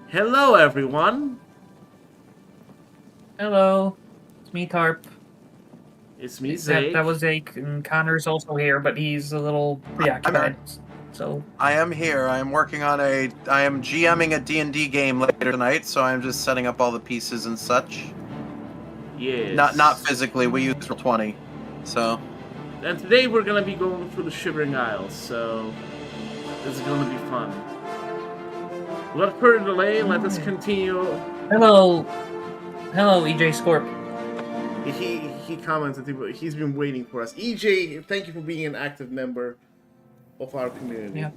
Hello, everyone. Hello, it's me, Tarp. It's me, That was Zake, and Connor's also here, but he's a little preoccupied. So I am here. I am working on I am GMing a D&D game later tonight, so I'm just setting up all the pieces and such. Yes. Not physically. We use Roll20, so. And today we're gonna be going through the Shivering Isles, so this is gonna be fun. Without further delay, let us continue. hello, EJ Scorp. He commented he's been waiting for us. EJ, thank you for being an active member of our community. Yeah.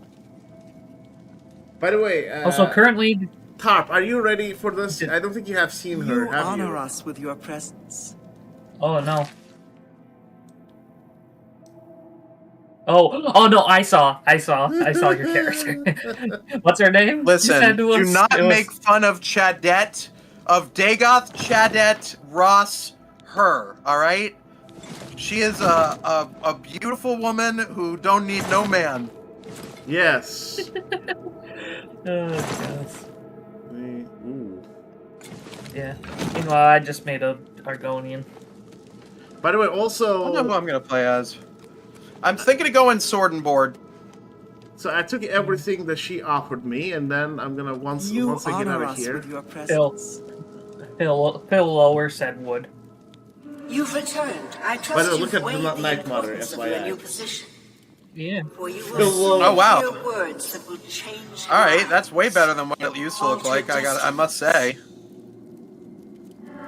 By the way, Also, currently, Tarp, are you ready for this? I don't think you have seen her, You have honor you? us with your presence. oh no. Oh no! I saw your character. What's her name? Listen, do not make fun of Chadette, of Dagoth, Chadette, Ross, her. All right. She is a beautiful woman who don't need no man. Yes. Oh, gosh. Ooh. Yeah. Meanwhile, I just made a Argonian. By the way, I also... don't know who I'm gonna play as. I'm thinking of going sword and board. So I took everything that she offered me, and then I'm gonna once I get out of here. With your presence. Phil Lower said wood. You've returned. I trust By the way, you've look at weighed the the Night Mother, importance of your FYI. new position. Yeah. For you Phil will soon Oh, wow. hear words that will change All right, lives that's way better than what it used to look like. I must say.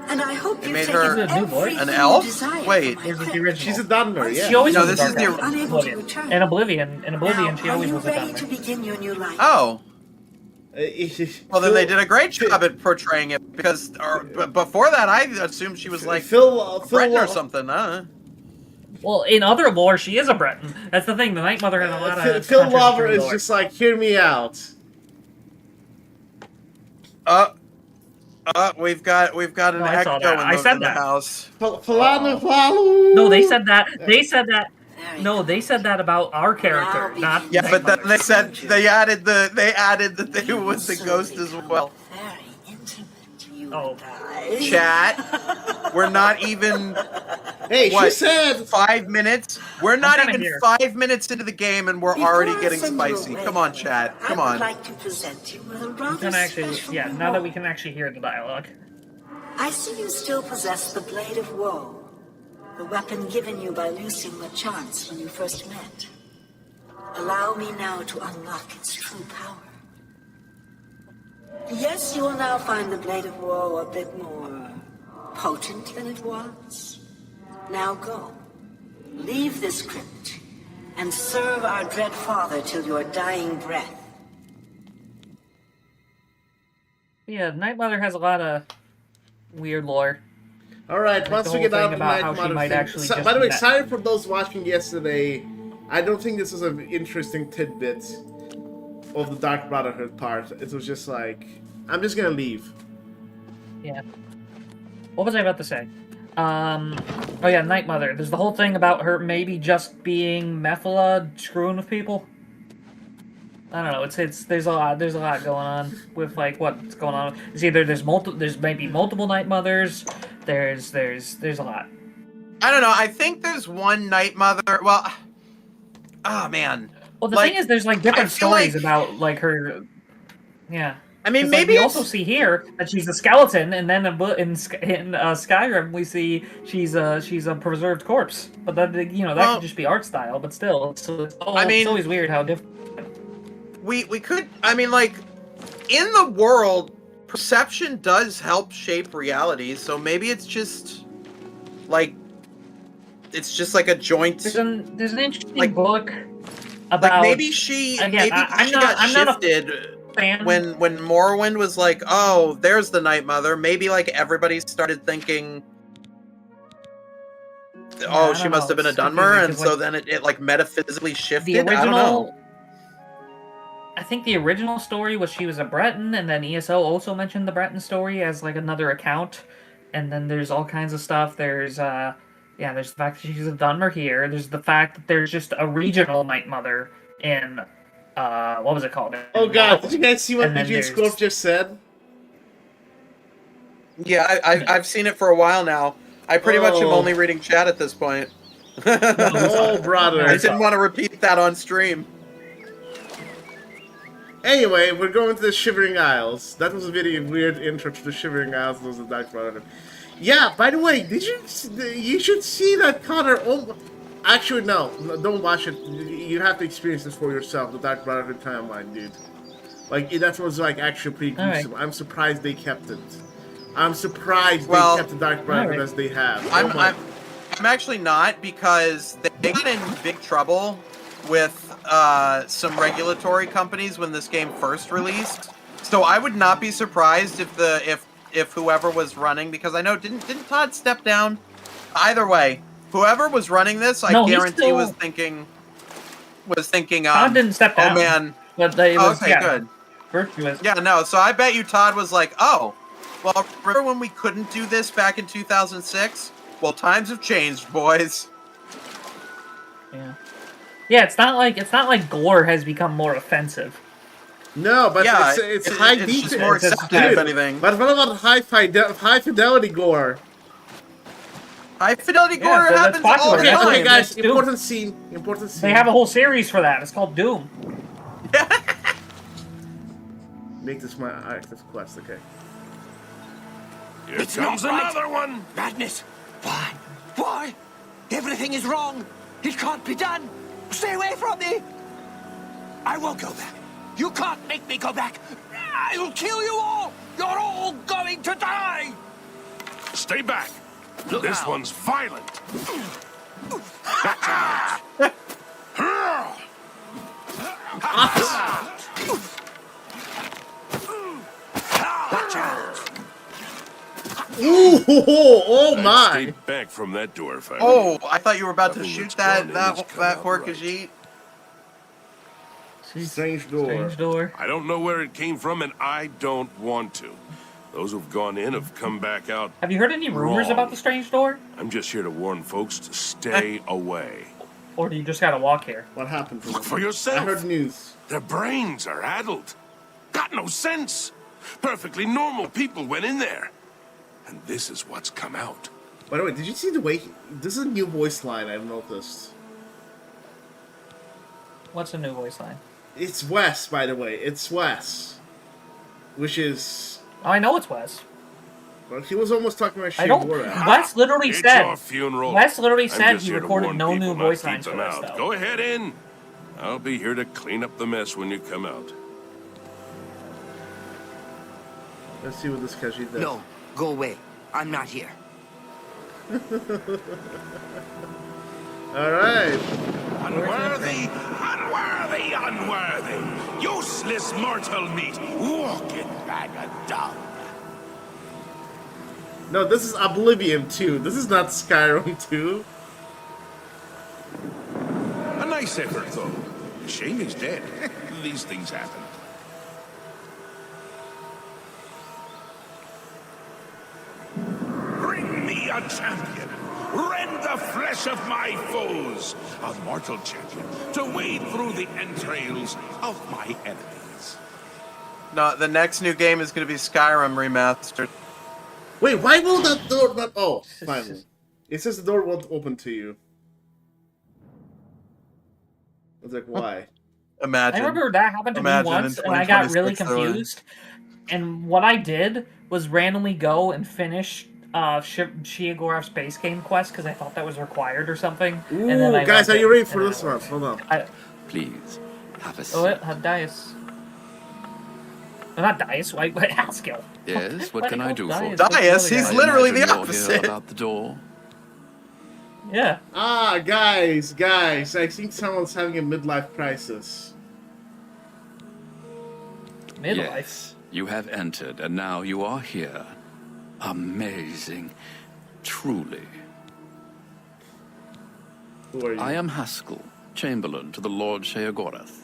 And I hope you've made taken her a new voice? everything An you elf? desire Wait. from my Here's the presence. original. She's a Dunmer, yeah. She always No, was this a is the- Dark Elf. Unable to Oblivion. return. In Oblivion, Now, she always was a are you ready Dunmer. to begin your new life? Oh. Well, then they Phil- did a great job at portraying it because before that, I assumed she was like Phil, Breton or something. Well, in other lore, she is a Breton. That's the thing. The Night Mother has a lot of. Phil Lover contradictory is lore. just like, hear me out. We've got an No, I saw echo that. I in said the that. house. No, they said that. They said that. Very No, good. they said that about our character, Now not. begins Yeah, Night but then Mother. they said they added that they You will was the soon ghost as become well. Very intimate, you Oh. and I. Chat, we're not even Hey, she What? said... 5 minutes. We're not kinda even here. 5 minutes into the game and we're Before already I getting send you spicy. away, Come on, chat. Come I would on. like to present you with a We rather can actually, special yeah. reward. Now that we can actually hear the dialogue. I see you still possess the Blade of Woe, the weapon given you by Lucian Lachance when you first met. Allow me now to unlock its true power. Yes, you will now find the Blade of Woe a bit more potent than it was. Now go. Leave this crypt and serve our dread father till your dying breath. Yeah, Night Mother has a lot of weird lore. Alright, Like once the we whole get out thing of the about Night how she Mother might thing... actually So, just by the way, be that- sorry for those watching yesterday. I don't think this was an interesting tidbit of the Dark Brotherhood part. It was just like... I'm just gonna leave. Yeah. What was I about to say? Oh yeah, Night Mother. There's the whole thing about her maybe just being Methala screwing with people. I don't know. There's a lot going on with like what's going on. It's either there's maybe multiple Night Mothers. There's a lot. I don't know. I think there's one Night Mother. Well, oh man. Well, the Like, thing is, there's like I different feel stories like- about like her. Yeah. I mean, 'Cause, like, maybe we it's... also see here that she's a skeleton, and then in Skyrim we see she's a preserved corpse. But that that Well, could just be art style, but still, I mean- it's always weird how different. we could... I mean, like, in the world, perception does help shape reality, so maybe it's just... Like... It's just like a joint... There's an interesting Like- book about Like, maybe she... Again, maybe I'm she not- got I'm not a shifted... fan. When Morrowind was like, oh, there's the Night Mother, maybe like everybody started thinking, oh, I she don't must know, have been a it's Dunmer, confusing, and 'cause, so like, then it like metaphysically shifted. the I don't original. know. I think the original story was she was a Breton, and then ESO also mentioned the Breton story as like another account. And then there's all kinds of stuff. There's there's the fact that she's a Dunmer here. There's the fact that there's just a regional Night Mother in what was it called? Oh god, did you guys see what And then BJ there's- Scorp just said? Yeah, I've seen it for a while now. I pretty much am only reading chat at this point. Oh, brother. I didn't want to repeat that on stream. Anyway, we're going to the Shivering Isles. That was a very weird intro to the Shivering Isles. Those are Dark Brotherhood. Yeah, by the way, you should see that Connor. Oh, actually, no, don't watch it. You have to experience this for yourself. The Dark Brotherhood timeline, dude. Like that was like actually pretty gruesome. Right. I'm surprised they kept it. I'm surprised they kept the Dark Brotherhood as they have. I'm actually not, because they got in big trouble with some regulatory companies when this game first released. So I would not be surprised if whoever was running, because I know didn't Todd step down? Either way, whoever was running this, I guarantee was thinking. Todd didn't step down. Oh man. But it was, okay, good. Virtuous. Yeah, no. So I bet you Todd was like, oh, well, remember when we couldn't do this back in 2006? Well, times have changed, boys. Yeah. Yeah, it's not like gore has become more offensive. No, but it's high detail. It's just more accepted, if anything. But what about high fidelity gore? High fidelity gore happens all the time. Okay, guys, important scene. They have a whole series for that. It's called Doom. Make this my active quest, okay? Here comes another one! Madness! Why? Why? Everything is wrong! It can't be done! Stay away from me! I won't go back. You can't make me go back! I'll kill you all! You're all going to die! Stay back! Look this out. One's violent! Watch out! Ooh, oh my! Stay back from that door, if I I thought you were about to shoot that poor Khajiit. Strange door. I don't know where it came from, and I don't want to. Those who've gone in have come back out. Have you heard any rumors about the strange door? I'm just here to warn folks to stay away. Or do you just gotta walk here? What happened? Look for yourself. I heard news. Their brains are addled. Got no sense. Perfectly normal people went in there. And this is what's come out. By the way, did you see the way... This is a new voice line I've noticed. What's a new voice line? It's Wes, by the way. It's Wes. Which is... Oh, I know it's Wes. Well, he was almost talking about Sheogorath. Wes literally it's said... Your funeral. Wes literally I'm said just he here to recorded warn no people new not voice to lines keep for them us, out. though. Go ahead in. I'll be here to clean up the mess when you come out. Let's see what this Khajiit does. No, go away. I'm not here. Alright. Unworthy! Useless mortal meat! Walking bag of dung! No, this is Oblivion 2. This is not Skyrim 2. A nice effort, though. Shame he's dead. These things happen. Bring me a champion! Rend the flesh of my foes! A mortal champion to wade through the entrails of my enemies. No, the next new game is going to be Skyrim Remastered. Wait, why will that door not... Oh, finally. It says the door won't open to you. I was like, why? Imagine. I remember that happened to me once, and I got really confused. And what I did was randomly go and finish Sheogorath's base game quest because I thought that was required or something. Ooh, and then guys, are you ready for this one? Hold on. Please, have a seat. Oh, have Dias. Oh, not Dias, wait, Haskill. Yes, what can I do for you? Dias, he's literally the opposite. About the door. Yeah. Ah, guys, I think someone's having a midlife crisis. Midlife? Yes, you have entered, and now you are here. Amazing. Truly. Who are you? I am Haskill, Chamberlain to the Lord Sheogorath.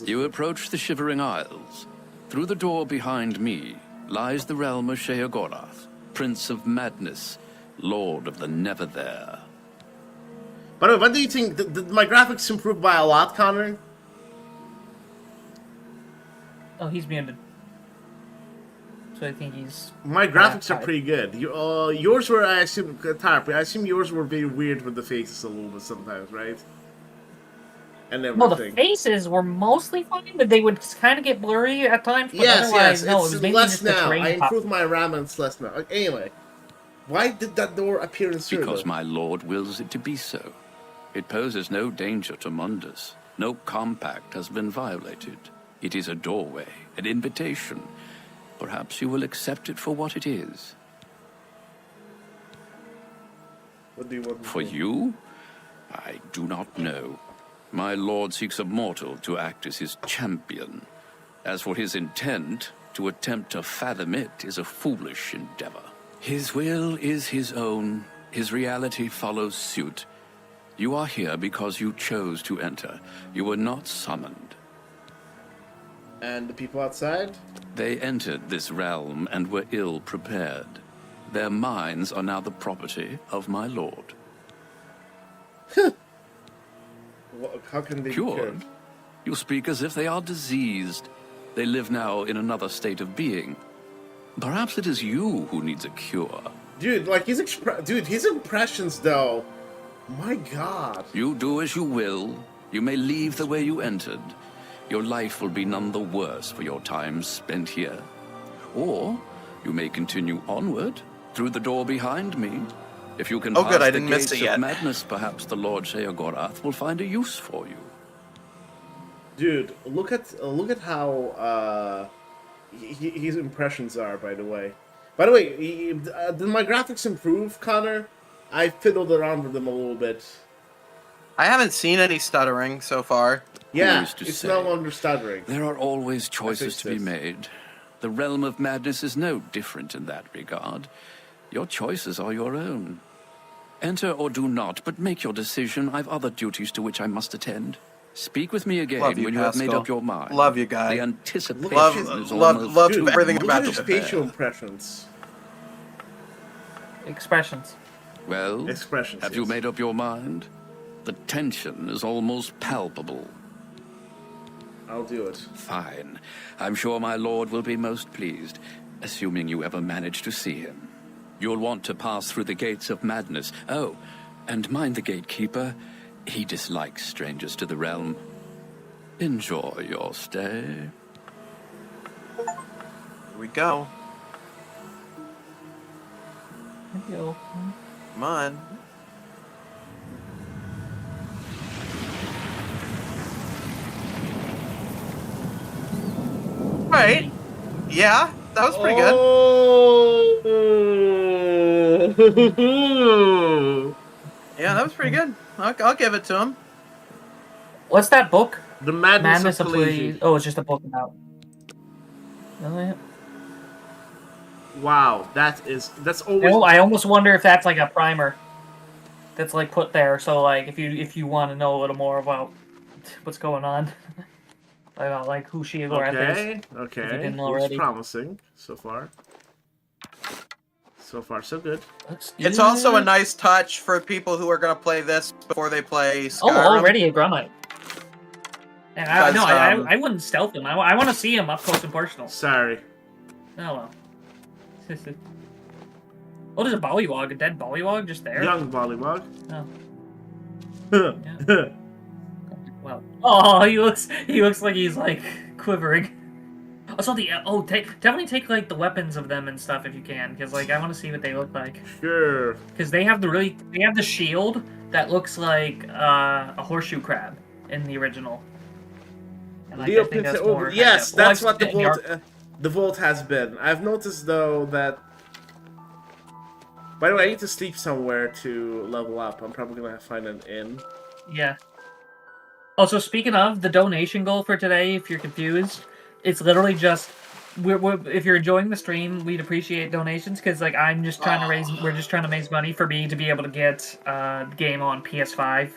You approach the Shivering Isles. Through the door behind me lies the realm of Sheogorath, Prince of Madness, Lord of the Never There. By the way, what do you think? Did my graphics improve by a lot, Connor? Oh, he's muted. so I think he's... My graphics are tied. pretty good. Yours were, I assume, I assume yours were very weird with the faces a little bit sometimes, right? And everything. Well, the faces were mostly fine, but they would kind of get blurry at times. But Yes, otherwise, no, it it's was mainly less just the now. terrain I pop. improved my RAM and it's less now. Anyway, why did that door appear in Cyrodiil? Because my lord wills it to be so. It poses no danger to Mundus. No compact has been violated. It is a doorway, an invitation. Perhaps you will accept it for what it is. What do you want? For you? I do not know. My lord seeks a mortal to act as his champion. As for his intent, to attempt to fathom it is a foolish endeavor. His will is his own. His reality follows suit. You are here because you chose to enter. You were not summoned. And the people outside? They entered this realm and were ill prepared. Their minds are now the property of my lord. How can they be Cured? cured? You speak as if they are diseased. They live now in another state of being. Perhaps it is you who needs a cure. Dude, like his his impressions though. My God. You do as you will. You may leave the way you entered. Your life will be none the worse for your time spent here. Or you may continue onward through the door behind me. If you can Oh, pass good, I the didn't miss gates it yet. of madness, perhaps the Lord Sheogorath will find a use for you. Dude, look at how his impressions are. By the way, did my graphics improve, Connor? I fiddled around with them a little bit. I haven't seen any stuttering so far. Yeah, is to it's say? no longer stuttering. There are always choices to be this. made. The realm of madness is no different in that regard. Your choices are your own. Enter or do not, but make your decision. I've other duties to which I must attend. Speak with me again Love you, when you have made Haskill. up your mind. Love you, guy. The anticipation Love- is love- almost love too everything much about Look to at his facial bear. impressions. Expressions. Well, Expressions, have you yes. made up your mind? The tension is almost palpable. I'll do it. Fine. I'm sure my lord will be most pleased, assuming you ever manage to see him. You'll want to pass through the gates of madness. Oh, and mind the gatekeeper. He dislikes strangers to the realm. Enjoy your stay. Here we go. Thank you. Come on. Right. Yeah, that was pretty good. Oh. Yeah, that was pretty good. I'll give it to him. What's that book? The Madness, of Please. Khaliji. Oh, it's just a book about. Oh, yeah. Wow, that's always. Oh, I almost wonder if that's like a primer. That's like put there, so like if you want to know a little more about what's going on, about like who Sheogorath is. Okay, if you didn't Looks already. promising so far. So far, so good. It's also a nice touch for people who are going to play this before they play Skyrim. Oh, already a Grumite. And I, no, Because, I wouldn't stealth him. I want to see him up close and personal. Sorry. Oh well. Oh, there's a Bollywog, a dead Bollywog just there. Young Bollywog. Oh. Yeah. Well. Oh, he looks like he's like quivering. Also, definitely take like the weapons of them and stuff if you can, because like I want to see what they look like. Sure. Because they have the shield that looks like a horseshoe crab in the original. And like, Leo I think Pince- that's oh, more yes, kind of- that's well, what the in the vault. art- The vault has been. I've noticed though that. By the way, I need to sleep somewhere to level up. I'm probably gonna find an inn. Yeah. Also, speaking of the donation goal for today, if you're confused, it's literally just if you're enjoying the stream, we'd appreciate donations because like we're just trying to raise money for me to be able to get the game on PS5.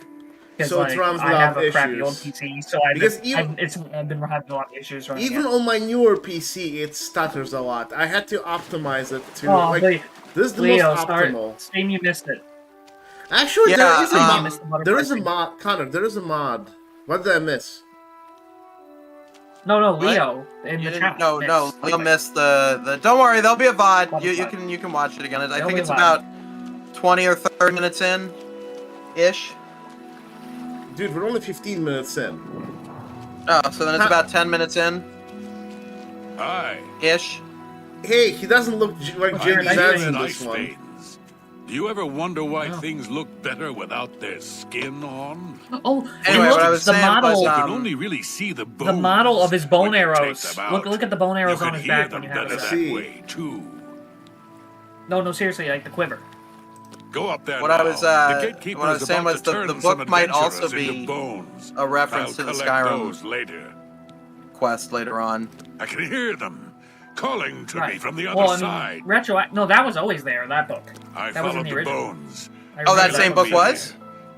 Because So it like, runs I have without a crappy old issues. PC, so I've been having a lot of issues running Even it. on my newer PC, it stutters a lot. I had to optimize it to Oh, like. This is the Leo, most optimal. Steam, you missed it. Actually, Yeah, there is a missed the mod. There is a butterfly mod, Connor. There is a mod. What did I miss? No, What? Leo in You the didn't, chat. no, Leo missed the. Don't worry, there'll be a VOD. You can watch it again. I There'll think be it's a VOD. about 20 or 30 minutes in, ish. Dude, we're only 15 minutes in. Oh, so then it's about 10 minutes in, Hi. ish. Hey, he doesn't look like Okay, Jimmy nice Vance vein. in Ice this one. veins. Do you ever wonder why No. things look better without their skin on? Oh, Anyway, look, what I was the saying model, was, You can only really see the bones. the model of his bone when you take arrows. them Look out. at the bone You arrows on can his hear back them when you have better it. that See. way too. No, seriously, like the quiver. Go up there What now. I was, the gatekeeper what I was is saying about was to the turn book some might also adventurers into be bones. a reference to I'll the collect Skyrim those later. quest later on. I can hear them calling to me Right. from the other Well, I mean, side. No, that was always there. That book. I that was in followed the the original. bones. I Oh, that remember same book Be was?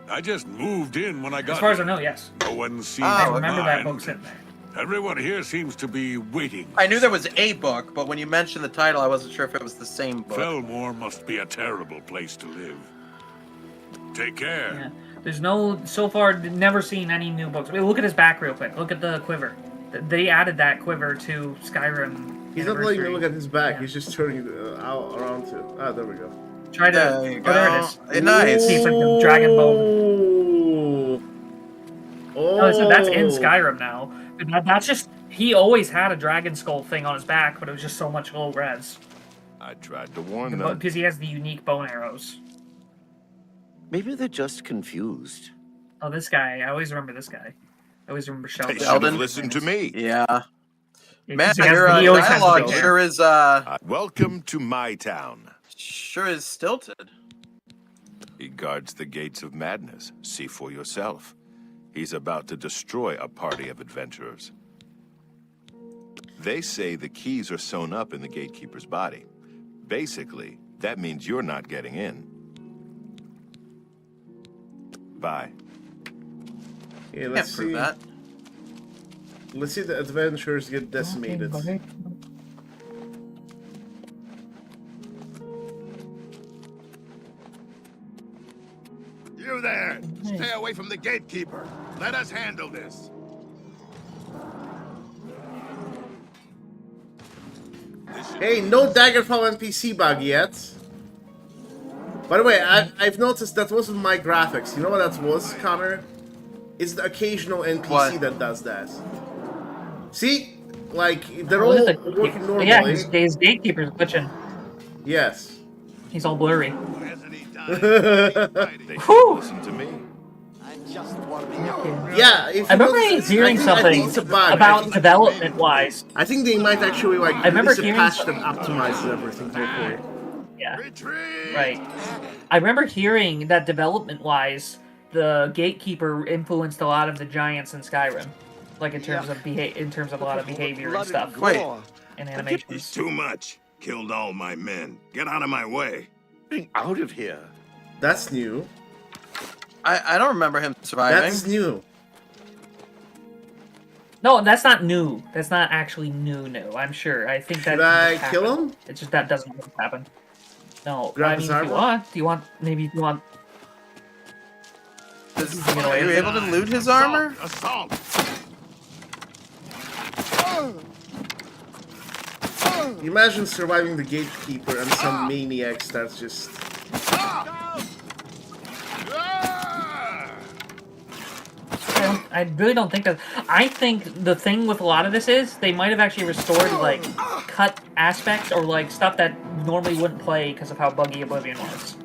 there. I just moved in when I got As far as I here. know, yes. No one seems Oh, I to remember that mind. book sitting there. Everyone here seems to be waiting. I knew there was a book, but when you mentioned the title, I wasn't sure if it was the same book. Fellmore must be a terrible place to live. Take care. Yeah. There's so far, never seen any new books. I mean, look at his back real quick. Look at the quiver. They added that quiver to Skyrim. He's not letting me Anniversary. look at his back. Yeah. He's just turning it out around to. Ah, there we go. Try to. There you Oh, there go. it is. Nice. See, it's like the dragon bone. Oh. No, so that's in Skyrim now. But that's just. He always had a dragon skull thing on his back, but it was just so much low res. I tried to warn them. Because he has the unique bone arrows. Maybe they're just confused. Oh, this guy. I always remember this guy. I always remember Sheldon. They should Sheldon? have listened to me. Yeah. Yeah, Man, 'cause he has- your he always has the dialogue big hair. sure is, Welcome to my town. sure is stilted. He guards the gates of madness. See for yourself. He's about to destroy a party of adventurers. They say the keys are sewn up in the gatekeeper's body. Basically, that means you're not getting in. Bye. Yeah, let's Can't prove see. that. Let's see the adventurers get decimated. You there! Stay away from the gatekeeper. Let us handle this. Hey, no Daggerfall NPC bug yet. By the way, I've noticed that wasn't my graphics. You know what that was, Connor? It's the occasional NPC What? that does that. See? Like, they're Oh, all look at the- working normally. Yeah, his gatekeeper's glitching. Yes. He's all blurry. Hasn't he died? They should Whew. listen to me. Yeah, if I you remember notice, hearing I think something it's a bug. I about think- development-wise. I think they might actually like I remember release a hearing patch some- that optimizes everything hopefully. Yeah, Retreat! right. I remember hearing that development-wise, the gatekeeper influenced a lot of the giants in Skyrim, like in terms of a lot of behavior and stuff. Wait. And He's animations. too much. Killed all my men. Get out of my way. Getting out of here. That's new. I don't remember him surviving. That's new. No, that's not new. That's not actually new. I'm sure. I think that. Should I just kill happened. him? It's just that doesn't always happen. No, Grab I mean, his if you armor? want, maybe if you want. Are you able to loot his armor? Assault! Imagine surviving the gatekeeper and some maniac starts just. I really don't think that. I think the thing with a lot of this is they might have actually restored like cut aspects or like stuff that normally wouldn't play because of how buggy Oblivion was.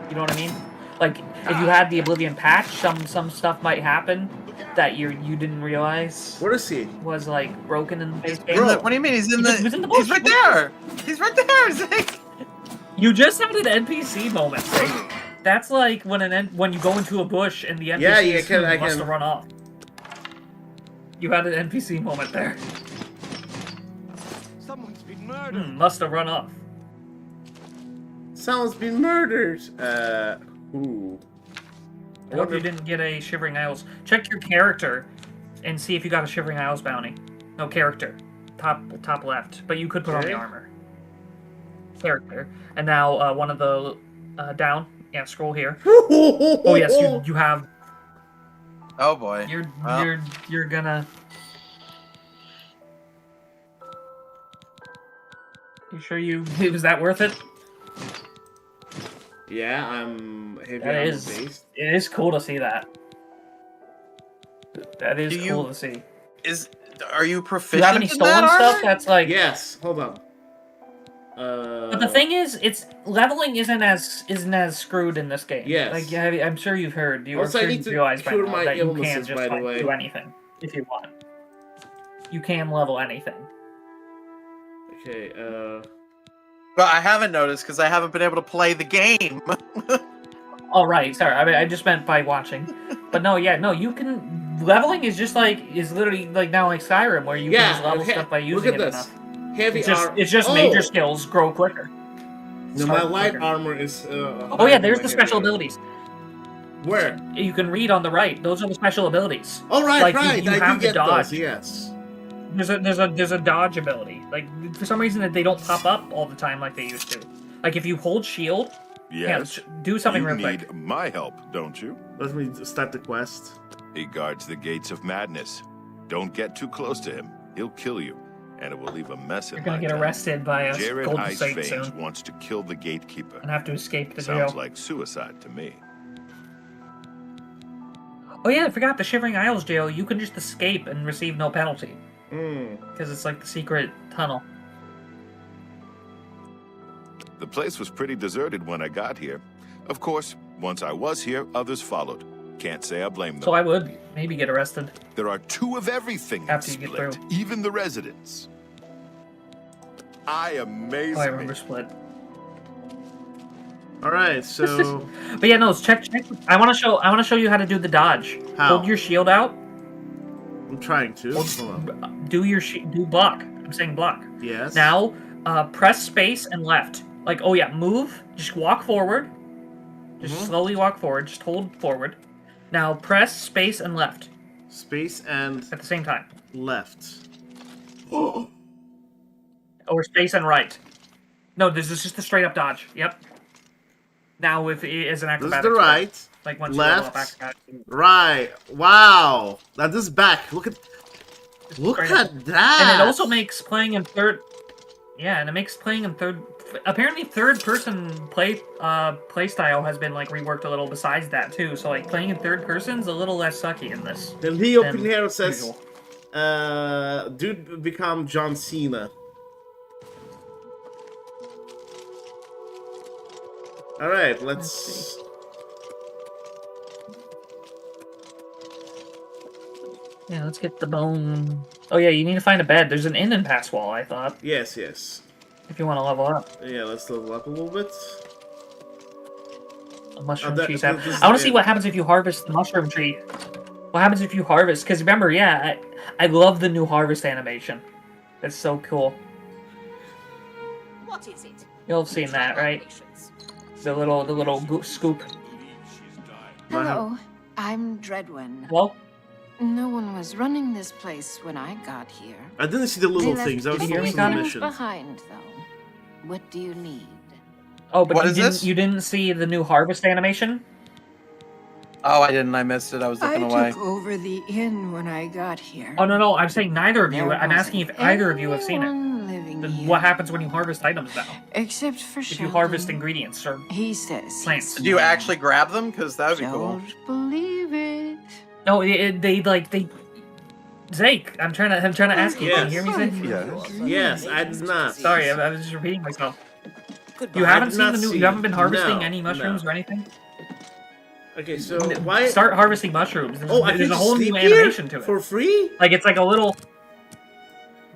You know what I mean? Like if you had the Oblivion patch, some stuff might happen that you didn't realize Where is he? was like broken in the base game. In the, what do you mean? He's in He was in the bush. He's right there. He's right there. Zeke. You just had an NPC moment. Right? That's like when you go into a bush and the NPC Yeah, I must can. have run off. You had an NPC moment there. Someone's been murdered. Must have run off. Someone's been murdered. Who? I hope you didn't get a Shivering Isles. Check your character and see if you got a Shivering Isles bounty. No, character. Top left. But you could put on the Okay. armor. Character. And now one of the down. Yeah, scroll here. Oh yes, you have. Oh boy. You're Well. you're gonna. You sure was that worth it? Yeah, I'm heavy That armor is. based. It is cool to see that. That is cool to see. Are you Do proficient you have any in stolen that stuff? armor? That's like. Yes. Hold on. But the thing is, it's leveling isn't as screwed in this game. Yes. Like I'm sure you've heard. Also, I need to realize by cure now my that you can illnesses, just by the like, way. do anything if you want. You can level anything. Okay. Well, I haven't noticed because I haven't been able to play the game. Oh right, sorry. I mean, I just meant by watching. But no, yeah, no. You can leveling is literally like now like Skyrim where you can just level stuff by using it enough. Heavy It's just major skills grow quicker. No, my light armor is. Oh yeah, there's the special abilities. Where? You can read on the right. Those are the special abilities. Oh right, like, right. You I have do to get dodge. those. Yes. There's a dodge ability. Like for some reason that they don't pop up all the time like they used to. Like if you hold shield. Yes. Yeah, do something you real quick. need my help, don't you? Let me start the quest. He guards the gates of madness. Don't get too close to him. He'll kill you, and it will leave a mess in You're gonna my get town. arrested by a Jared golden Ice Saint Veins soon wants to kill the gatekeeper. and have to escape the Sounds jail. like suicide to me. Oh yeah, I forgot the Shivering Isles jail. You can just escape and receive no penalty because it's like the secret tunnel. The place was pretty deserted when I got here. Of course, once I was here, others followed. Can't say I blame them. So I would maybe get arrested. There are two of everything After in you get Split, through. even the residents. I amaze Oh, I me. remember Split. All right, so. But yeah, no, check. I want to show you how to do the dodge. How? Hold your shield out. I'm trying to. Hold on. Do block. I'm saying block. Yes. Now, press space and left. Like, oh yeah, move. Just walk forward. Just slowly walk forward. Just hold forward. Now press space and left. Space and at the same time. Left. Or space and right. No, this is just a straight up dodge. Yep. Now if it is an acrobatic. This is the right. Like once left. you level up acrobatic. Right. Wow. Now this is back. Look at that. And it also makes playing in third. Yeah, and it makes playing in third. Apparently, third-person play style has been like reworked a little. Besides that, too, so like playing in third person's a little less sucky in this. Then Leo than Pinheiro says, usual. "Dude, become John Cena." All right, let's. Yeah, let's get the bone. Oh yeah, you need to find a bed. There's an inn and pass wall. I thought. Yes, yes. If you want to level up. Yeah, let's level up a little bit. A mushroom that- tree. this is I want to see it. what happens if you harvest the mushroom tree. What happens if you harvest? Because remember, yeah, I love the new harvest animation. It's so cool. What is it? You'll have seen that, right? The little scoop. Hello, I'm Dreadwin. Well, No one was running this place when I got here. I didn't see the little They things. I was left focused big on the things missions. behind, though. What do you need? oh, but What you is didn't this? you didn't see the new harvest animation? Oh, I didn't. I missed it. I was looking away. took over the inn when I got here. Oh no, I'm saying neither of you. There I'm asking if wasn't either of you have seen it. anyone living Then here, what happens when you harvest items now? except for If you Sheldon. harvest ingredients or He says plants. Do you actually grab them? Because that would be cool. Don't believe it. No, they Zake, I'm trying to ask you. Can you hear me, Zake? Yes, I did not. Sorry, I was just repeating myself. Goodbye. You I haven't did seen not the new. see- You haven't been harvesting no, any mushrooms no. or anything. Okay, so why? Start harvesting mushrooms. There's, Oh, I there's can a whole sleep new here animation to it. for free. Like it's like a little.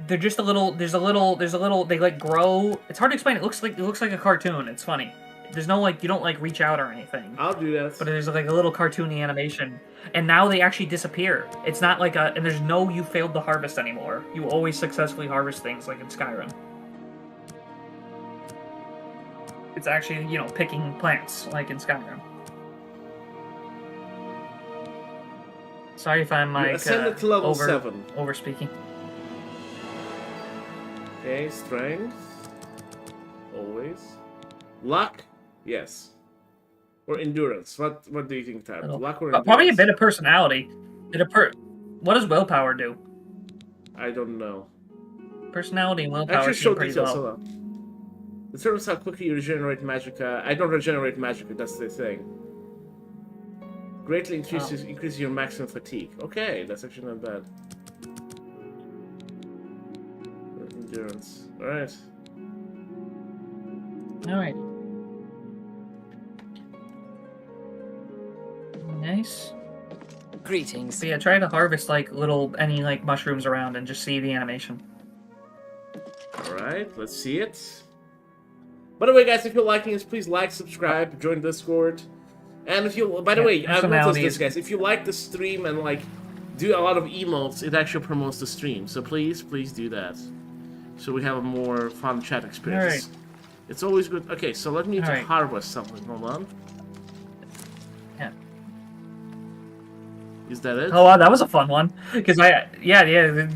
They're just a little. There's a little. They like grow. It's hard to explain. It looks like a cartoon. It's funny. There's no like you don't like reach out or anything. I'll do that. But there's like a little cartoony animation, and now they actually disappear. It's not like a. And there's no you failed to harvest anymore. You always successfully harvest things like in Skyrim. It's actually picking plants like in Skyrim. Sorry if I'm like ascended to level 7. over speaking. Okay, strength. Always. Luck. Yes. Or endurance. What do you think, Tab? Luck or endurance? Probably a bit of personality. What does willpower do? I don't know. Personality and willpower Actually, seem show pretty details. low. Hold on. Determines how quickly you regenerate magicka. I don't regenerate magicka, that's the thing. Greatly increases your maximum fatigue. Okay, that's actually not bad. Endurance. Alright. Alright. Nice. Greetings. So yeah, try to harvest like any like mushrooms around and just see the animation. Alright, let's see it. By the way, guys, if you're liking this, please like, subscribe, join Discord. And if you, by the way, I've noticed this, guys. If you like the stream and like do a lot of emotes, it actually promotes the stream. So please do that. So we have a more fun chat experience. Alright. It's always good. Okay, so let me harvest something. Hold on. Yeah. Is that it? Oh wow, that was a fun one. Because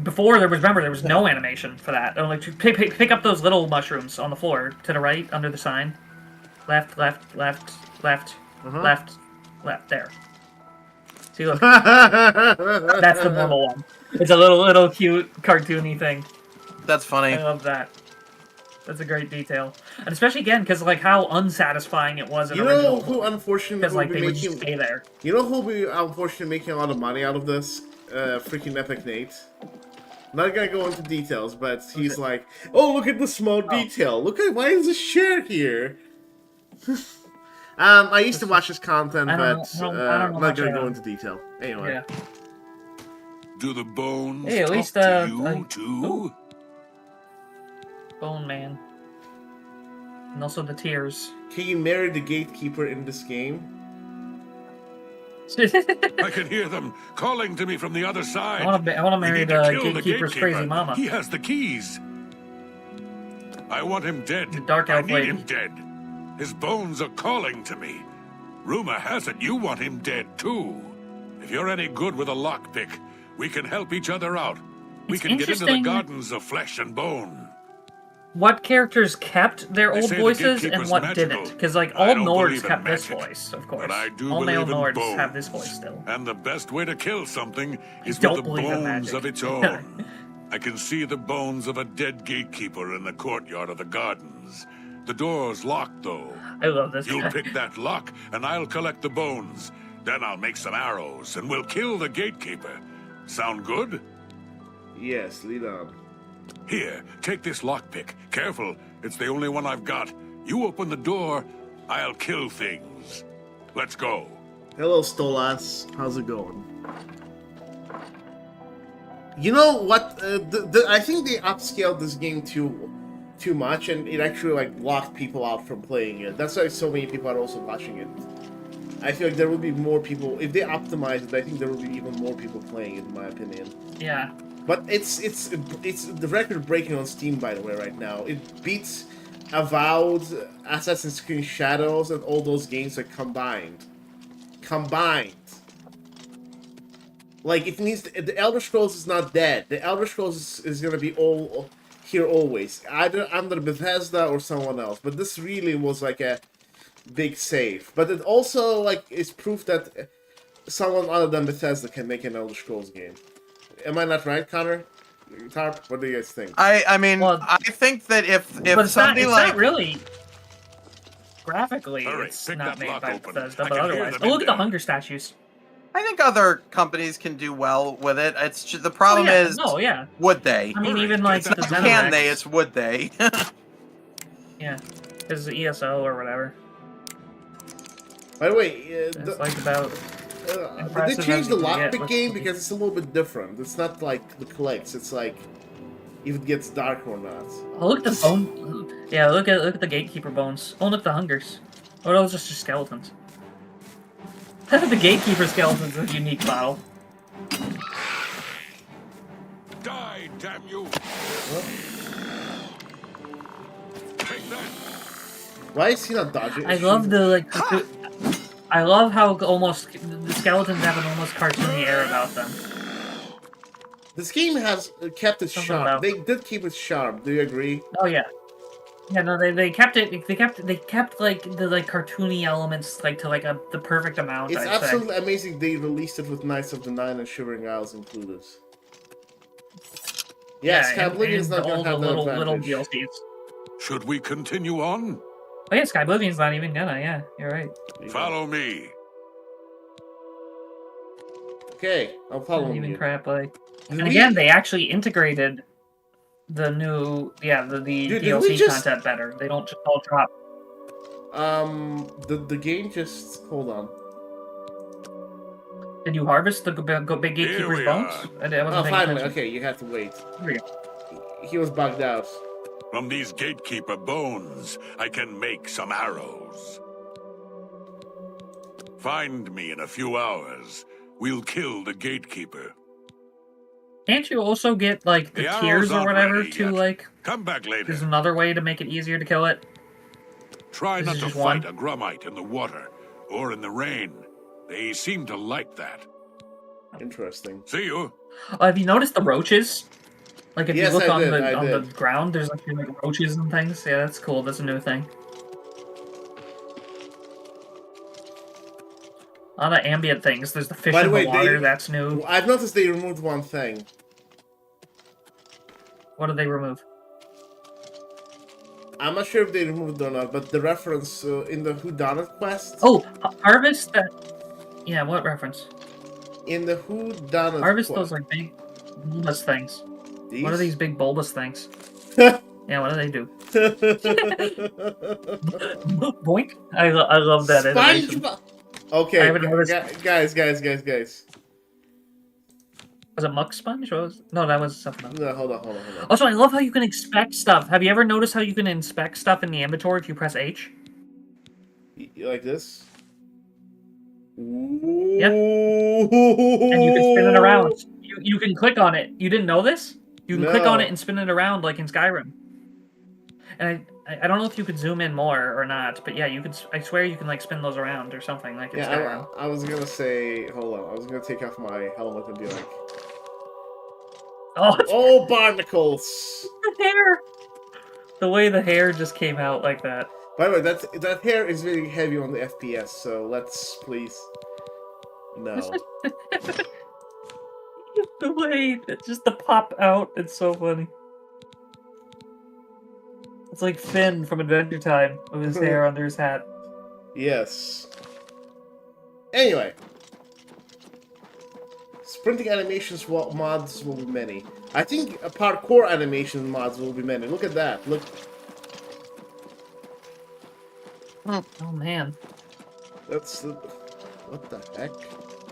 before there was no animation for that. Like pick up those little mushrooms on the floor to the right under the sign. Left. Left. There. See, look. That's the normal one. It's a little cute cartoony thing. That's funny. I love that. That's a great detail, and especially again because like how unsatisfying it was in original. Who unfortunately because like will be they would making, just stay there. You know who'll be unfortunately making a lot of money out of this? Freaking Epic Nate. Not gonna go into details, but he's like, oh, look at the small detail. Look at why is this share here? I used to watch his content, but I'm not gonna go into detail. Anyway. Yeah. Do the bones Hey, at least talk to you too? Bone Man. And also the tears. Can you marry the gatekeeper in this game? I can hear them calling to me from the other side. I want to marry We need the to kill gatekeeper's crazy mama. He has the keys. I want him dead. The dark I elf need lady. him dead. His bones are calling to me. Rumor has it you want him dead too. If you're any good with a lockpick, we can help each other out. We can get into the gardens of flesh and bone. What characters kept their They old say the voices and gatekeeper's what magical. didn't? Because like I all don't Nords believe in kept this magic, voice, of course. But I do All male believe in Nords bones. have this voice still. And the best way to kill something is don't with the believe in bones magic. of its own. I can see the bones of a dead gatekeeper in the courtyard of the gardens. The door's locked, though. I love this You'll guy. pick that lock, and I'll collect the bones. Then I'll make some arrows, and we'll kill the gatekeeper. Sound good? Yes, lead on. Here, take this lockpick. Careful, it's the only one I've got. You open the door, I'll kill things. Let's go. Hello, Stolas. How's it going? You know what? I think they upscaled this game too much, and it actually like locked people out from playing it. That's why so many people are also watching it. I feel like there will be more people if they optimize it. I think there will be even more people playing it, in my opinion. Yeah. But it's the record breaking on Steam, by the way, right now. It beats Avowed, Assassin's Creed Shadows, and all those games like combined. Like it needs the Elder Scrolls is not dead. The Elder Scrolls is gonna be all here always, either under Bethesda or someone else. But this really was like a big save. But it also like is proof that someone other than Bethesda can make an Elder Scrolls game. Am I not right, Connor? Tarp, what do you guys think? I mean, I think that if but somebody like not really graphically, Hurry, it's pick not that made lock by open. Bethesda, I but can hear otherwise. them Oh, in look at the there. hunger statues. I think other companies can do well with it. It's just, the problem is, would they? I mean, even like the can they? Zenimax. It's would they? Yeah, because the ESO or whatever. By the way, It's like about. they changed the lockpick Let's game see. because it's a little bit different. It's not like the collects. It's like if it gets dark or not. Oh, look at the bone. Yeah, look at the gatekeeper bones. Oh, look at the hungers. Oh, those are just skeletons. The gatekeeper skeleton's a unique model. Die, damn you! Take that! Why is he not dodging? I love the like. I love how almost the skeletons have an almost cartoony air about them. This game has kept it Something sharp. about- They did keep it sharp. Do you agree? Oh yeah. Yeah, no, they kept it. They kept like the like cartoony elements like to like the perfect amount. It's I'd absolutely say. amazing they released it with Knights of the Nine and Shivering Isles included. Yes, Yeah, Oblivion is and not all gonna the have that little advantage. DLCs. Should we continue on? Oh yeah, Sky Oblivion's not even gonna. Yeah, you're right. Follow me. Okay, I'm Not following even you. crap. Like, Did and we- again, they actually integrated the new, the Dude, did we DLC just- content better. They don't just all drop. The game just... Hold on. Did you harvest the big Here gatekeeper's we bones? are. I wasn't Oh, paying finally. attention. Okay, you have to wait. Here we go. He was bugged out. From these gatekeeper bones, I can make some arrows. Find me in a few hours. We'll kill the gatekeeper. Can't you also get like the The tears arrow's or not whatever ready to yet. like? Come back later. There's another way to make it easier to kill it. Try This not is to just fight one. a Grummite in the water or in the rain. They seem to like that. Interesting. See you. Have you noticed the roaches? Like if Yes, you look I on did, the I on the did. ground, there's like roaches and things. Yeah, that's cool. That's a new thing. A lot of ambient things. There's the fish By the in way, the water. they- That's new. I've noticed they removed one thing. What did they remove? I'm not sure if they removed it or not, but the reference in the Whodunit quest... Oh, harvest that. Yeah, what reference? In the Whodunit Harvest quest... those like big bulbous things. These? What are these big bulbous things? Yeah, what do they do? Boink! I love that animation. SpongeBob! I Okay, haven't noticed- guys. Was it Muck Sponge? Or was... No, that was something else. No, hold on. Also, I love how you can inspect stuff. Have you ever noticed how you can inspect stuff in the inventory if you press H? You like this? Yep. And you can spin it around. You can click on it. You didn't know this? You can click on it and spin it around like in Skyrim. And I don't know if you could zoom in more or not, but yeah, you could. I swear you can like spin those around or something like in Skyrim. I was gonna say, hold on, I was gonna take off my helmet and be like, Oh, oh, barnacles! the hair! The way the hair just came out like that. By the way, that hair is very heavy on the FPS, so let's please. No. The way just the pop out, it's so funny. It's like Finn from Adventure Time with his hair under his hat. Yes. Anyway. Sprinting animations mods will be many. I think parkour animation mods will be many. Look at that. Look. Oh man. That's the... What the heck?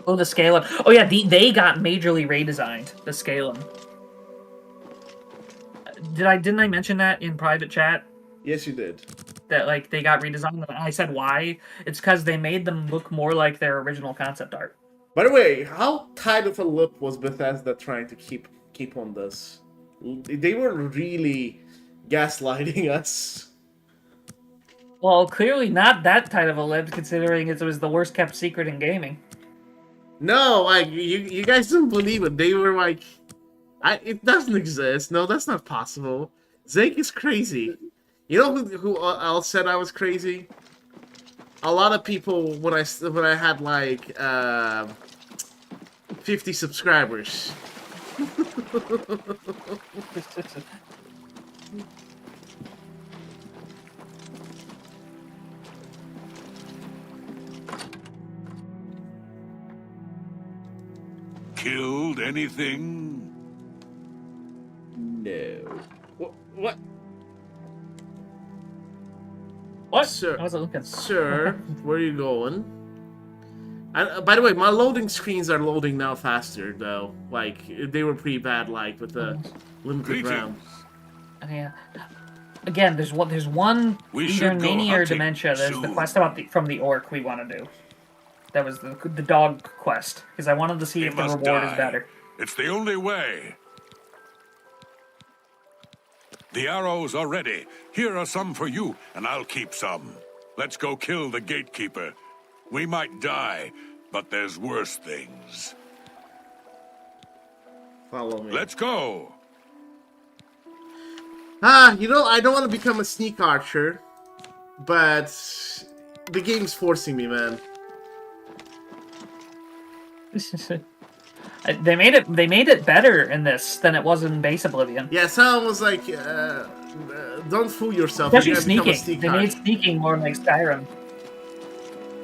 Oh, the Scalum. Oh yeah, they got majorly redesigned. The Scalum. Didn't I mention that in private chat? Yes, you did. That like they got redesigned. And I said why? It's because they made them look more like their original concept art. By the way, how tight of a lip was Bethesda trying to keep on this? They were really gaslighting us. Well, clearly not that tight of a lip, considering it was the worst kept secret in gaming. No, like you guys didn't believe it. They were like, it doesn't exist. No, that's not possible. Zeke is crazy. You know who else said I was crazy? A lot of people when I had like 50 subscribers. Killed anything? No. What? What? Sir, I wasn't looking. Sir, where are you going? And by the way, my loading screens are loading now faster though. Like they were pretty bad, like with the limited RAM. Yeah. Again, there's one We either should go Mania or hunting Dementia. There's the soon. quest about from the orc we want to do. That was the dog quest because I wanted to see He if the must reward is die. better. It's the only way. The arrows are ready. Here are some for you, and I'll keep some. Let's go kill the gatekeeper. We might die, but there's worse things. Follow me. Let's go. You know, I don't want to become a sneak archer, but the game's forcing me, man. They made it better in this than it was in base Oblivion. Yeah, someone was like, don't fool yourself. Especially You're gonna become a sneaking. sneak They hard. made sneaking more like Skyrim.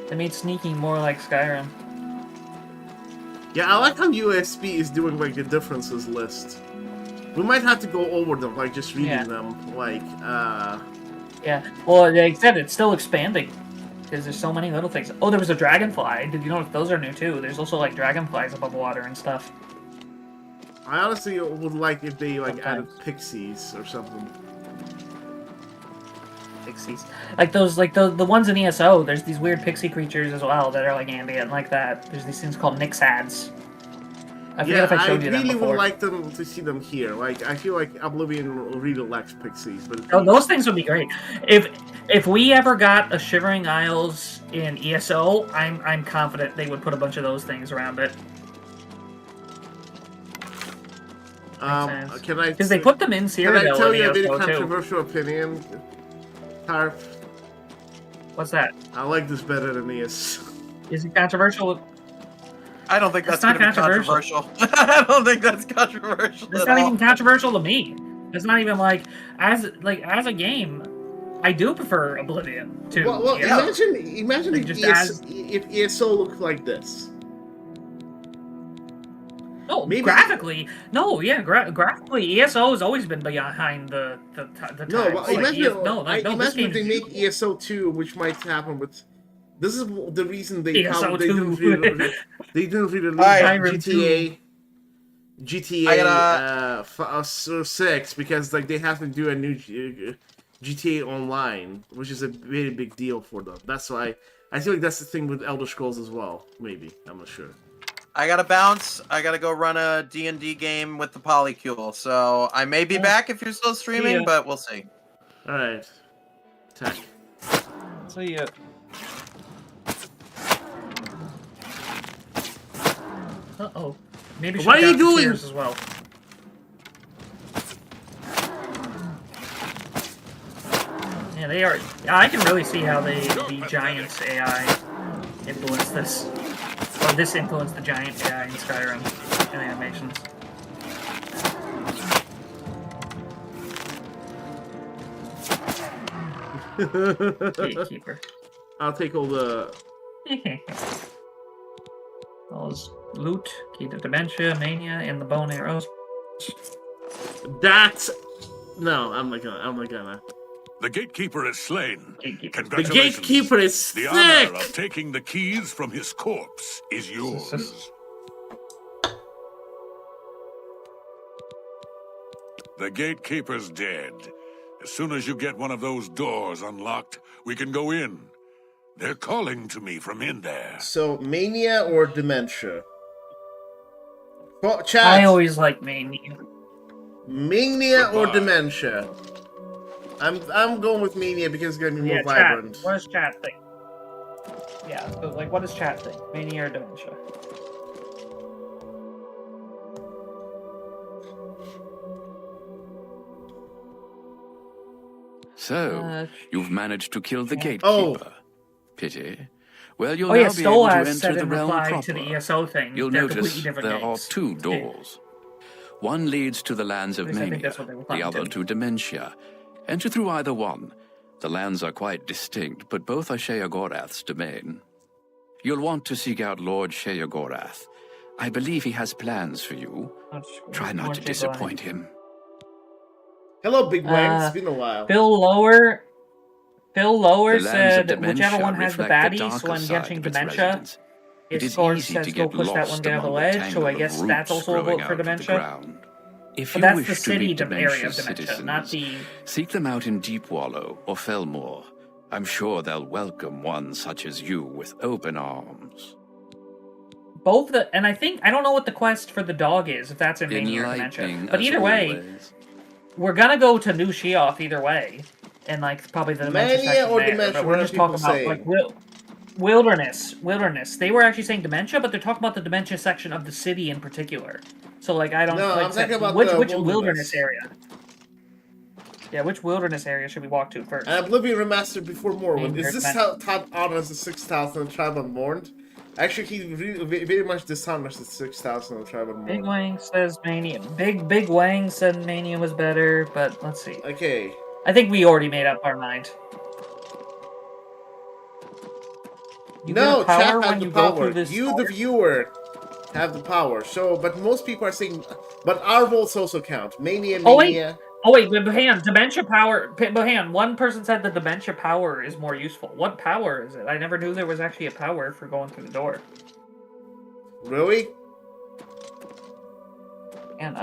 They made sneaking more like Skyrim. Yeah, I like how USB is doing like the differences list. We might have to go over them, like just reading them, like. Yeah. Well, like I said, it's still expanding because there's so many little things. Oh, there was a dragonfly. Did you know those are new too? There's also like dragonflies above water and stuff. I honestly would like if they like Sometimes. added pixies or something. Pixies, like those, like the ones in ESO. There's these weird pixie creatures as well that are like ambient, like that. There's these things called Nixads. I forget if I showed you them really before. would like them to see them here. Like, I feel like Oblivion really lacks pixies, but Oh, those things would be great. If we ever got a Shivering Isles in ESO, I'm confident they would put a bunch of those things around it. can I? Because they put them in Can I Cyrodiil tell in you a very ESO too. controversial opinion, Tarp? What's that? I like this better than ES. Is it controversial? I don't think that's It's not going to be controversial. I don't think that's controversial. It's at not all. even controversial to me. It's not even like as a game, I do prefer Oblivion to. Well, ESO. imagine Like, if, just if ESO looked like this. No, Maybe- graphically, no, yeah, graphically, ESO has always been behind the times. No, but Like, imagine, this imagine if game's they make beautiful. ESO 2, which might happen with. This is the reason they ESO probably 2. they didn't really Alright. GTA 6 because like they have to do a new GTA Online, which is a very big deal for them. That's why I feel like that's the thing with Elder Scrolls as well. Maybe, I'm not sure. I gotta bounce. I gotta go run a D&D game with the polycule. So I may be back if you're still streaming, but we'll see. All right. Tech. See ya. Uh-oh. Maybe What are you doing? As well. Yeah, they are. I can really see how the Giants AI influenced this. Or this influenced the Giant AI in Skyrim and animations. Gatekeeper. I'll take all the. Those loot, key to Dementia, Mania, and the bone arrows. That's no, I'm not gonna. The gatekeeper is slain. Gatekeeper. The Congratulations. gatekeeper is The sick. honor of taking the keys from his corpse is yours. The gatekeeper's dead. As soon as you get one of those doors unlocked, we can go in. They're calling to me from in there. So Mania or Dementia? Well, chat. I always like Mania. Mania or Goodbye. Dementia? I'm going with Mania because it's gonna be more Yeah, vibrant. chat. What does chat think? Yeah, so like, what does chat think? Mania or Dementia? So, you've managed to kill the gatekeeper. Oh. Pity. Well, you'll Oh yeah, now be able to Stolas enter said the in realm reply proper. to the ESO thing. You'll they're notice completely different there are games. two doors. One leads to the lands of At least I think Mania, that's what they were the planning other to. to Dementia. Enter through either one. The lands are quite distinct, but both are Sheogorath's domain. You'll want to seek out Lord Sheogorath. I believe he has plans for you. Try not to disappoint him. Hello, Big Wang. It's been a while. Phil Lower The lands of said Dementia whichever one has the reflect the baddie, darker so when side getting of its Dementia, residents. It his is score easy says to go get push that one lost down the among ledge, so tangle I of guess that's roots also a growing vote for out of the Dementia. ground. If But you that's wish the to city meet area of Dementia's Dementia, citizens, not the... seek them out in Deep Wallow or Felmore. I'm sure they'll welcome one such as you with open arms. Both the... And I don't know what the quest for the dog is, if that's in Mania or Dementia. Enlightening But as either way, always. we're gonna go to New Sheoth either way. And like, probably the Dementia Mania section or there. Dementia, But what we're are just talking people about, like, wilderness. They were actually saying Dementia, but they're talking about the Dementia section of the city in particular. So, like, I don't... No, like, I'm talking about which the wilderness wilderness area? Yeah, which wilderness area should we walk to first? And Oblivion Remastered before Morrowind. Name Is this Earthman. top honor as the 6,000 tribe unmourned? Actually, he really, very much dishonours the 6,000 of tribal mode. Big Wang says Mania. Big Wang said Mania was better, but let's see. Okay. I think we already made up our mind. You No, get a chat power has when the you go power. through this. You, the viewer, have the power. So, but most people are saying, but our votes also count. Mania. Oh wait, but hang on. Dementia power. But hang on. One person said the Dementia power is more useful. What power is it? I never knew there was actually a power for going through the door. Really? And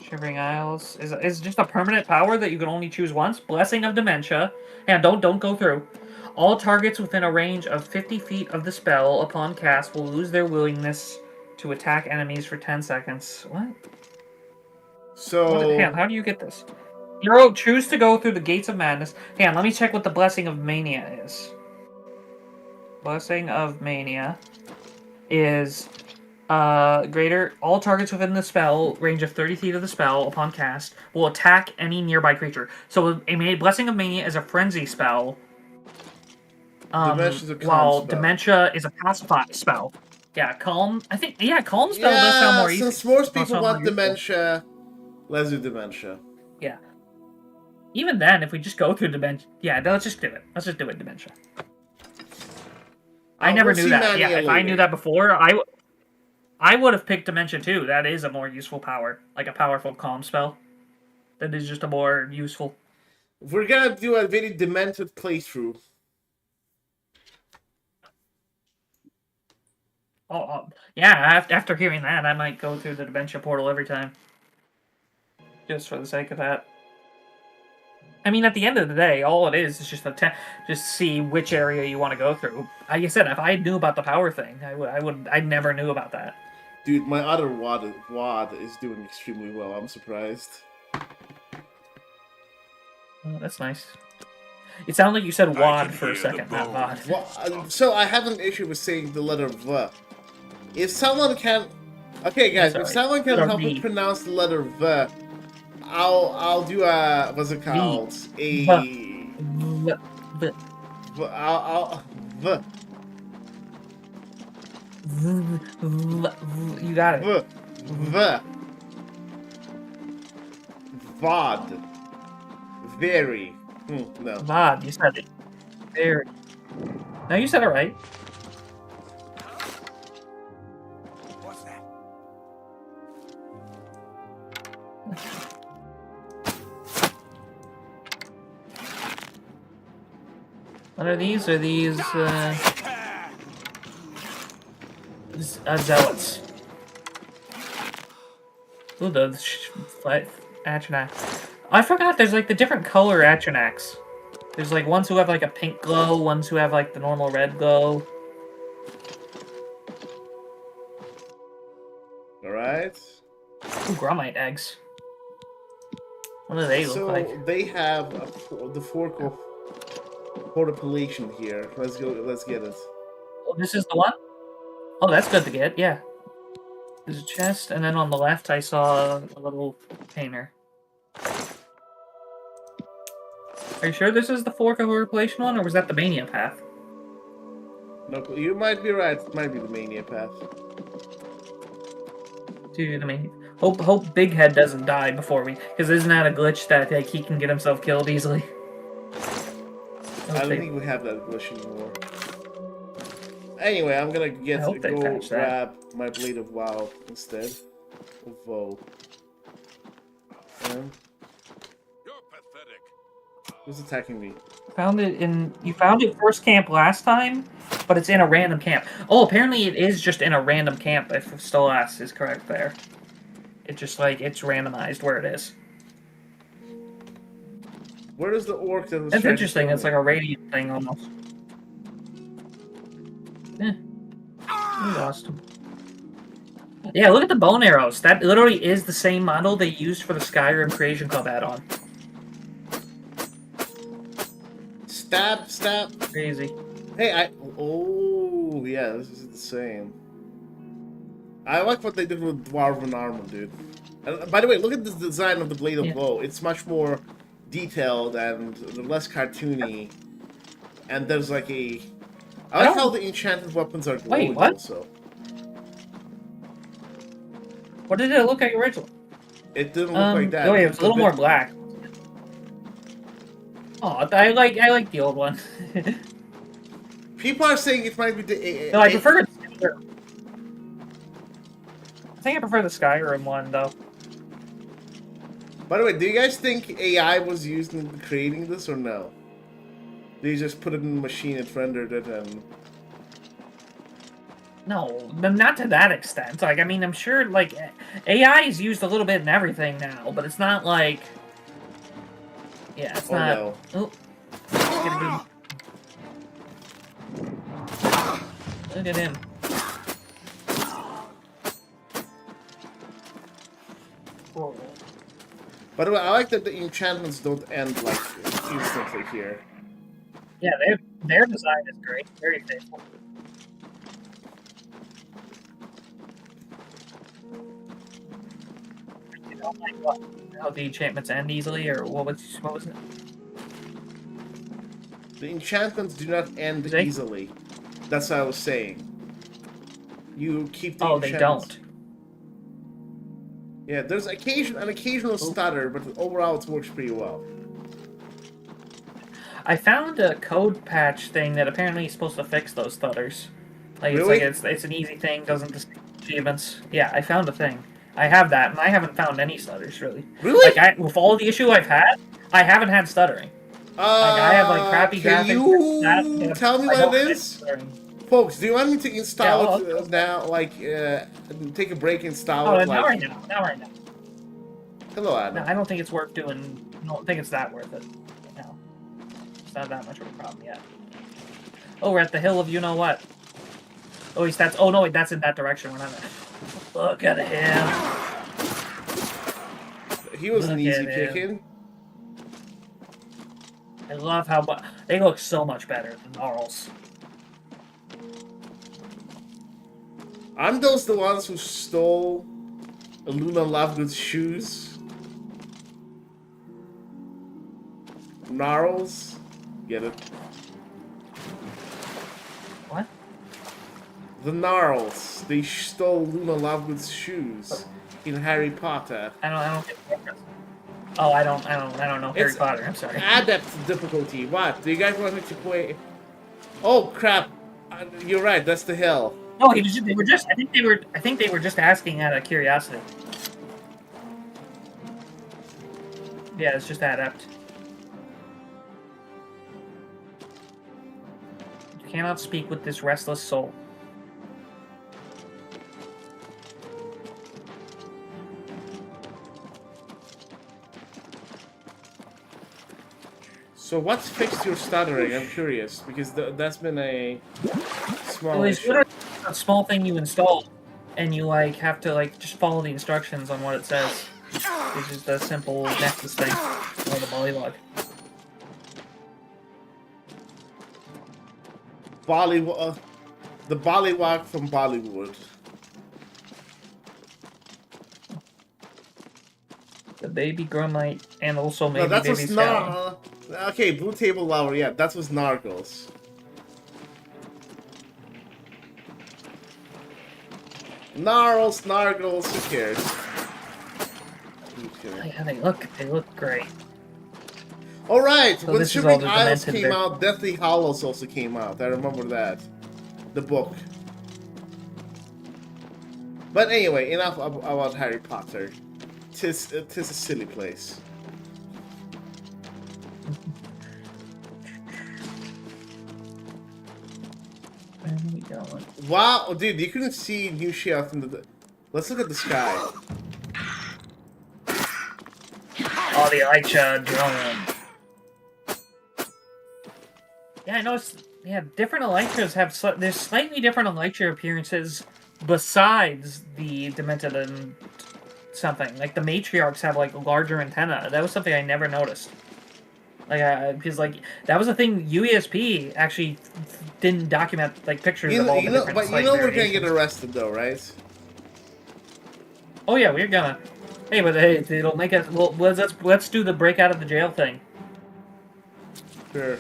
Shivering Isles is just a permanent power that you can only choose once. Blessing of Dementia. And don't go through. All targets within a range of 50 feet of the spell upon cast will lose their willingness to attack enemies for 10 seconds. What? So... Han, how do you get this? Hero, choose to go through the Gates of Madness. Han, let me check what the Blessing of Mania is. Blessing of Mania is greater. All targets within the spell, range of 30 feet of the spell upon cast, will attack any nearby creature. So a Blessing of Mania is a frenzy spell. While Dementia is a pacify spell. Yeah, Calm. I think, Calm spell does sound more easy. Since most people want Dementia, let's do Dementia. Yeah. Even then, if we just go through Dementia... Yeah, let's just do it. Let's just do it, Dementia. I never knew that. Yeah, if I knew that before, I would have picked Dementia too. That is a more useful power. Like a powerful Calm spell. That is just a more useful... We're gonna do a very demented playthrough. Yeah, after hearing that, I might go through the Dementia portal every time. Just for the sake of that. I mean, at the end of the day, all it is just just see which area you want to go through. Like I said, if I knew about the power thing, I never knew about that. Dude, my other WAD is doing extremely well. I'm surprised. Oh, that's nice. It sounded like you said WAD for a second, not VOD. Well, so I have an issue with saying the letter V. If someone can... Okay, guys, if someone can help me pronounce the letter V, I'll do a... What's it called? V. You got it. VOD. Very. No. VOD, you said it. Very. No, you said it right. What's that? What are these? Are these, zealots. Ooh, those Atronach. I forgot there's like the different color Atronachs. There's like ones who have like a pink glow, ones who have like the normal red glow. Alright. Ooh, Gromite eggs. What do they look like? So they have the fork of portapillation here. Let's get it. Oh, this is the one? Oh, that's good to get, yeah. There's a chest, and then on the left I saw a little painter. Are you sure this is the Fork of Revelation one, or was that the Mania path? No, you might be right. It might be the Mania path. Dude, I mean, hope Big Head doesn't die before we, because isn't that a glitch that like he can get himself killed easily? I don't think we have that glitch anymore. Anyway, I'm gonna go grab my Blade of WoW instead of Voe. Who's attacking me? You found it first camp last time, but it's in a random camp. Oh, apparently it is just in a random camp, if Stolas is correct there. It's just like, it's randomized where it is. Where is the orc that was... That's interesting, it's like a radiant thing almost. Eh. We lost him. Yeah, look at the bone arrows. That literally is the same model they used for the Skyrim Creation Club add-on. Stab. Crazy. Hey, oh, yeah, this is the same. I like what they did with Dwarven armor, dude. And by the way, look at the design of the Blade of Woe. It's much more detailed and less cartoony. And there's like a I like how the enchanted weapons are glowing. Wait, what? Also. What did it look like originally? It didn't look like that. Oh, yeah, it was a little more black. Oh, I like the old one. People are saying it might be the. No, I prefer. I think I prefer the Skyrim one though. By the way, do you guys think AI was used in creating this or no? They just put it in the machine, it rendered it, and... No, not to that extent. Like, I mean, I'm sure, like, AI is used a little bit in everything now, but it's not like... Yeah, it's not... No. Oh. Look at him. Oh. By the way, I like that the enchantments don't end, like, instantly here. Yeah, their design is great. Very faithful. You know, like what? How the enchantments end easily, or what was it? The enchantments do not end easily. That's what I was saying. You keep the enchantments. They don't. Yeah, there's an occasional stutter, but overall it works pretty well. I found a code patch thing that apparently is supposed to fix those stutters. Like, really? It's an easy thing, doesn't display achievements. Yeah, I found a thing. I have that, and I haven't found any stutters, really. Really? Like, with all the issue I've had, I haven't had stuttering. Like, I have, like, crappy graphics. Can you tell me what it is? Folks, do you want me to install it now? Like, take a break, install it? Not like... Not right now. Hello, Adam. No, I don't think it's worth doing. I don't think it's that worth it. No. It's not that much of a problem yet. Oh, we're at the hill of you know what. Oh, that's. Oh no, wait, that's in that direction. We're not. Look at him. He was an easy picking. I love how they look so much better than Gnarls. Aren't those the ones who stole Luna Lovegood's shoes? Gnarls? Get it? What? The Gnarls. They stole Luna Lovegood's shoes in Harry Potter. I don't get the reference. Oh, I don't know Harry Potter. I'm sorry. Adept difficulty. What? Do you guys want me to play? Oh crap! You're right. That's the hill. No, they were just. I think they were just asking out of curiosity. Yeah, it's just adept. You cannot speak with this restless soul. So what's fixed your stuttering? I'm curious, because that's been a small It's issue. literally a small thing you install, and you like have to like just follow the instructions on what it says. It's just a simple Nexus thing, or the Bullywug. The Bullywug from Bollywood. The baby Grumite, and also maybe No, that's baby Snarl. Okay, Blue Table Lava, yeah, that was Nargles. Gnarls, Nargles, who cares? Yeah, they look great. Alright, So when this is all Shivering the Isles Demented came bit. out, Deathly Hallows also came out. I remember that. The book. But anyway, enough about Harry Potter. Tis a silly place. Where are we going? Wow, dude, you couldn't see New Sheogorath in the... Let's look at the sky. Oh, the Aicha drone. Yeah, I noticed. Yeah, different Elytras have there's slightly different Elytra appearances besides the Demented and something. Like the Matriarchs have like a larger antenna. That was something I never noticed. Like, because like that was a thing UESP actually didn't document like pictures of all the different. But you know we're gonna get arrested though, right? Oh yeah, we're gonna. Hey, but hey, it'll make us. Well, let's do the break out of the jail thing. Sure.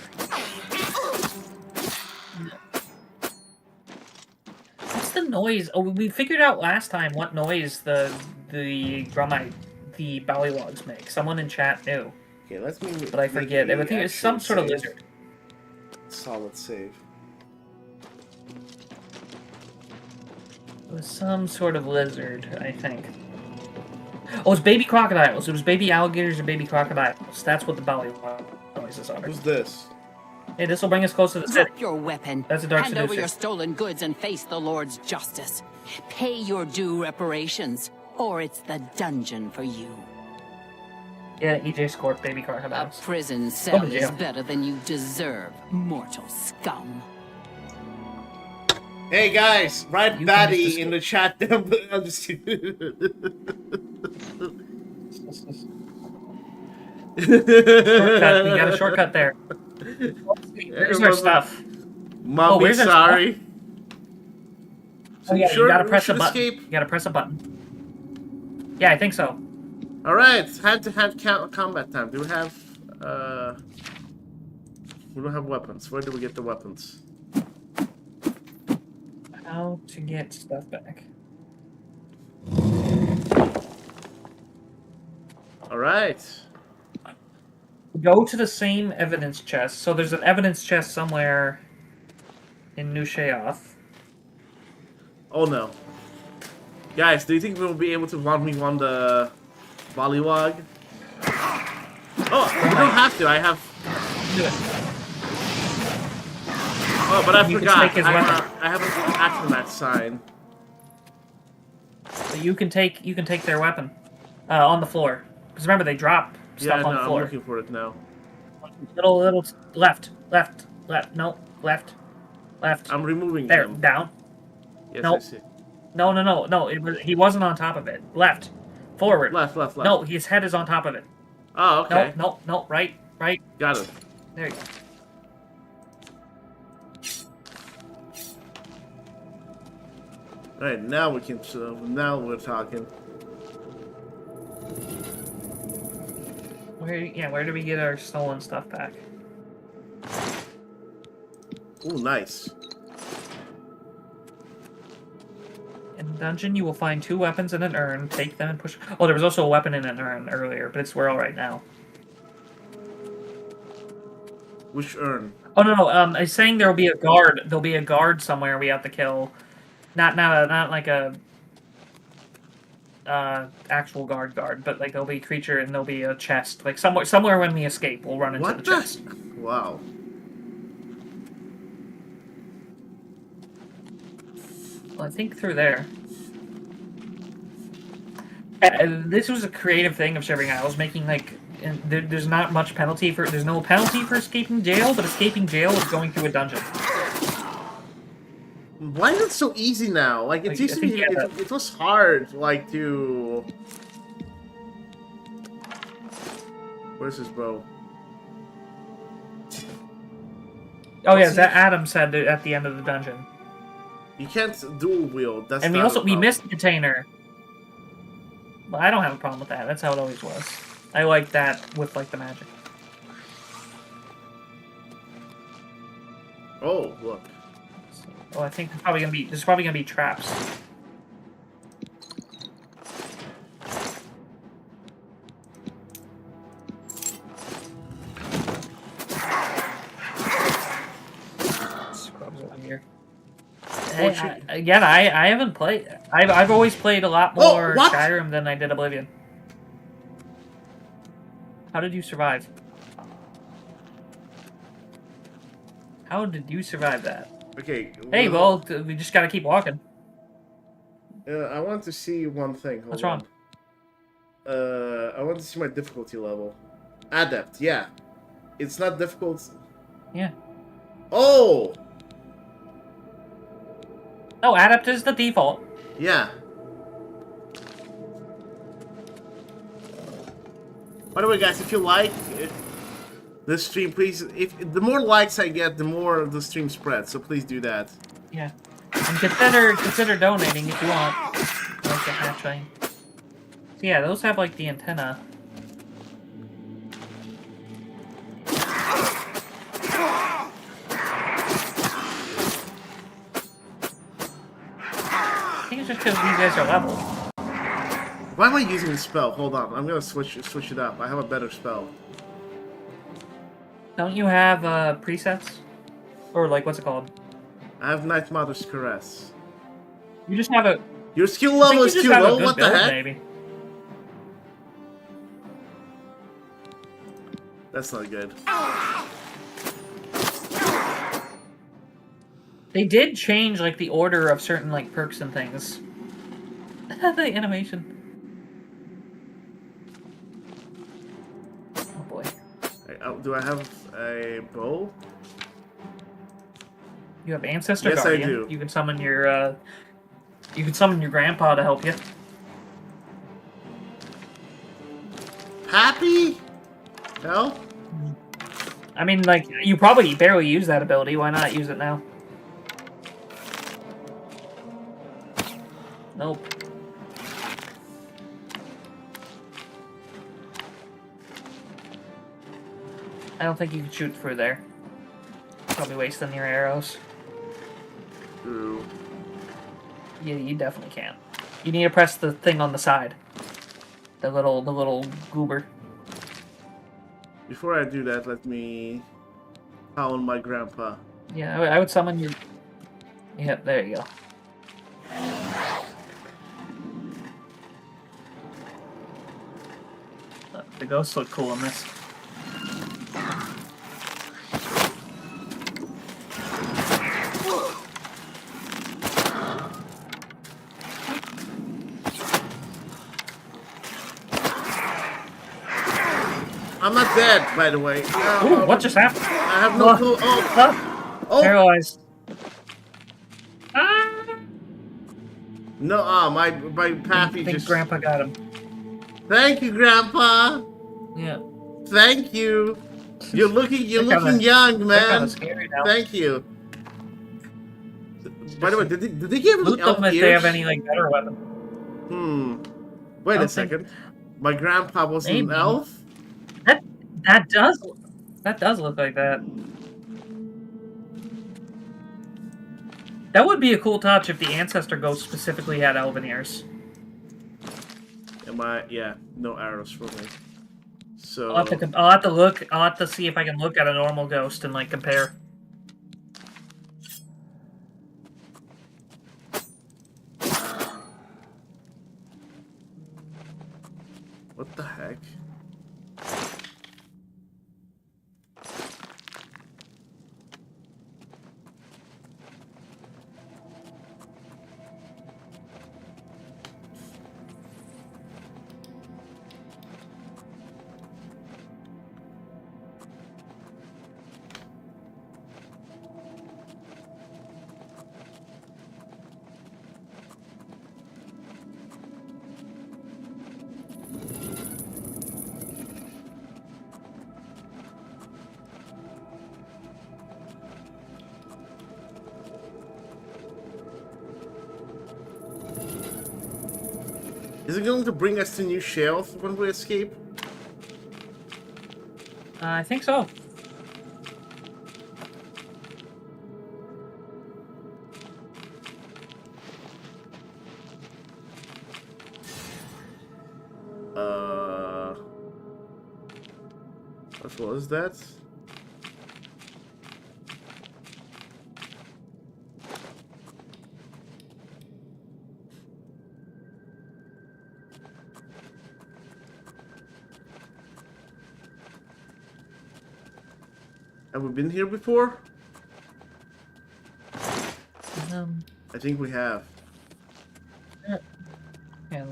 What's the noise? Oh, we figured out last time what noise the ballywogs make. Someone in chat knew. Okay, let's move. But I forget. I think it's some sort of lizard. Solid save. It was some sort of lizard, I think. Oh, it's baby crocodiles. It was baby alligators or baby crocodiles. That's what the ballywog noises are. Who's this? Hey, this will bring us close to the city. Drop your weapon. That's a dark Hand over seducer. your stolen goods and face the Lord's justice. Pay your due reparations, or it's the dungeon for you. Yeah, EJ scored baby A crocodiles. prison cell yeah. is better than you deserve, mortal scum. Hey guys, write You baddie can in the chat down below. I'm just Shortcut. We got a shortcut there. Where's our stuff? Mom, where's our sorry. Oh yeah, Sure, you gotta we press a should button. escape? You gotta press a button. Yeah, I think so. Alright, hand-to-hand combat time. Do we have, we don't have weapons. Where do we get the weapons? How to get stuff back. Alright. Go to the same evidence chest. So there's an evidence chest somewhere in New Sheoth. Oh no. Guys, do you think we'll be able to 1v1 the Bollywog? Oh, you don't have to. I have... Do it. Oh, but I You can forgot. take his weapon. I have an aftermath sign. So you can take their weapon on the floor. Because remember, they drop stuff Yeah, on no, the I'm floor. looking for it now. Little left, no, left. I'm removing There, them. down. Yes, Nope. I see. No. He wasn't on top of it. Left, forward. Left. No, his head is on top of it. Oh, okay. No, right. Got it. There you go. Alright, now we can... now we're talking. Where do we get our stolen stuff back? Ooh, nice. In the dungeon, you will find 2 weapons and an urn. Take them and push... Oh, there was also a weapon in an urn earlier, but it's where all right now. Which urn? Oh, no. I was saying there'll be a guard. There'll be a guard somewhere we have to kill. Not like a... actual guard, but like there'll be a creature and there'll be a chest. Like somewhere when we escape, we'll run into the chest. Wow. Well, I think through there. This was a creative thing of Shivering Isles, making like there's not much penalty for there's no penalty for escaping jail, but escaping jail is going through a dungeon. Why is it so easy now? Like, it used to be, it was hard, like, to... Where's his bow? Oh yeah, that Adam said at the end of the dungeon. You can't dual wield, that's and we missed the container. But I don't have a problem with that, that's how it always was. I like that with, like, the magic. Oh, look. Oh, I think there's probably gonna be traps. Scrubs over here. Again, I haven't played. I've always played a lot more Skyrim than I did Oblivion. How did you survive? How did you survive that? Okay. Hey, well, we just gotta keep walking. I want to see one thing. What's wrong? I want to see my difficulty level. Adept, yeah. It's not difficult. Yeah. Oh! No, Adept is the default. Yeah. By the way, guys, if you like this stream, please, the more likes I get, the more the stream spreads, so please do that. Yeah. And consider donating if you want. Like the hatchling. So yeah, those have like the antenna. just because these guys are leveled. Why am I using the spell? Hold on, I'm gonna switch it up. I have a better spell. Don't you have presets? Or like, what's it called? I have Night Mother's Caress. You just have a... Your skill level is too low? What the heck? Maybe. That's not good. They did change, like, the order of certain, like, perks and things. The animation. Oh, boy. Do I have a bow? You have Ancestor Yes, Guardian. I do. You can summon your, grandpa to help you. Happy? No? I mean, like, you probably barely use that ability. Why not use it now? Nope. I don't think you can shoot through there. Probably wasting your arrows. Ooh. Yeah, you definitely can't. You need to press the thing on the side. The little goober. Before I do that, let me call on my grandpa. Yeah, I would summon your... Yep, there you go. The ghosts look cool in this. I'm not dead, by the way. Ooh, what just happened? I have no clue. Oh! Paralyzed. No, my pappy I think just... Grandpa got him. Thank you, Grandpa! Yeah. Thank you! You're looking young, man! Scary now. Thank you! By the way, did they give Loot me elf them if ears? they have any, like, better weapon. Wait a second. My grandpa was an elf? That does look like that. That would be a cool touch if the Ancestor Ghost specifically had elven ears. Yeah, no arrows for me. So I'll have to look. I'll have to see if I can look at a normal ghost and like compare. what the heck? Is it going to bring us to new shelf when we escape? I think so. What was that? Have we been here before? I think we have. Yeah,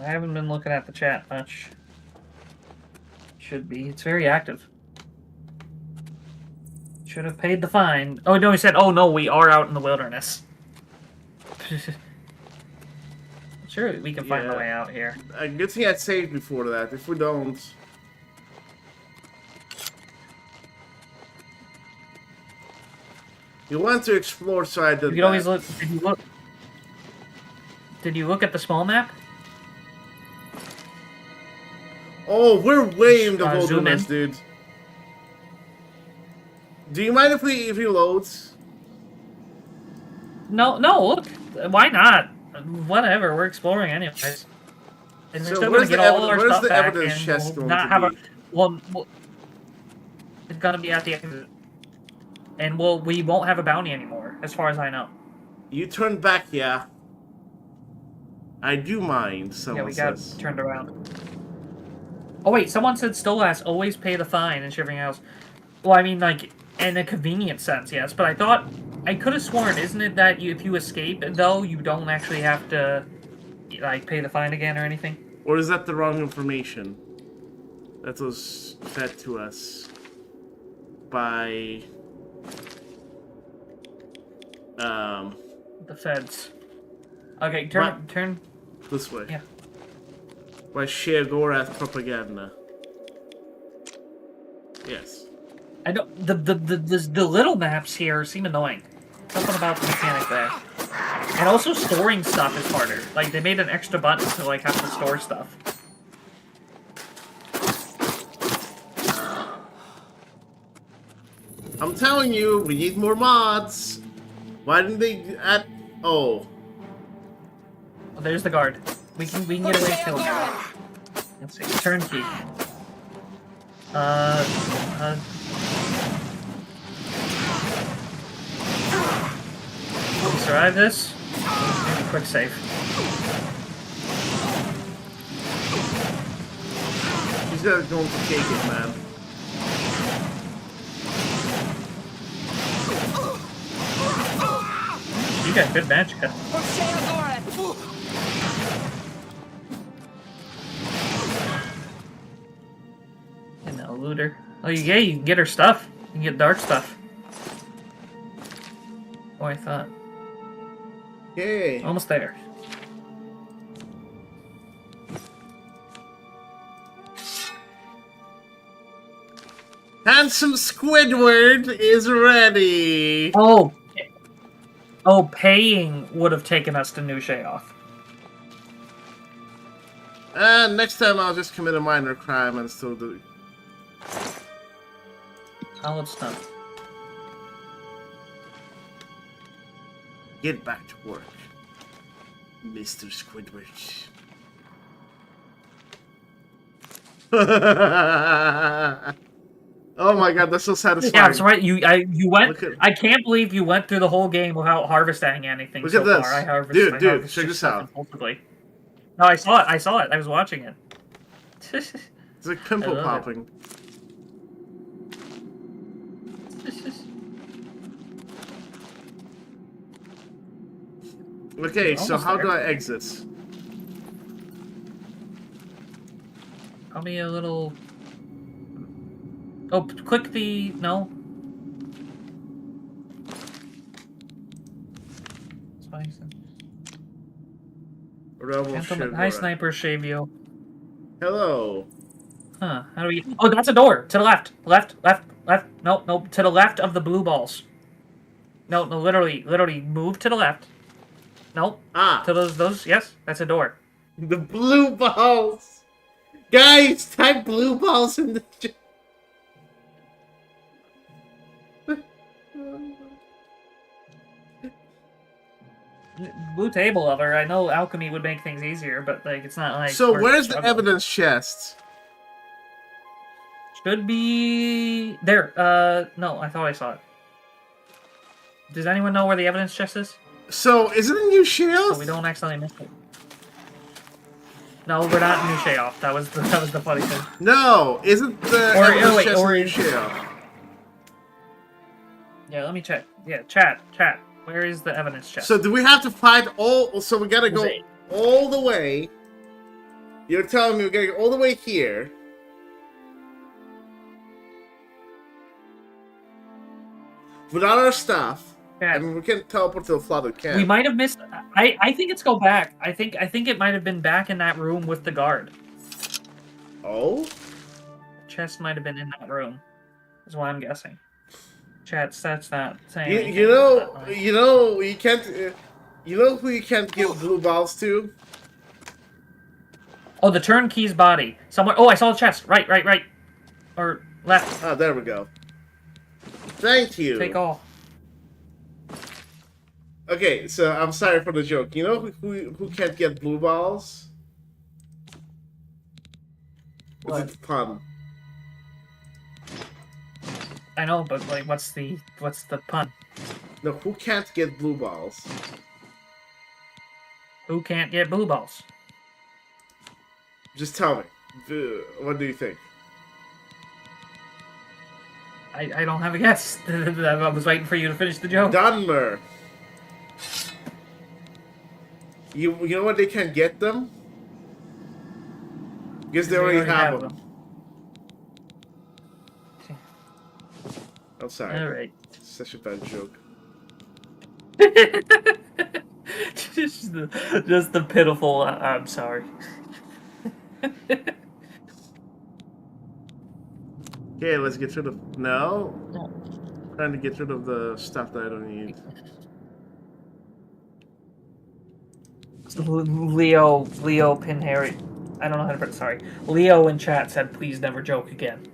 I haven't been looking at the chat much. Should be. It's very active. Should have paid the fine. Oh, no, he said, oh, no, we are out in the wilderness. Sure, we can find the way out here. Good thing I saved before that. If we don't... You want to explore, so I did You could always look... Did you look at the small map? Oh, we're way in the zoom wilderness, dude. Do you mind if he loads? No, look. Why not? Whatever, we're exploring anyways. And we're So still where's gonna get the all our where's stuff the back, evidence and chest we'll going not to have be? it's gonna be at the exit. And we won't have a bounty anymore, as far as I know. You turn back, yeah. I do mind, someone Yeah, we got says. turned around. Oh wait, someone said Stolas always pay the fine in Shivering Isles. Well, I mean, like, in a convenient sense, yes. But I could have sworn, isn't it that if you escape, though, you don't actually have to, like, pay the fine again or anything? Or is that the wrong information? That was fed to us by... The feds. Okay, turn... This way. Yeah. By Sheogorath propaganda. Yes. I don't... The little maps here seem annoying. Something about the mechanic there. And also storing stuff is harder. Like, they made an extra button to, like, have to store stuff. I'm telling you, we need more mods. Why didn't they add... Oh. Oh, there's the guard. We can get away from him. Let's see. Turnkey. Can we survive this? Maybe quick save. He's going to take it, man. You got good magic. And a looter. Oh, yeah, you can get her stuff. You can get dark stuff. Oh, I thought. Yay. Almost there. Handsome Squidward is ready. Oh, paying would have taken us to New Sheogorath. And next time I'll just commit a minor crime and still do. Solid stuff. Get back to work, Mr. Squidward. Oh my god, that's so satisfying. Yeah, that's right. You went. I can't believe you went through the whole game without harvesting anything. Look so at this, far. I harvest, dude. Check this out. Impulsively. No, I saw it. I was watching it. It's like pimple popping. Okay, so how do I exit? Tell me a little. Oh, click the no. Gentleman, hi, Sniper Shavio. Hello. Huh? How do we? Oh, that's a door to the left. Left. No, to the left of the blue balls. No, literally, move to the left. Nope. To those. Yes, that's a door. The blue balls. Guys, type blue balls in the chat. Blue table lover. I know alchemy would make things easier, but like it's not like. So where's the evidence chest? Should be there. No, I thought I saw it. Does anyone know where the evidence chest is? So is it in New Sheogorath? So we don't accidentally miss it. No, we're not in New Sheogorath. That was the funny thing. No, isn't the evidence chest in New Sheogorath? Yeah, let me check. Yeah, chat. Where is the evidence chest? So do we have to fight all? So we gotta go all the way. You're telling me we gotta go all the way here. Without our stuff. Yeah. I mean, we can't teleport to the flooded camp. We might have missed. I think it's go back. I think it might have been back in that room with the guard. Oh. The chest might have been in that room. Is what I'm guessing. Chat's that's not saying. You know, you can't. You know who you can't give blue balls to? Oh, the turnkey's body. Somewhere. Oh, I saw the chest. Right. Or left. Oh, there we go. Thank you. Take all. Okay, so I'm sorry for the joke. You know who can't get blue balls? What? It's a pun. I know, but like, what's the pun? No, who can't get blue balls? Who can't get blue balls? Just tell me. What do you think? I don't have a guess. I was waiting for you to finish the joke. Dunmer. You know what they can't get them? Because they already have them. I'm sorry. Alright. Such a bad joke. just the pitiful, I'm sorry. Okay, let's get rid of... No? Trying to get rid of the stuff that I don't need. Leo Pinharry. I don't know how to... Sorry. Leo in chat said, please never joke again.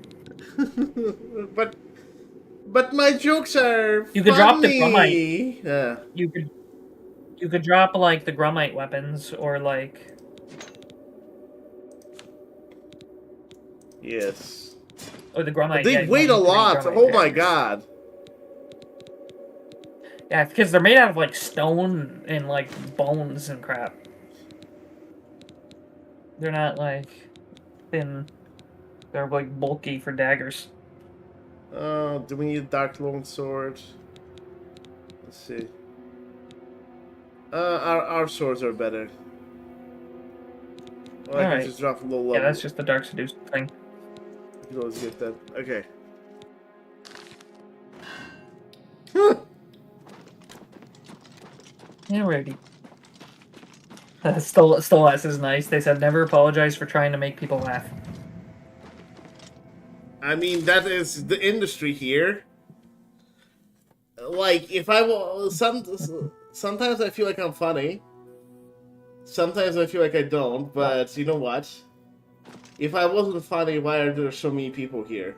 But my jokes are You could drop the funny. Grummite. You could drop, like, the Grummite weapons, or, like... Yes. Or the Grummite. They weigh a lot. Oh my god. Yeah, because they're made out of, like, stone and, like, bones and crap. They're not, like, thin. They're, like, bulky for daggers. Do we need a Dark Lone Sword? Let's see. Our swords are better. Well, I can just drop a low level. Yeah, that's just the Dark Seduce thing. You can always get that. Okay. Alrighty. Still less is nice. They said never apologize for trying to make people laugh. I mean, that is the industry here. Like, if I sometimes I feel like I'm funny. Sometimes I feel like I don't, but you know what? If I wasn't funny, why are there so many people here?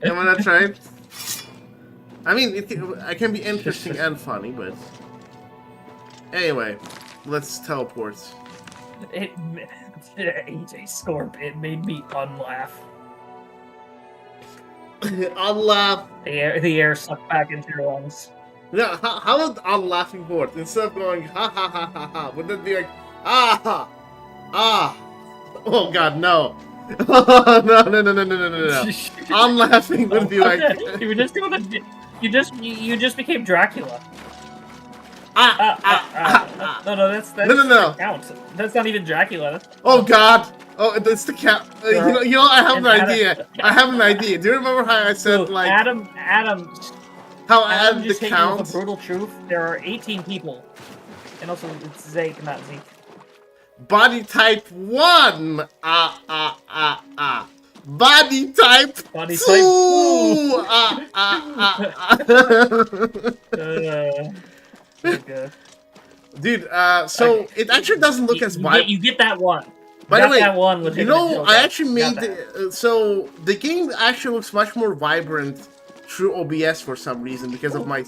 Am I not right? I mean, I can be interesting and funny, but... Anyway, let's teleport. AJ Scorp, it made me unlaugh. Unlaugh. The air sucked back into your lungs. No, how would unlaughing board? Instead of going ha ha ha ha ha, wouldn't it be like ah ah? Oh god, no! No. Unlaughing would be like you were just doing a, you just became Dracula. No, that's no. Count. That's not even Dracula. Oh god! Oh, that's the cat. You know, I have an idea. I have an idea. Do you remember how I said like Adam? How Adam the just count? With a brutal truth. There are 18 people, and also it's Zeke, not Zeke. Body type 1. Body type 2. Okay. Dude, so it actually doesn't look as vibrant. You get that one. By the way, that one you know, I actually made so the game actually looks much more vibrant through OBS for some reason because of my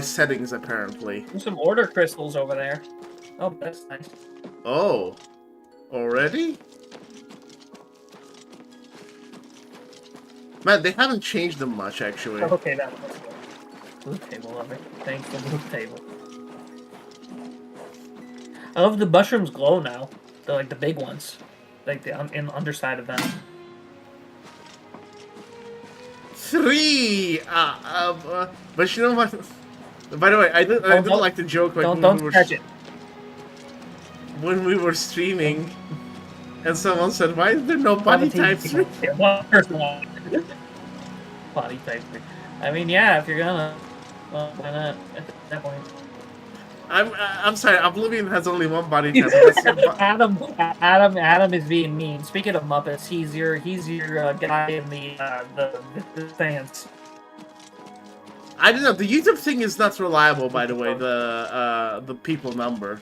settings apparently. There's some order crystals over there. Oh, that's nice. Oh, already? Man, they haven't changed them much actually. Okay, that was good. Loot table, love it. Thanks for the loot table. I love the mushrooms glow now. They're like the big ones, like the in the underside of them. 3. But you know what? By the way, I didn't like the joke. Like don't catch it. When we were streaming, and someone said, "Why is there no body type 3?" Body type 3. I mean, yeah, if you're gonna, well, why not? At that point. I'm sorry. Oblivion has only one body type. Adam is being mean. Speaking of Muppets, he's your guy in the fans. I don't know. The YouTube thing is not reliable, by the way. The people number.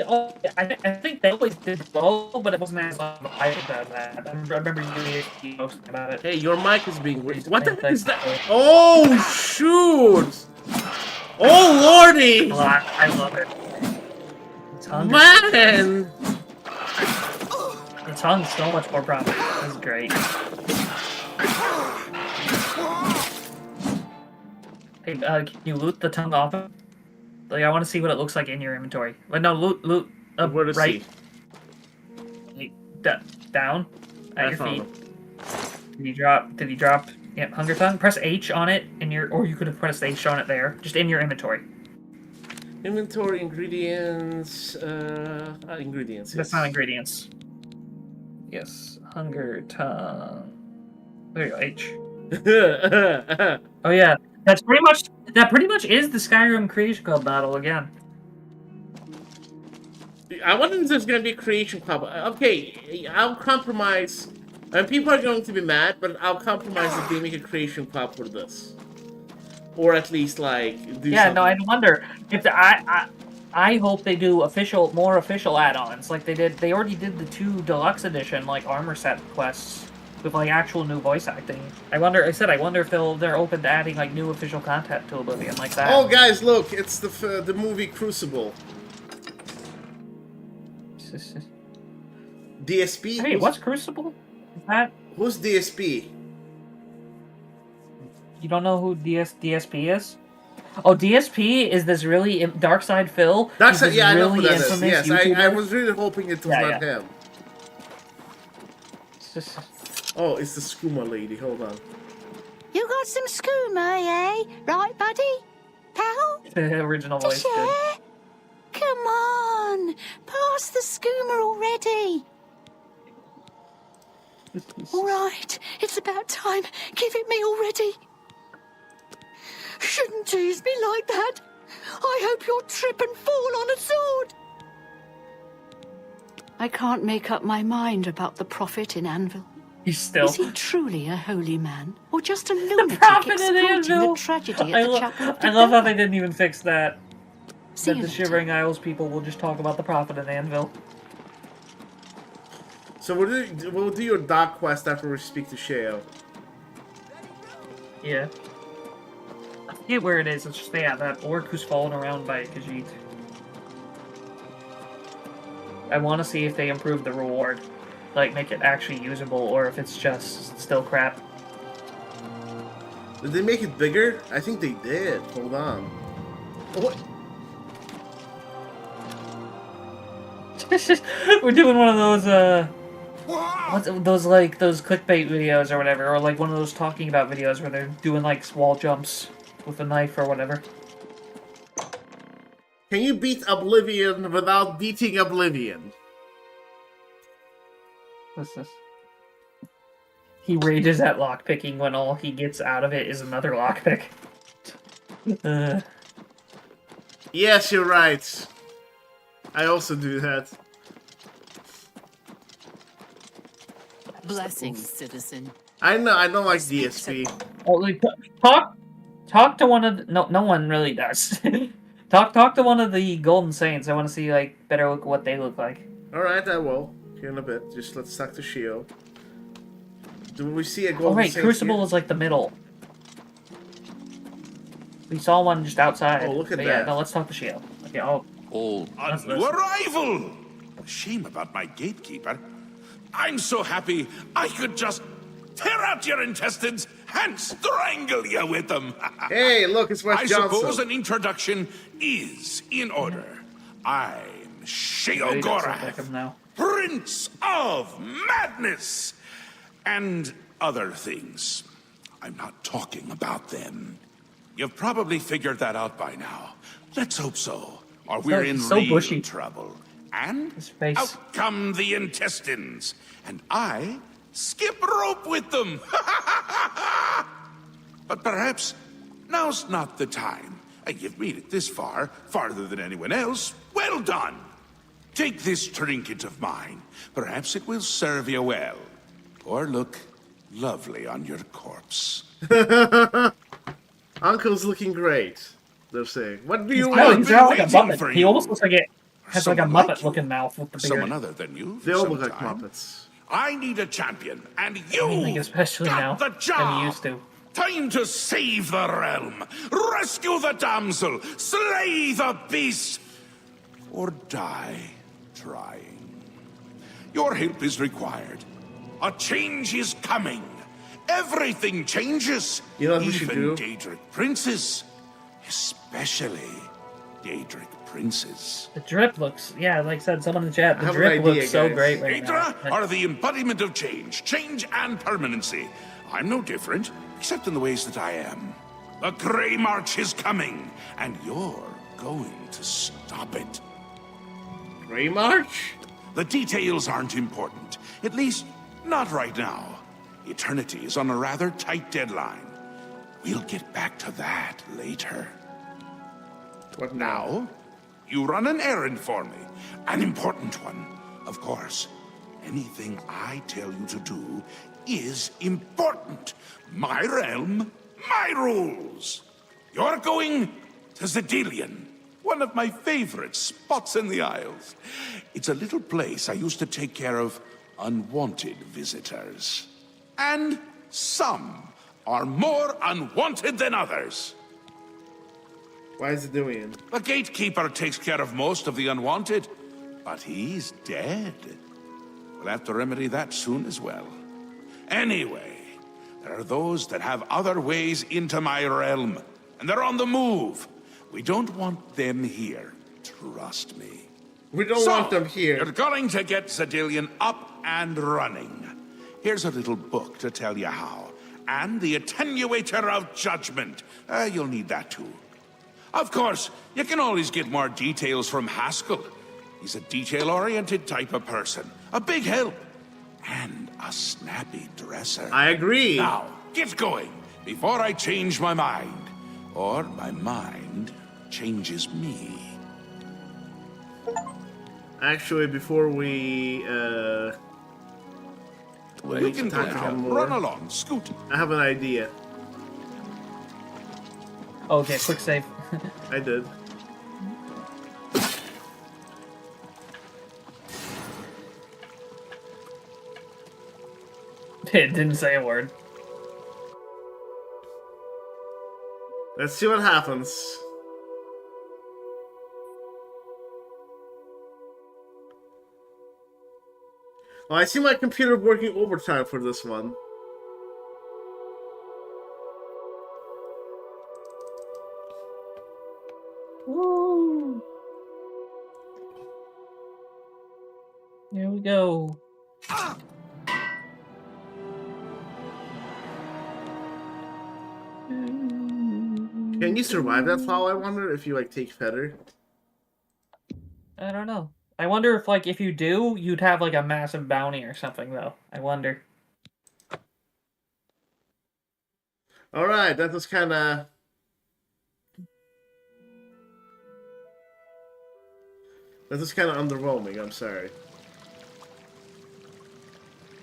I think they always did both, but it wasn't as violent as that. I remember you posting about it. Hey, your mic is being weird. What the heck is that? Oh, shoot! Oh, lordy! I love it. Man! The tongue's so much more prominent. This is great. Hey, can you loot the tongue off? Like, I want to see what it looks like in your inventory. But no, loot Where to right. see? Down at your feet. Did you drop? Yep, hunger tongue. Press H on it in your, or you could have pressed H on it there, just in your inventory. Inventory, ingredients, ingredients. That's not ingredients. Yes, hunger tongue. There you go, H. Oh yeah, that pretty much is the Skyrim Creation Club battle again. I wonder if there's gonna be a creation club. Okay, I'll compromise. And people are going to be mad, but I'll compromise if they make a creation club for this, or at least like do something. No, I wonder if I hope they do more official add-ons like they did. They already did the 2 deluxe edition like armor set quests with like actual new voice acting. I wonder if they're open to adding like new official content to Oblivion like that. Oh, guys, look! It's the movie Crucible. DSP. Hey, what's Crucible? Is that? Who's DSP? You don't know who DSP is? Oh, DSP is this really Darkside Phil. Darkside, yeah, really I know who that is. Yes, YouTuber. I was really hoping it was not him. Oh, it's the skooma lady. Hold on. You got some skooma, eh? Right, buddy? Pal? The original To voice. share? Good. Come on, pass the skooma already. All right, it's about time. Give it me already. Shouldn't tease me like that. I hope you'll trip and fall on a sword. I can't make up my mind about the prophet in Anvil. He's still. Is he truly a holy man, or just a lunatic prophet in exploiting Anvil. the tragedy at the chapel of I love how they didn't even fix that. See That you the later. Shivering Isles people will just talk about the prophet in Anvil. So we'll do your dog quest after we speak to Sheo. Yeah. I forget where it is. It's just that orc who's fallen around by Khajiit. I want to see if they improve the reward. Like, make it actually usable, or if it's just still crap. Did they make it bigger? I think they did. Hold on. What? We're doing one of those, those clickbait videos or whatever, or like one of those talking about videos where they're doing like wall jumps with a knife or whatever. Can you beat Oblivion without beating Oblivion? What's this? He rages at lockpicking when all he gets out of it is another lockpick. Yes, you're right. I also do that. Blessings, citizen. I know, I don't like DSP. Oh, like, talk to one of the, no one really does. talk to one of the Golden Saints. I want to see like better look at what they look like. All right, I will. Here in a bit. Just let's talk to Sheo. Do we see a Golden Oh right, Saint Crucible here? is like the middle. We saw one just outside. Oh, look at but that. Yeah, no, let's talk to Sheo. Okay, I'll. All A new arrival! Shame about my gatekeeper. I'm so happy I could just tear out your intestines and strangle you with them. Hey, look, it's Wes I Johnson. suppose an introduction is in order. I'm Sheogorath, now. Prince of Madness, and other things. I'm not talking about them. You've probably figured that out by now. Let's hope so, or we're in so real bushy. trouble. And His face. out come the intestines, and I skip rope with them. But perhaps now's not the time. You've made it this far, farther than anyone else. Well done. Take this trinket of mine. Perhaps it will serve you well, or look lovely on your corpse. Uncle's looking great. They're saying. What do you No, want? he's not like a waiting button. for He you. almost looks like it. Has like a Muppet-looking mouth with the beard. Someone other than you. They all look like Muppets. I need a champion, and you I think especially now got the job. than you used to. Time to save the realm, rescue the damsel, slay the beast, or die trying. Your help is required. A change is coming. Everything changes. You know what we should do? Even Daedric princes, especially Daedric princes. The drip looks, yeah, like I said, someone in the chat, the have drip an idea, looks so guys. great right now. Daedra are the embodiment of change and permanency. I'm no different, except in the ways that I am. The Grey March is coming, and you're going to stop it. Grey March? The details aren't important, at least not right now. Eternity is on a rather tight deadline. We'll get back to that later. What now? You run an errand for me. An important one, of course. Anything I tell you to do is important. My realm, my rules. You're going to Zedilian, one of my favorite spots in the Isles. It's a little place I used to take care of unwanted visitors. And some are more unwanted than others. Why is it doing? The gatekeeper takes care of most of the unwanted, but he's dead. We'll have to remedy that soon as well. Anyway, there are those that have other ways into my realm, and they're on the move. We don't want them here, trust me. We don't want them here. You're going to get Zedilian up and running. Here's a little book to tell you how. And the Attenuator of Judgment. You'll need that too. Of course, you can always get more details from Haskill. He's a detail-oriented type of person. A big help. And a snappy dresser. I agree. Now, get going, before I change my mind. Or my mind changes me. Actually, before we can talk to him more, run along, scoot. I have an idea. Okay, quick save. I did. It didn't say a word. Let's see what happens. Oh, I see my computer working overtime for this one. Woo! Here we go. Can you survive that fall, I wonder, if you, like, take Feather? I don't know. I wonder if, like, if you do, you'd have, like, a massive bounty or something, though. I wonder. Alright, that was kinda... That was kinda underwhelming, I'm sorry.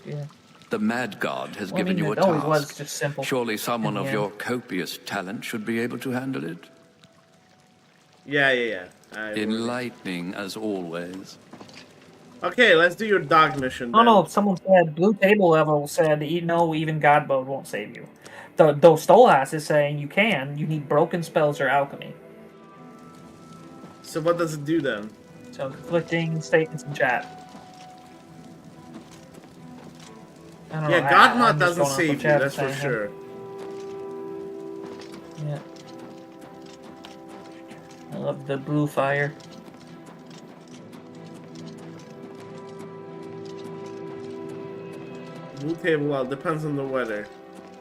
Yeah. The Madgod has Well, given you a it always task. was just simple. Surely someone of Yeah. your copious talent should be able to handle it. Yeah. Enlightening as always. Okay, let's do your dog mission. Oh no, someone said, Blue Table Level said, no, even God Mode won't save you. Though Stolas is saying you can, you need broken spells or alchemy. So what does it do then? So conflicting statements in chat. I don't know, Yeah, Godmod I'm just doesn't going off what save you, chat that's is for saying. sure. Yeah. I love the blue fire. Blue table, well, depends on the weather.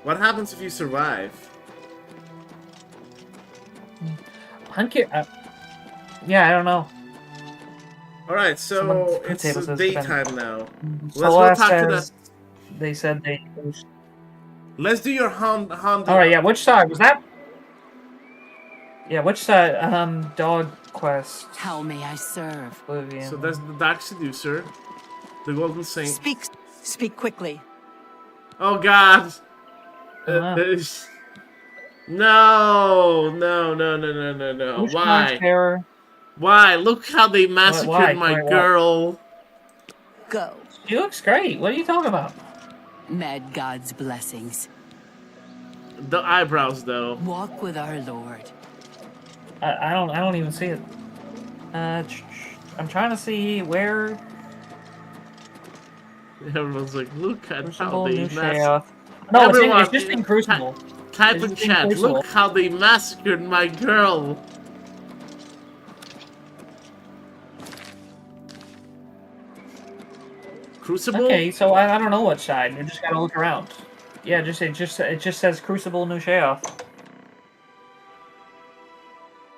What happens if you survive? Yeah, I don't know. Alright, so Someone- it's table says daytime now. Let's go Celeste talk to that. says they said they. Let's do your Hound. All right, yeah. Which side was that? Yeah, which side? Dog Quest. How may I serve? Oblivion. So that's the Dark Seducer, the Golden Saint. Speak quickly. Oh God! Uh-huh. No! Which Why? Terror? Why? Look how they massacred my girl. Go. She looks great. What are you talking about? Madgod's blessings. The eyebrows, though. Walk with our Lord. I don't even see it. I'm trying to see where. Everyone's like, look at how Crucible, they new massacred. Sheogorath. No, it's just in Crucible. Type It's in just in chat. Crucible. Look how they massacred my girl. Crucible. Okay, so I don't know what side. You just gotta look around. Yeah, it just says Crucible, new Sheogorath.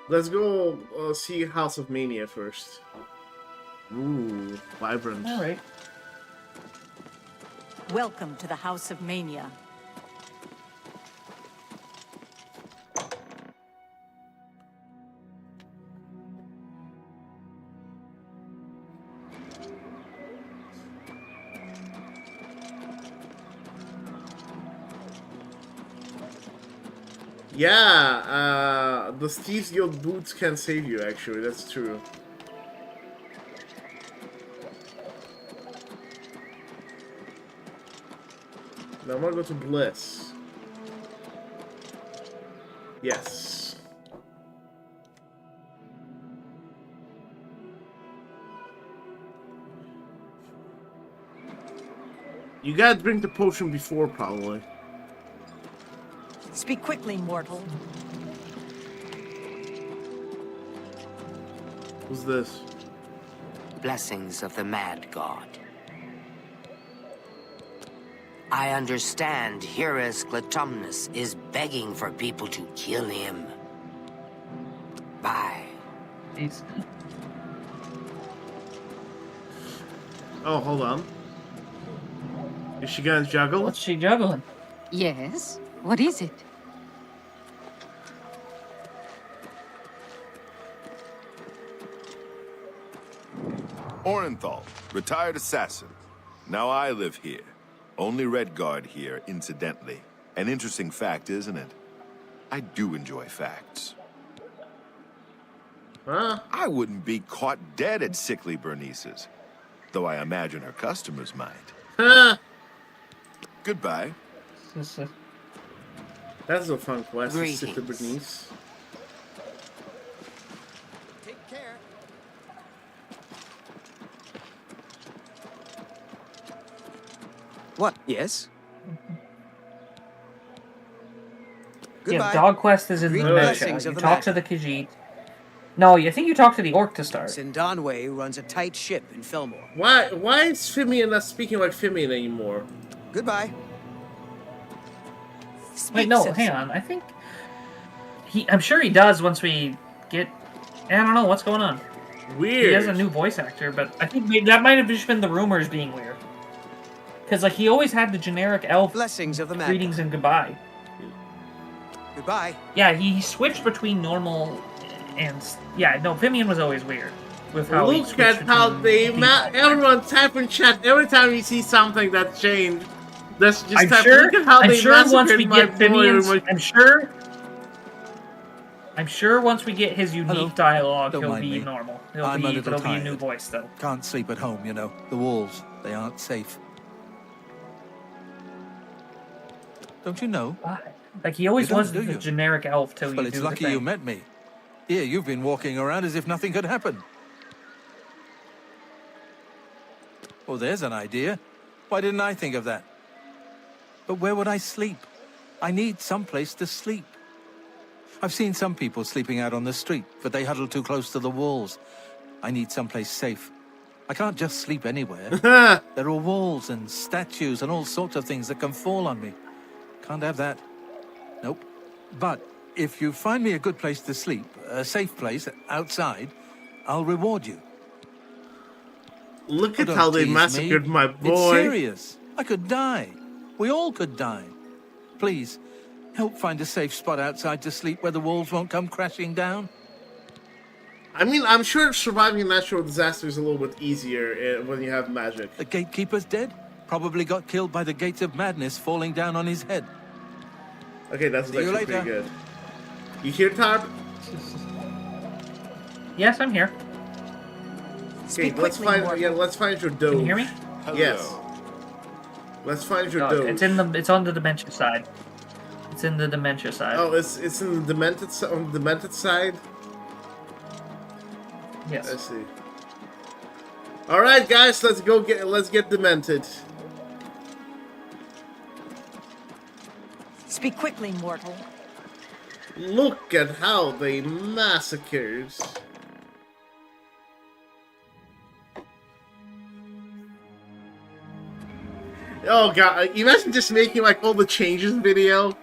Let's go see House of Mania first. Ooh, vibrant. All right. Welcome to the House of Mania. Yeah, the Steve's Guild boots can save you, actually, that's true. Now I'm gonna go to Bliss. Yes. You gotta drink the potion before, probably. Speak quickly, mortal. Who's this? Blessings of the Madgod. I understand Heras Glatumnus is begging for people to kill him. Bye. Peace. Oh, hold on. Is she gonna juggle? What's she juggling? Yes? What is it? Orenthal, retired assassin. Now I live here. Only Redguard here, incidentally. An interesting fact, isn't it? I do enjoy facts. Huh? I wouldn't be caught dead at sickly Bernice's, though I imagine her customers might. Huh? Goodbye. That's a fun quest. Greetings. Sit to Bernice. Take care. What? Yes? Yeah, Dog Quest is in the Dementia. You talk to the Khajiit. No, I think you talk to the Orc to start. Sindanwe runs a tight ship in Fillmore. Why is Fimian not speaking like Fimian anymore? Goodbye. Wait, no, hang on. I think I'm sure he does once we get. I don't know what's going on. Weird. He has a new voice actor, but I think that might have just been the rumors being weird. Because like he always had the generic elf Blessings of the Madgod. greetings and goodbye. Goodbye. Yeah, he switched between normal and yeah. No, Fimian was always weird with how. Look at how they everyone type in chat every time you see something that changed. Let's just look at how they once we get Fimian's, boy. I'm sure once we get his unique dialogue, Don't he'll mind be me. normal. I'm a little It'll be a tired. new voice though. Can't sleep at home, you know. The walls, they aren't safe. Don't you know? Like he always You don't, was do the you? generic elf till Well, you it's do the lucky thing. you met me. Here, you've been walking around as if nothing could happen. Well, there's an idea. Why didn't I think of that? But where would I sleep? I need some place to sleep. I've seen some people sleeping out on the street, but they huddle too close to the walls. I need someplace safe. I can't just sleep anywhere. There are walls and statues and all sorts of things that can fall on me. Can't have that. Nope. But if you find me a good place to sleep, a safe place outside, I'll reward you. Look Oh, at don't how they tease massacred me. my It's boy. serious. I could die. We all could die. Please, help find a safe spot outside to sleep where the walls won't come crashing down. I mean, I'm sure surviving a natural disaster is a little bit easier when you have magic. The gatekeeper's dead. Probably got killed by the gates of madness falling down on his head. Okay, that's See you actually pretty later. good. You hear, Tarp? Yes, I'm here. Okay, let's find your doge. Can you hear me? Yes. Let's find your doge. It's on the Dementia side. It's in the Dementia side. Oh, it's in the on the demented side. Yes. I see. All right, guys, let's get demented. Speak quickly, mortal. Look at how they massacred. Oh god, imagine just making like all the changes video.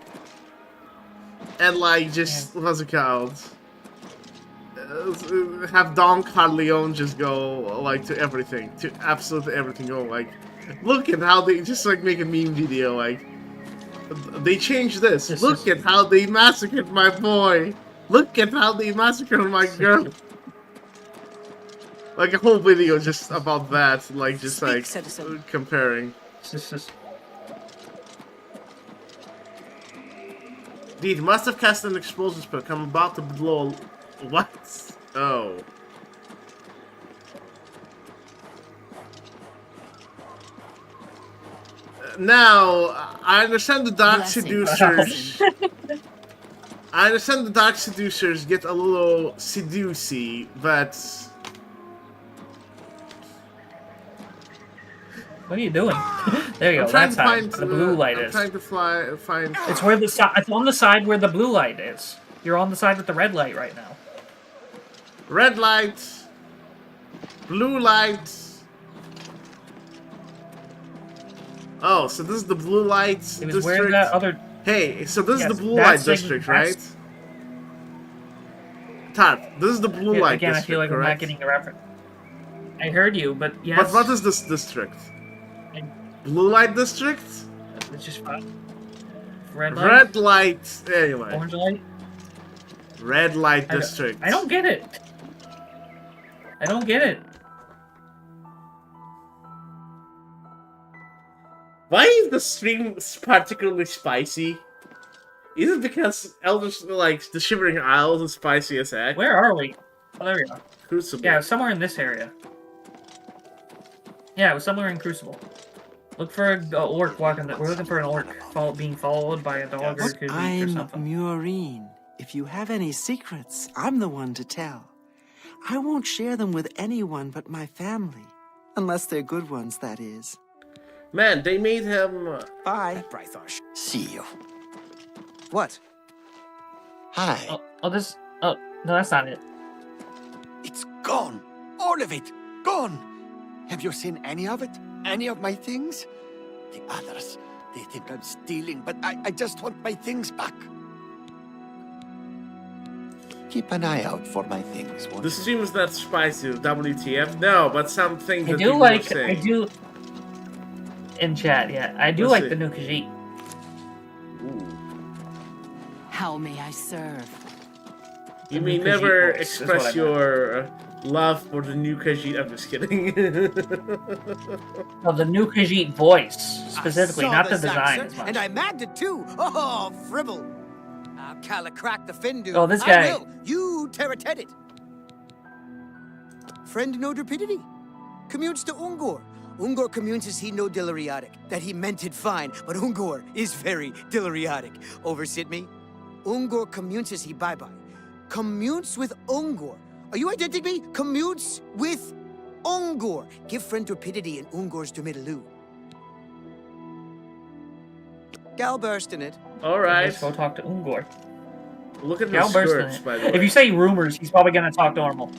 And like just, what's it called? Have Don Corleone just go like to everything. To absolutely everything. Go like, look at how they just like make a meme video like. They changed this. Look at how they massacred my boy. Look at how they massacred my girl. Like a whole video just about that, like just like comparing. Dude, must have cast an explosion spell. I'm about to blow. What? Oh. Now, I understand the Dark Seducers. I understand the Dark Seducers get a little seducey, but... What are you doing? There you go. That's how the blue light is. I'm trying to find... It's where it's on the side where the blue light is. You're on the side with the red light right now. Red light. Blue light. Oh, so this is the blue light district. Where that other... Hey, so this is the blue light district, right? Todd, this is the blue light district, I feel like we're not getting a reference. I heard you, but yes. But what is this district? Blue light district? It's just fine. Red light? Red light, anyway. Orange light? Red light district. I don't get it. I don't get it. Why is the stream particularly spicy? Is it because like the Shivering Isles is spicy as heck? Where are we? Oh, there we are. Crucible. Yeah, somewhere in this area. Yeah, it was somewhere in Crucible. Look for an orc walking. We're looking for an orc being followed by a dog or a something. I'm Murine. If you have any secrets, I'm the one to tell. I won't share them with anyone but my family. Unless they're good ones, that is. Man, they made him... Bye. See you. What? Hi. Oh, no, that's not it. It's gone. All of it. Gone. Have you seen any of it? Any of my things? The others, they think I'm stealing, but I just want my things back. Keep an eye out for my things. The stream is not spicy. WTF? No, but something that you were saying. I do. In chat, yeah, I do like the new Khajiit. How may I serve? You may never express your love for the new Khajiit. I'm just kidding. No, the new Khajiit voice, specifically, not the design as much. And I magged it too. Oh, fribble. I'll crack the Findu. Oh, this guy. I will. You terra-ted it. Friend no rapidity. Commutes to Ungor. Ungor communes as he no dilariatic. That he meant it fine, but Ungor is very dilariatic. Oversit me? Ungor commutes as he bye-bye. Commutes with Ungor. Are you identifying me? Commutes with Ungor. Give friend rapidity in Ungor's Dumidalu. Gal burst in it. Alright. Let's go talk to Ungor. Look at the skirts, by the way. If you say rumors, he's probably gonna talk normal.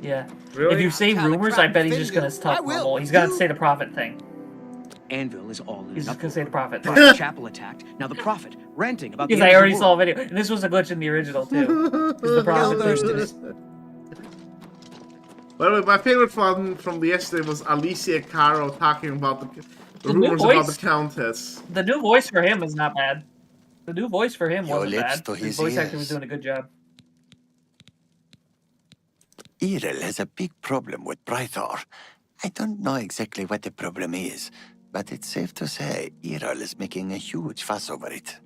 Yeah. Really? If you say rumors, I bet he's just gonna talk normal. He's gonna say the prophet thing. Anvil is all in. He's just gonna say the prophet thing. The chapel attacked. Now the prophet ranting about. Because I already saw a video, and this was a glitch in the original too. The prophet thing. By the way, my favorite one from the yesterday was Alicia Caro talking about the rumors about the Countess. The new voice for him is not bad. The new voice for him wasn't bad. His voice actor was doing a good job. Iril has a big problem with Brythor. I don't know exactly what the problem is, but it's safe to say Iril is making a huge fuss over it.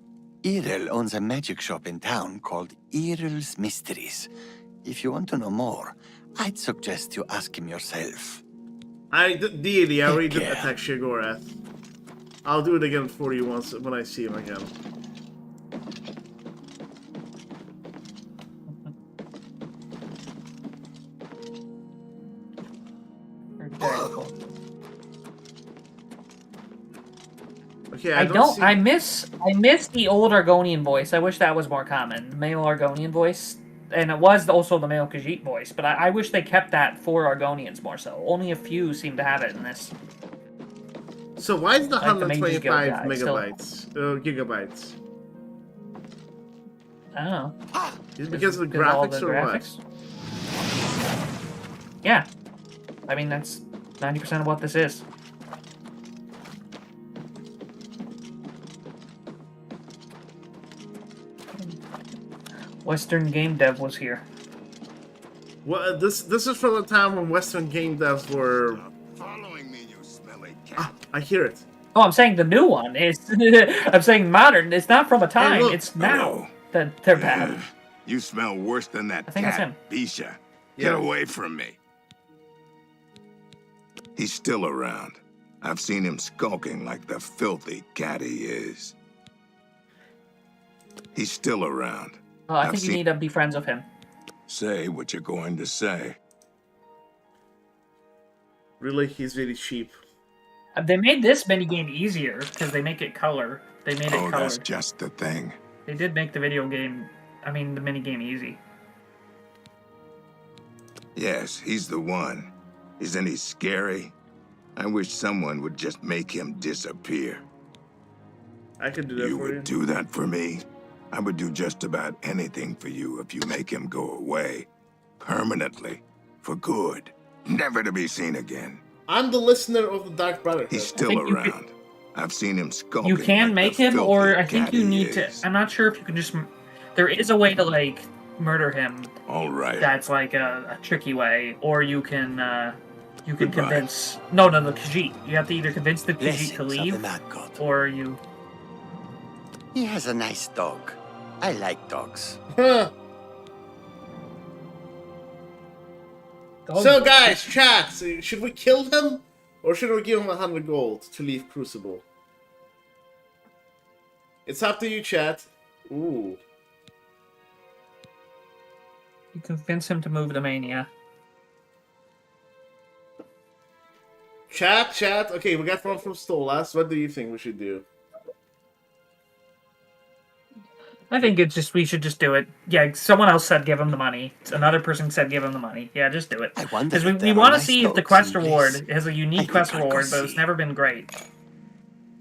Iril owns a magic shop in town called Iril's Mysteries. If you want to know more, I'd suggest you ask him yourself. Deity, I already did attack Sheogorath. I'll do it again for you once when I see him again. Okay, I miss the old Argonian voice. I wish that was more common. The male Argonian voice. And it was also the male Khajiit voice, but I wish they kept that for Argonians more so. Only a few seem to have it in this. So why is the Like the 125 guy, megabytes, gigabytes? I don't know. Is it because of the all graphics the or graphics? Yeah. I mean, that's 90% of what this is. Western Game Dev was here. Well, this is from the time when Western game devs were. Following me, you smelly cat. Ah, I hear it. Oh, I'm saying the new one. I'm saying modern. It's not from a time. look. It's now that they're bad. You smell worse than that I think it's cat, him. Bisha. Yeah. Get away from me. He's still around. I've seen him skulking like the filthy cat he is. He's still around. Oh, I think you need to be friends with him. Say what you're going to say. Really, he's very cheap. They made this minigame easier because they make it color. They made it Oh, that's colored. just the thing. They did make the video game, the minigame easy. Yes, he's the one. Isn't he scary? I wish someone would just make him disappear. I could do that You for you. would do that for me? I would do just about anything for you if you make him go away. Permanently. For good. Never to be seen again. I'm the listener of the Dark Brotherhood. He's still around. I've seen him skulking. You can like make the him, or filthy I think cat you he need to. is. I'm not sure if you can just. There is a way to like murder him. All right. That's like a tricky way, or you can Goodbye. convince. No, the Khajiit. You have to either convince the Khajiit to Blessings of leave, the Madgod. or you. He has a nice dog. I like dogs. So guys, chat, should we kill him? Or should we give him 100 gold to leave Crucible? It's up to you, chat. Ooh. You convince him to move to Mania. Chat. Okay, we got one from Stolas. What do you think we should do? I think we should just do it. Yeah, someone else said give him the money. Another person said give him the money. Yeah, just do it. Because we want to see if the quest reward has a unique quest reward, but it's never been great.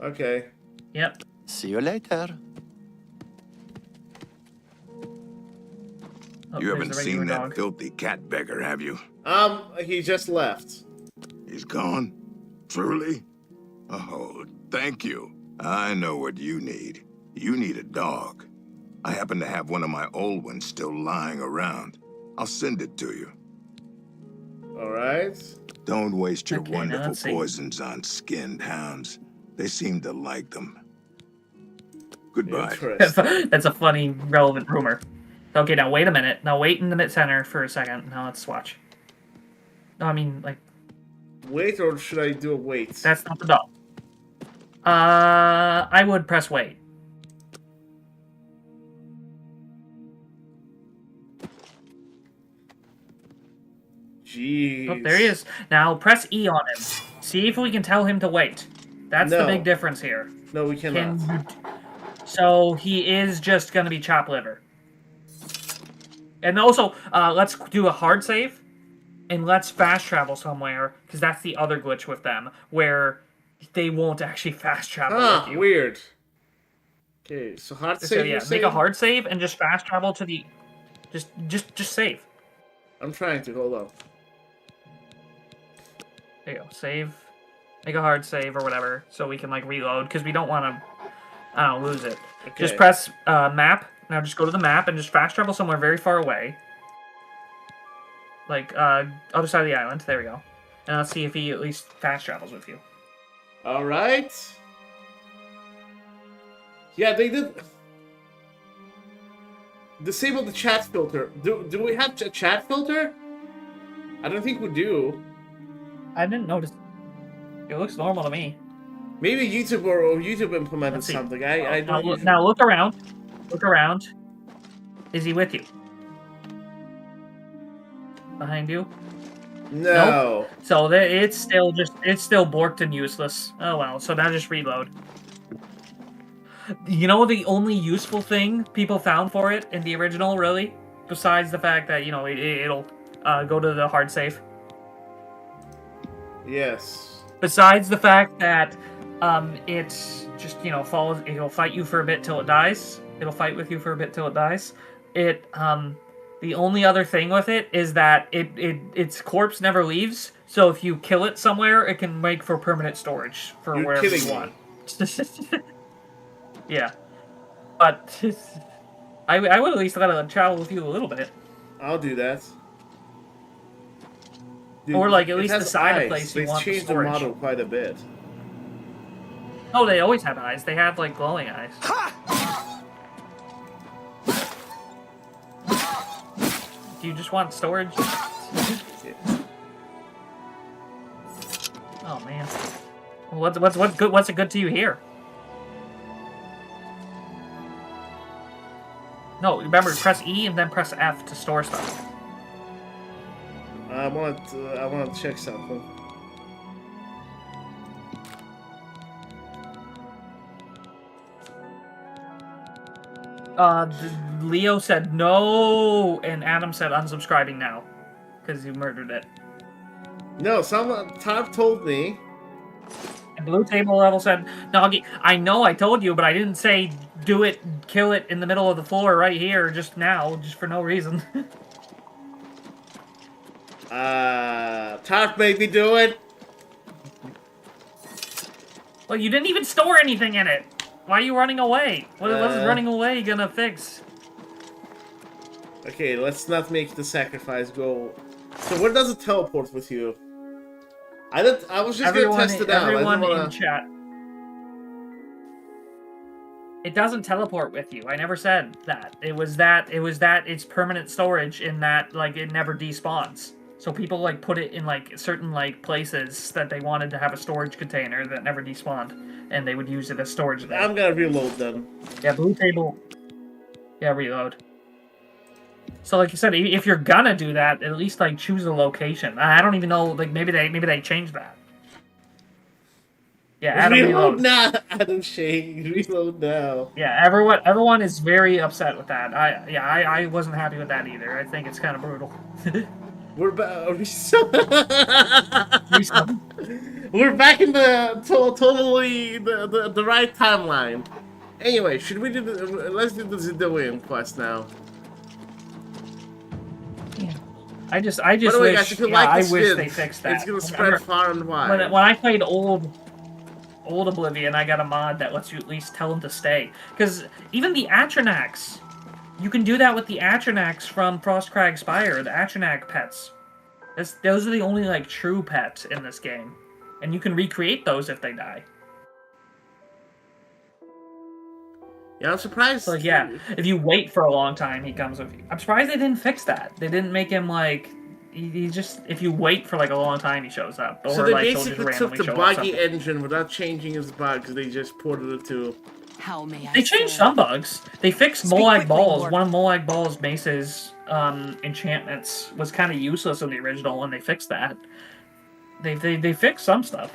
Okay. Yep. See you later. Oh, You there's haven't the seen regular that dog. filthy cat beggar, have you? He just left. He's gone? Truly? Oh, thank you. I know what you need. You need a dog. I happen to have one of my old ones still lying around. I'll send it to you. Alright. Don't waste your Okay, now wonderful let's see. poisons on skinned hounds. They seem to like them. Goodbye. That's a funny, relevant rumor. Okay, now wait a minute. Now wait in the mid-center for a second. Now let's watch. No, I mean, like... Wait, or should I do a wait? That's not the dog. I would press wait. Jeez. Oh, there he is. Now press E on him. See if we can tell him to wait. That's the No. big difference here. No, we cannot. So he is just going to be chop liver. And also, let's do a hard save. And let's fast travel somewhere. Because that's the other glitch with them. Where they won't actually fast travel with you. Weird. Okay, so hard save. So yeah, you're make a saying? hard save and just fast travel to the... Just save. I'm trying to, hold on. There you go. Save. Make a hard save or whatever, so we can like reload because we don't want to, I don't know, lose it. Okay. Just press map. Now just go to the map and just fast travel somewhere very far away. Like other side of the island. There we go. And let's see if he at least fast travels with you. Alright. Yeah, they did... Disable the chat filter. Do we have a chat filter? I don't think we do. I didn't notice. It looks normal to me. Maybe YouTube or YouTube implemented something. I don't usually... Now look around. Look around. Is he with you? Behind you? No. Nope. So it's still borked and useless. Oh well. So now just reload. You know the only useful thing people found for it in the original, really, besides the fact that it'll go to the hard save. Yes. Besides the fact that it's just follows. It'll fight you for a bit till it dies. It'll fight with you for a bit till it dies. The only other thing with it is that its corpse never leaves. So if you kill it somewhere, it can make for permanent storage for wherever you want. Yeah, but I would at least let it travel with you a little bit. I'll do that. Dude, or like at least decide a place you want They've changed the model quite a bit. Oh, they always have eyes. They have like glowing eyes. Do you just want storage? Oh man. What's it good to you here? No, remember press E and then press F to store stuff. I want to check something. Leo said no, and Adam said unsubscribing now, because you murdered it. No, Top told me. And Blue Table Level said, Noggy, I know I told you, but I didn't say do it, kill it in the middle of the floor right here, just now, just for no reason. Top made me do it. Well, you didn't even store anything in it. Why are you running away? What is running away gonna fix? Okay, let's not make the sacrifice go. So where does it teleport with you? I was just gonna test it out. Everyone in chat. It doesn't teleport with you. I never said that. It was that it's permanent storage in that like it never despawns. So people like put it in like certain like places that they wanted to have a storage container that never despawned, and they would use it as storage there. I'm gonna reload them. Yeah, Blue Table. Yeah, reload. So like you said, if you're gonna do that, at least like choose a location. I don't even know. Like maybe they changed that. Yeah, Adam reload now. Adam Shane, reload now. Yeah, everyone is very upset with that. I wasn't happy with that either. I think it's kind of brutal. We're back in the totally the right timeline. Anyway, should we do let's do the Zedilian quest now. Yeah. I just By the way, wish, guys, if you like the wish skins, they fixed that. It's gonna spread far and wide. When I played old Oblivion, I got a mod that lets you at least tell them to stay. Because even the Atronachs, you can do that with the Atronachs from Frostcrag Spire, the Atronach pets. Those are the only like true pets in this game. And you can recreate those if they die. Yeah, I'm surprised. So, like, yeah, if you wait for a long time, he comes with you. I'm surprised they didn't fix that. They didn't make him like... He just... If you wait for like a long time, he shows up. Or, so they like, basically took the buggy engine without changing his bugs. They just ported it to... How may I They changed some bugs. They fixed Molag Balls. One of Molag Balls' Mace's enchantments was kind of useless in the original, and they fixed that. They fixed some stuff.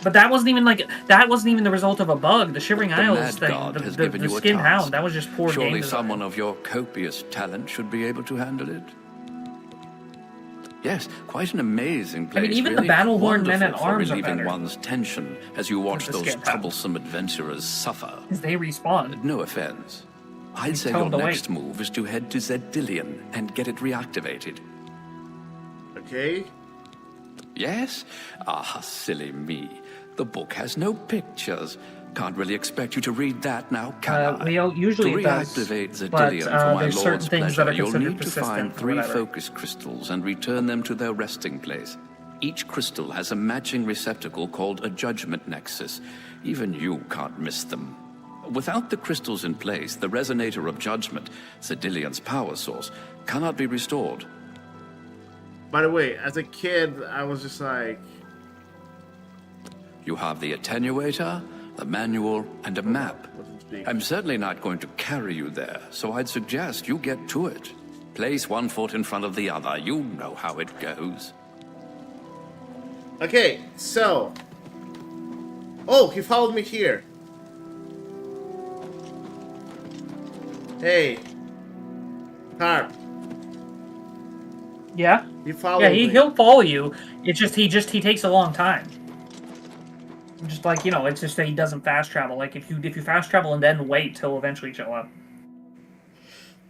But that wasn't even the result of a bug. The Shivering Isles thing, the Skin Hound, that was just poor game design. Surely someone of your copious talent should be able to handle it. Yes, quite an amazing place. I mean, even really. the Battle-Worn Men at Arms are relieving better. one's tension as you watch those troublesome adventurers suffer. Because they respawn. No offense. I'd say your next move is to head to Zedilian and get it reactivated. Okay. Yes? Ah, silly me. The book has no pictures. Can't really expect you to read that now, can I? Leo, usually to it does, reactivate Zedilian but, for my there's certain lord's things pleasure, that are you'll considered need to find persistent or 3 whatever. focus crystals and return them to their resting place. Each crystal has a matching receptacle called a judgment nexus. Even you can't miss them. Without the crystals in place, the resonator of judgment, Zedilian's power source, cannot be restored. By the way, as a kid, I was just like... You have the attenuator, the manual, and a map. I'm certainly not going to carry you there, so I'd suggest you get to it. Place one foot in front of the other. You know how it goes. Okay, so... Oh, he followed me here. Hey. Harp. Yeah? He followed me. He'll follow you. It's just he takes a long time. Just like, you know, it's just that he doesn't fast travel. Like if you fast travel and then wait till eventually show up.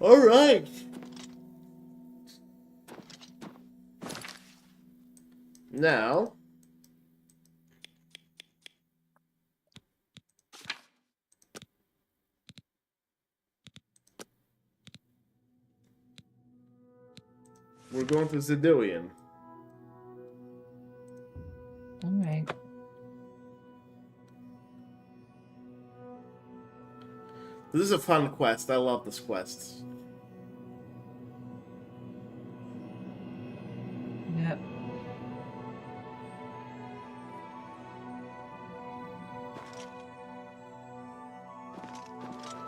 Alright. Now we're going to Zedilian. Alright. This is a fun quest. I love this quest. Yep.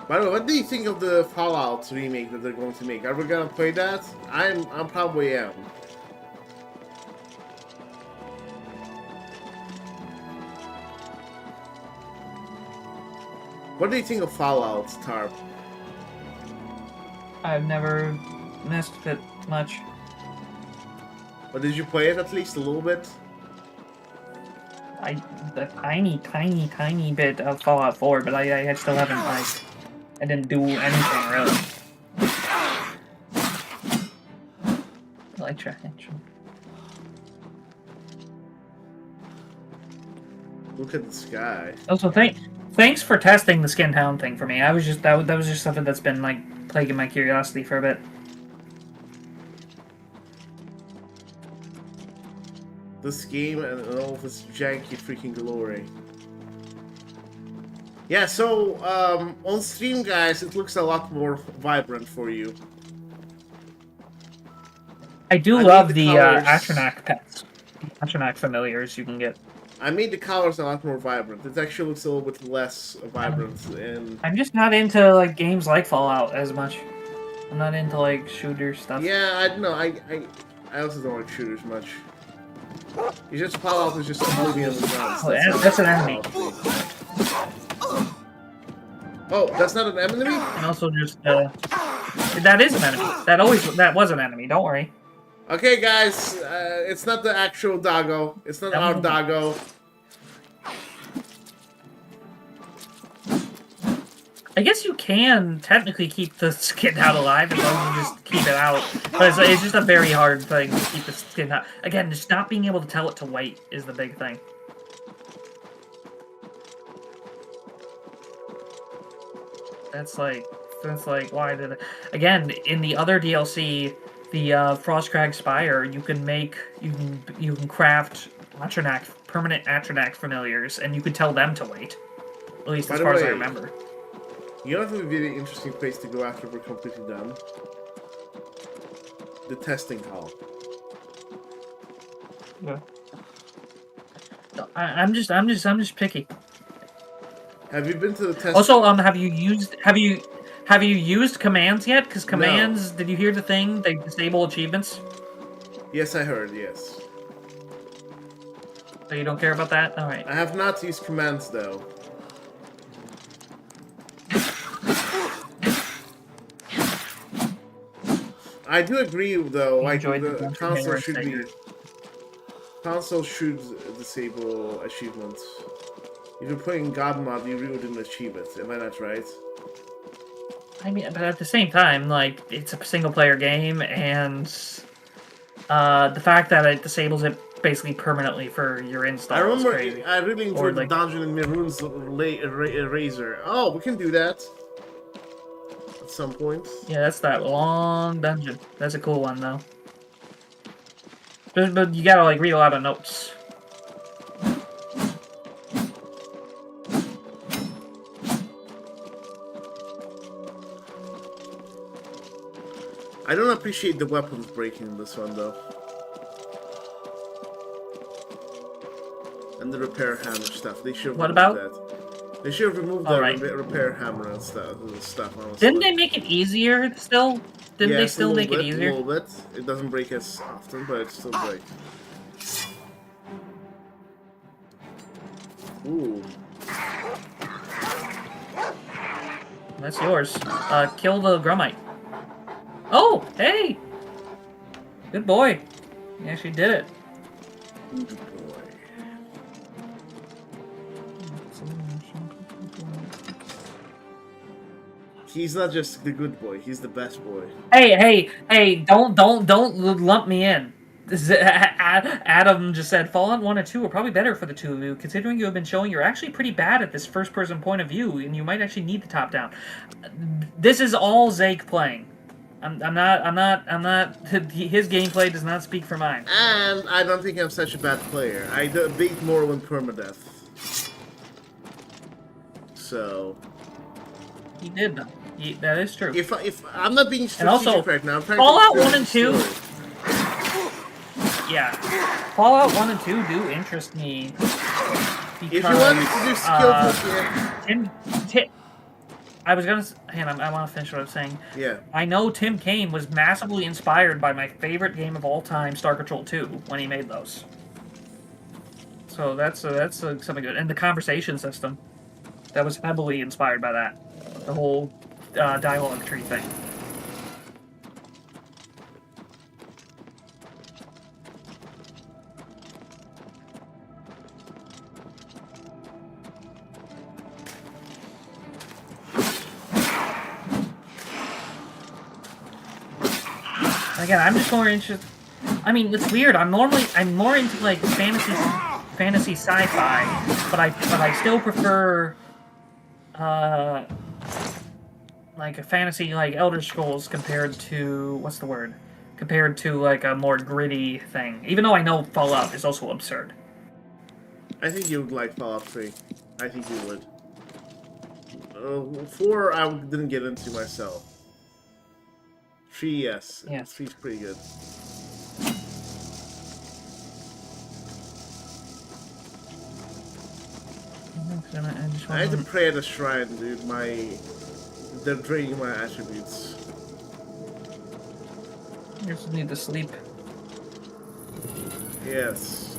By the way, what do you think of the Fallout remake that they're going to make? Are we gonna play that? I'm probably am. What do you think of Fallout, Tarp? I've never messed with it much. But did you play it at least a little bit? The tiny bit of Fallout 4, but I still haven't, like, I didn't do anything, really. I like track action. Look at the sky. Also, thanks for testing the Skin Town thing for me. I was just, that was just something that's been, like, plaguing my curiosity for a bit. This game and all of its janky freaking glory. Yeah, so, on stream, guys, it looks a lot more vibrant for you. I do love the Atronach pets. Atronach familiars you can get. I made the colors a lot more vibrant. It actually looks a little bit less vibrant in... I'm just not into, like, games like Fallout as much. I'm not into, like, shooter stuff. Yeah, I don't know. I also don't like shooters much. You just Fallout is just Oblivion Remastered. Oh, that's an enemy. Oh, that's not an enemy? And also just, that is an enemy. That was an enemy, don't worry. Okay, guys, it's not the actual doggo. It's not our doggo. I guess you can technically keep the skin out alive as long as you just keep it out. But it's just a very hard thing to keep the skin out. Again, just not being able to tell it to wait is the big thing. That's like, why did it... Again, in the other DLC, the Frostcrag Spire, you can craft Atronach, permanent Atronach familiars, and you can tell them to wait. At least as far as I remember. You know, that's a really interesting place to go after we're completely done. The testing hall. Yeah. I'm just picky. Have you been to the test? Also, have you used commands yet? Because commands, did you hear the thing? They disable achievements. Yes, I heard. Yes. So you don't care about that? All right. I have not used commands though. I do agree, though. Like the console should disable achievements. If you're playing God mod, you really didn't achieve it. Am I not right? I mean, but at the same time, like, it's a single-player game, and the fact that it disables it basically permanently for your install. I remember. Is crazy. I really enjoyed the like, dungeon in Miroon's Razor. Oh, we can do that. At some point. Yeah, that's that long dungeon. That's a cool one, though. But you gotta, like, read a lot of notes. I don't appreciate the weapons breaking in this one, though. And the repair hammer stuff. They should have What removed about? that. They should have removed All the right. repair hammer and stuff. Honestly. Didn't they make it easier still? Didn't they still make it easier? A little bit. It doesn't break as often, but it still breaks. Ooh. That's yours. Kill the Grummite. Oh, hey! Good boy. You actually did it. Good boy. He's not just the good boy, he's the best boy. Hey, don't lump me in. Adam just said Fallout 1 and 2 are probably better for the two of you, considering you have been showing you're actually pretty bad at this first-person point of view, and you might actually need the top-down. This is all Zake playing. I'm not. His gameplay does not speak for mine. And I don't think I'm such a bad player. I beat Morrowind permadeath. So. He did though. That is true. If I'm not being strategic and also, right now, I'm trying Fallout to 1 and 2. Yeah, Fallout 1 and 2 do interest me. Because, if you want to do skill Tim, I was gonna. Hang on, I want to finish what I was saying. Yeah. I know Tim Kaine was massively inspired by my favorite game of all time, Star Control 2, when he made those. So that's something good. And the conversation system, that was heavily inspired by that. The whole dialogue tree thing. Again, I'm just more interested. I mean, it's weird. I'm more into like fantasy sci-fi, but I still prefer like a fantasy like Elder Scrolls compared to what's the word? Compared to like a more gritty thing. Even though I know Fallout is also absurd. I think you would like Fallout 3. I think you would. 4 I didn't get into myself. 3, yes. Yeah. 3's pretty good. I had to pray at a shrine, dude. They're draining my attributes. You just need to sleep. Yes.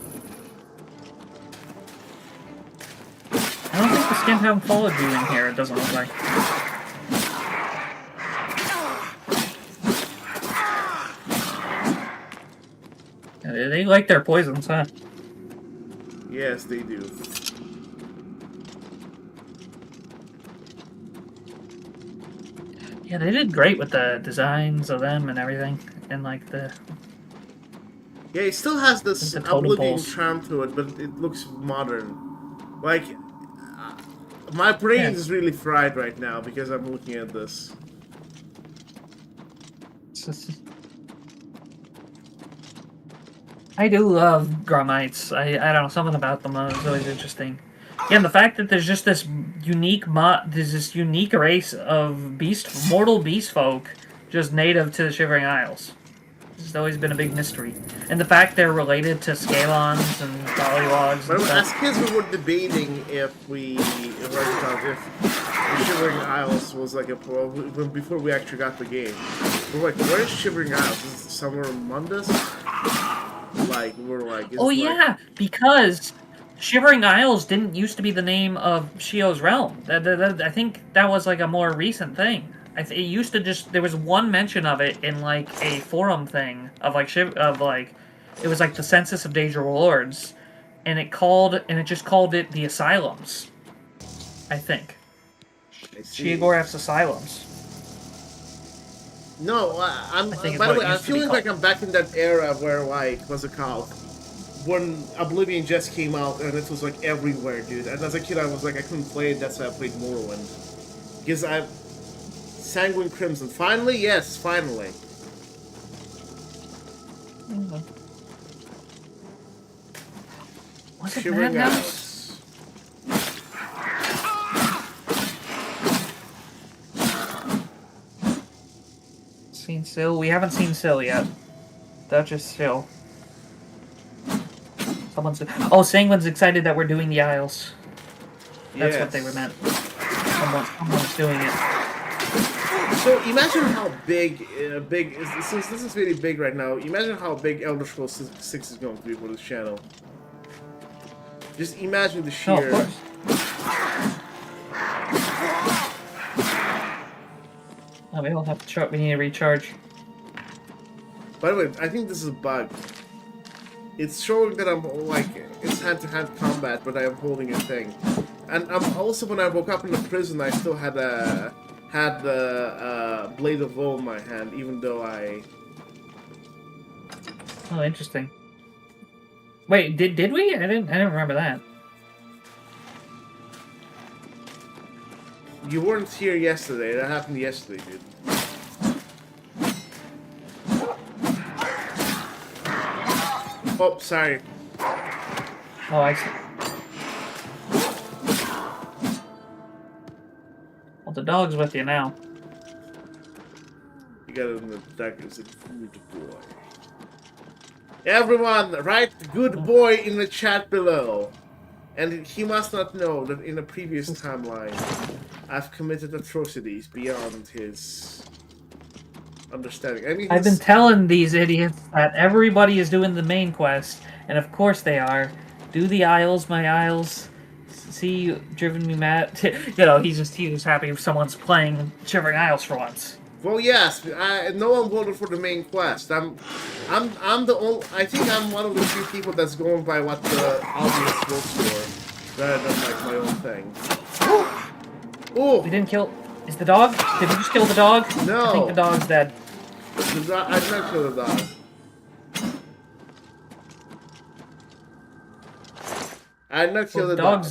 I don't think the skin have followed you in here, it doesn't look like. They like their poisons, huh? Yes, they do. Yeah, they did great with the designs of them and everything, and like the. Yeah, it still has this Oblivion charm to it, but it looks modern. Like, my brain is really fried right now because I'm looking at this. I do love Grommites. I don't know, something about them is always interesting. Yeah, and the fact that there's just this unique race of mortal beast folk just native to the Shivering Isles. It's always been a big mystery. And the fact they're related to Scalons and Gollywogs. But as kids, we were debating if the Shivering Isles was like before we actually got the game. We're like, where is Shivering Isles? Is it somewhere in Mundus? Like, we're like... Oh yeah, because Shivering Isles didn't used to be the name of Shio's realm. I think that was like a more recent thing. It used to just... There was one mention of it in like a forum thing of like... it was like the Census of Daedra Lords, and it just called it the Asylums. I think. Sheogorath's Asylums. No, by the way, I'm feeling like I'm back in that era where, like, what's it called? When Oblivion just came out and it was, like, everywhere, dude. And as a kid, I was like, I couldn't play it, that's why I played Morrowind. Because Sanguine Crimson. Finally? Yes, finally. Was it Shivering Madhouse? Seen Syl? We haven't seen Syl yet. Duchess Syl. Oh, Sanguine's excited that we're doing the Isles. That's what they were meant. Someone's doing it. So imagine how big, since this is really big right now, imagine how big Elder Scrolls 6 is going to be for this channel. Just imagine the sheer... Oh, of course. Oh, we don't have to we need to recharge. By the way, I think this is a bug. It's showing that I'm, like, it's hand-to-hand combat, but I am holding a thing. And also, when I woke up in the prison, I still had the Blade of Woe in my hand, even though I... Oh, interesting. Wait, did we? I didn't remember that. You weren't here yesterday. That happened yesterday, dude. Oh, sorry. Oh, I see. Well, the dog's with you now. You got it in the darkness. A good boy. Everyone, write "good boy" in the chat below. And he must not know that in a previous timeline, I've committed atrocities beyond his understanding. I mean, I've been telling these idiots that everybody is doing the main quest, and of course they are. Do the Isles, my Isles. See, you driven me mad. You know, he was happy if someone's playing Shivering Isles for once. Well, yes, no one voted for the main quest. I'm the only. I think I'm one of the few people that's going by what the audience votes for, rather than like my own thing. Oh, we didn't kill. Is the dog? Did we just kill the dog? No. I think the dog's dead. I did not kill the dog. I did not kill the dog.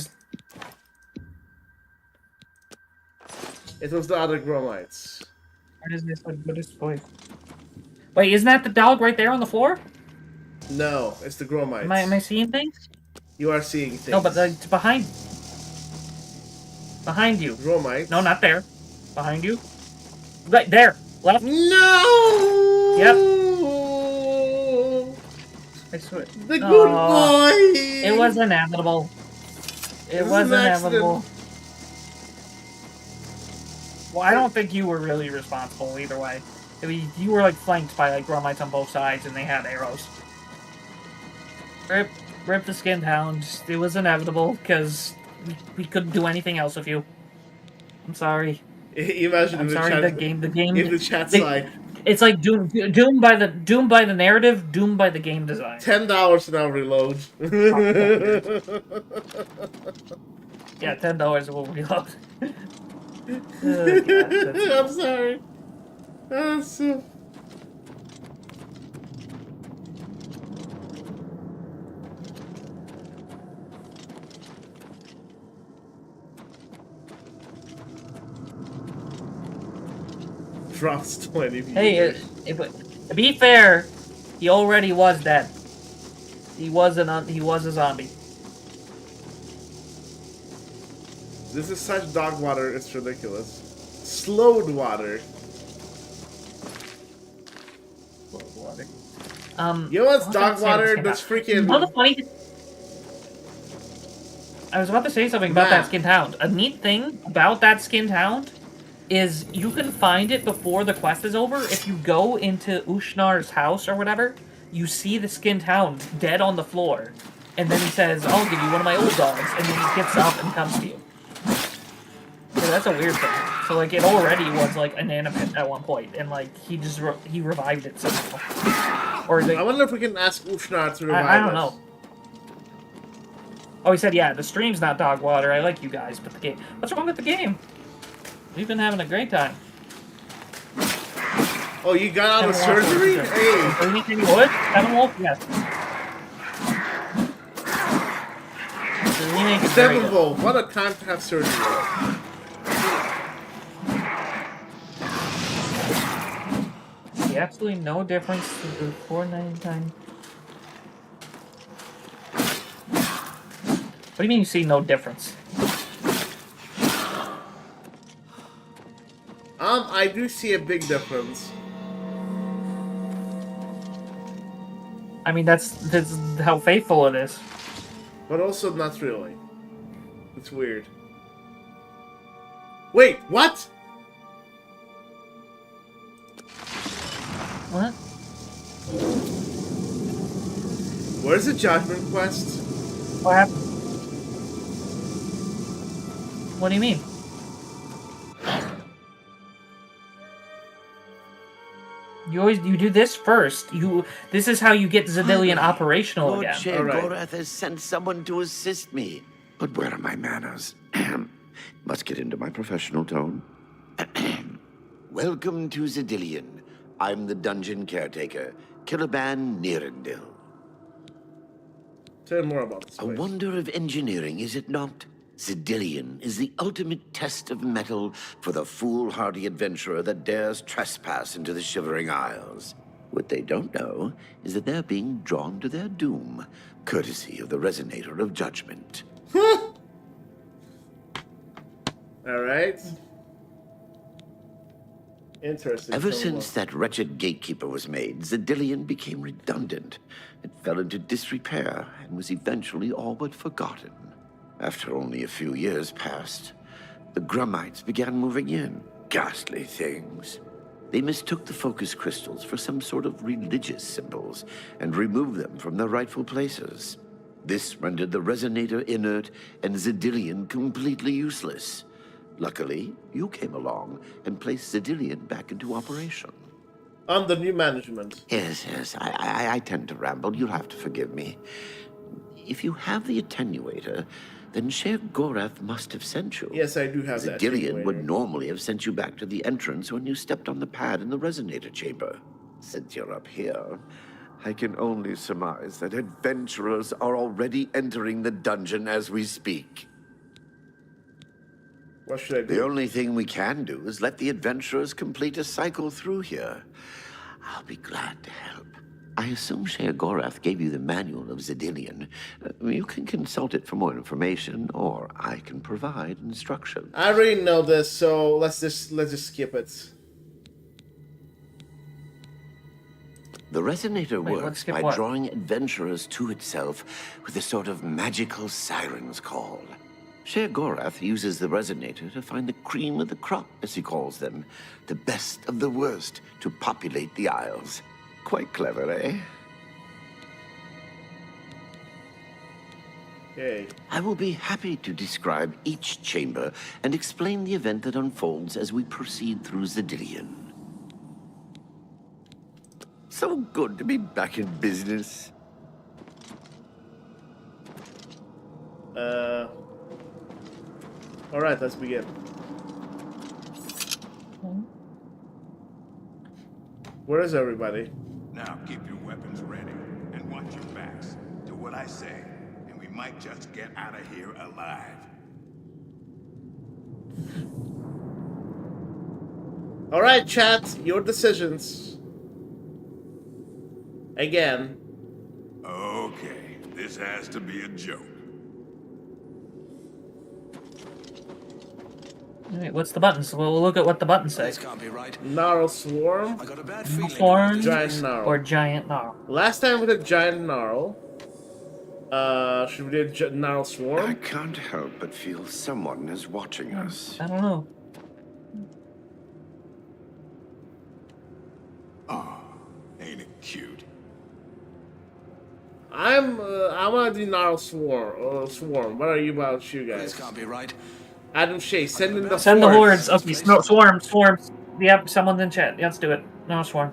It was the other Gromites. What is this? What is voice? Wait, isn't that the dog right there on the floor? No, it's the Gromites. Am I seeing things? You are seeing things. No, but it's behind. Behind you. Gromites. No, not there. Behind you. Right there. Left. No. Yep. I swear. The good boy. It was inevitable. It was inevitable. Well, I don't think you were really responsible either way. I mean, you were like flanked by like Gromites on both sides, and they had arrows. Rip the skinned hound. It was inevitable because we couldn't do anything else with you. I'm sorry. Imagine I'm sorry. The game. In the chat's like, it's like doomed by the narrative, doomed by the game design. $10 now reload. Yeah, $10 will reload. Oh, God, I'm sorry. Oh, so... Drops 20 viewers. Hey, to be fair, he already was dead. He was a zombie. This is such dog water, it's ridiculous. Slowed water. Slowed water. You know what's dog water? That's freaking... Well, the funny thing... I was about to say something about that skinned hound. A neat thing about that skinned hound is you can find it before the quest is over. If you go into Ushnar's house or whatever, you see the skinned hound dead on the floor. And then he says, I'll give you one of my old dogs. And then he gets up and comes to you. So that's a weird thing. So, like, it already was, like, inanimate at one point, and, like, he revived it somehow. Or I wonder if we can ask Ushnar to revive I don't know. Oh, he said, yeah, the stream's not dog water. I like you guys, but the game... What's wrong with the game? We've been having a great time. Oh, you got out of surgery? Hey! Anything you would? Steppenwolf? Yes. Steppenwolf, what a time to have surgery. See absolutely no difference to the $4.99. What do you mean you see no difference? I do see a big difference. I mean, that's how faithful it is. But also not really. It's weird. Wait, what? What? Where's the Judgment Quest? What happened? What do you mean? You do this first. This is how you get Zedilian operational Lord again. Sheogorath has sent someone to assist me. But where are my manners? Must get into my professional tone. Welcome to Zedilian. I'm the dungeon caretaker, Killaban Nirendil. Tell more about this A place. wonder of engineering, is it not? Zedilian is the ultimate test of mettle for the foolhardy adventurer that dares trespass into the Shivering Isles. What they don't know is that they're being drawn to their doom, courtesy of the Resonator of Judgment. Alright. Interesting. Ever since that wretched gatekeeper was made, Zedilian became redundant. It fell into disrepair and was eventually all but forgotten. After only a few years passed, the Grummites began moving in. Ghastly things. They mistook the focus crystals for some sort of religious symbols and removed them from their rightful places. This rendered the Resonator inert and Zedilian completely useless. Luckily, you came along and placed Zedilian back into operation. Under new management. Yes, I tend to ramble. You'll have to forgive me. If you have the attenuator, then Sheogorath must have sent you. Yes, I do have that. Zedilian would normally have sent you back to the entrance when you stepped on the pad in the Resonator chamber. Since you're up here, I can only surmise that adventurers are already entering the dungeon as we speak. What should I do? The only thing we can do is let the adventurers complete a cycle through here. I'll be glad to help. I assume Sheogorath gave you the manual of Zedilian. You can consult it for more information, or I can provide instruction. I already know this, so let's just skip it. The Resonator Wait, works skip by what? drawing adventurers to itself with a sort of magical siren's call. Sheogorath uses the Resonator to find the cream of the crop, as he calls them, the best of the worst to populate the Isles. Quite clever, eh? Okay. I will be happy to describe each chamber and explain the event that unfolds as we proceed through Zedilian. So good to be back in business. Alright, let's begin. Where is everybody? Now keep your weapons ready and watch your backs. Do what I say, and we might just get out of here alive. Alright, chat, your decisions. Again. Okay, this has to be a joke. Alright, what's the buttons? We'll look at what the buttons say. This can't be right. Gnarl Swarm. I got a bad feeling. Swarm Giant Gnarl. or Giant Gnarl. Last time we did Giant Gnarl. Should we do Gnarl I Swarm? can't help but feel someone is watching us. I don't know. Oh, ain't it cute? I wanna do Gnarl Swarm. What are you about, you guys? This can't be right. Adam Shea, send in the Send the hordes. hordes. Okay, swarms. Yep, someone's in chat. Yeah, let's do it. No, swarm.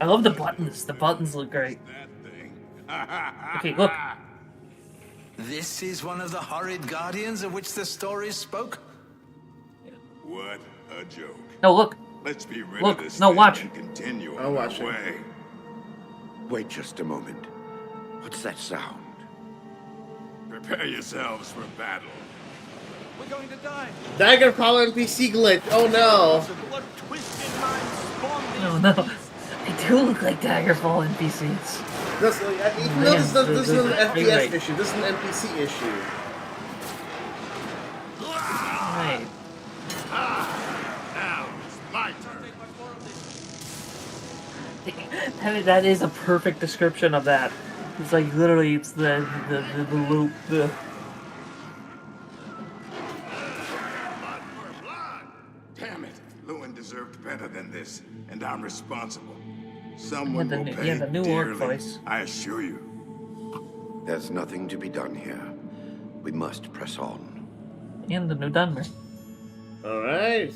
I love the buttons. The buttons look great. Okay, look. This is one of the horrid guardians of which the stories spoke? What a joke. No, look. Let's be rid Look, of this no, thing watch. and continue on I'll our watch it. way. Wait just a moment. What's that sound? Prepare yourselves for battle. We're going to die. Daggerfall NPC glitch. Oh no. No, no. They do look like Daggerfall NPCs. This, even though this is an FPS issue, this is an NPC issue. Right. Now it's my turn. That is a perfect description of that. It's like literally, it's the loop. Damn it! Lewin deserved better than this, and I'm responsible. Someone will pay the new orc dearly, voice. I assure you. There's nothing to be done here. We must press on. And the new Dunmer. All right.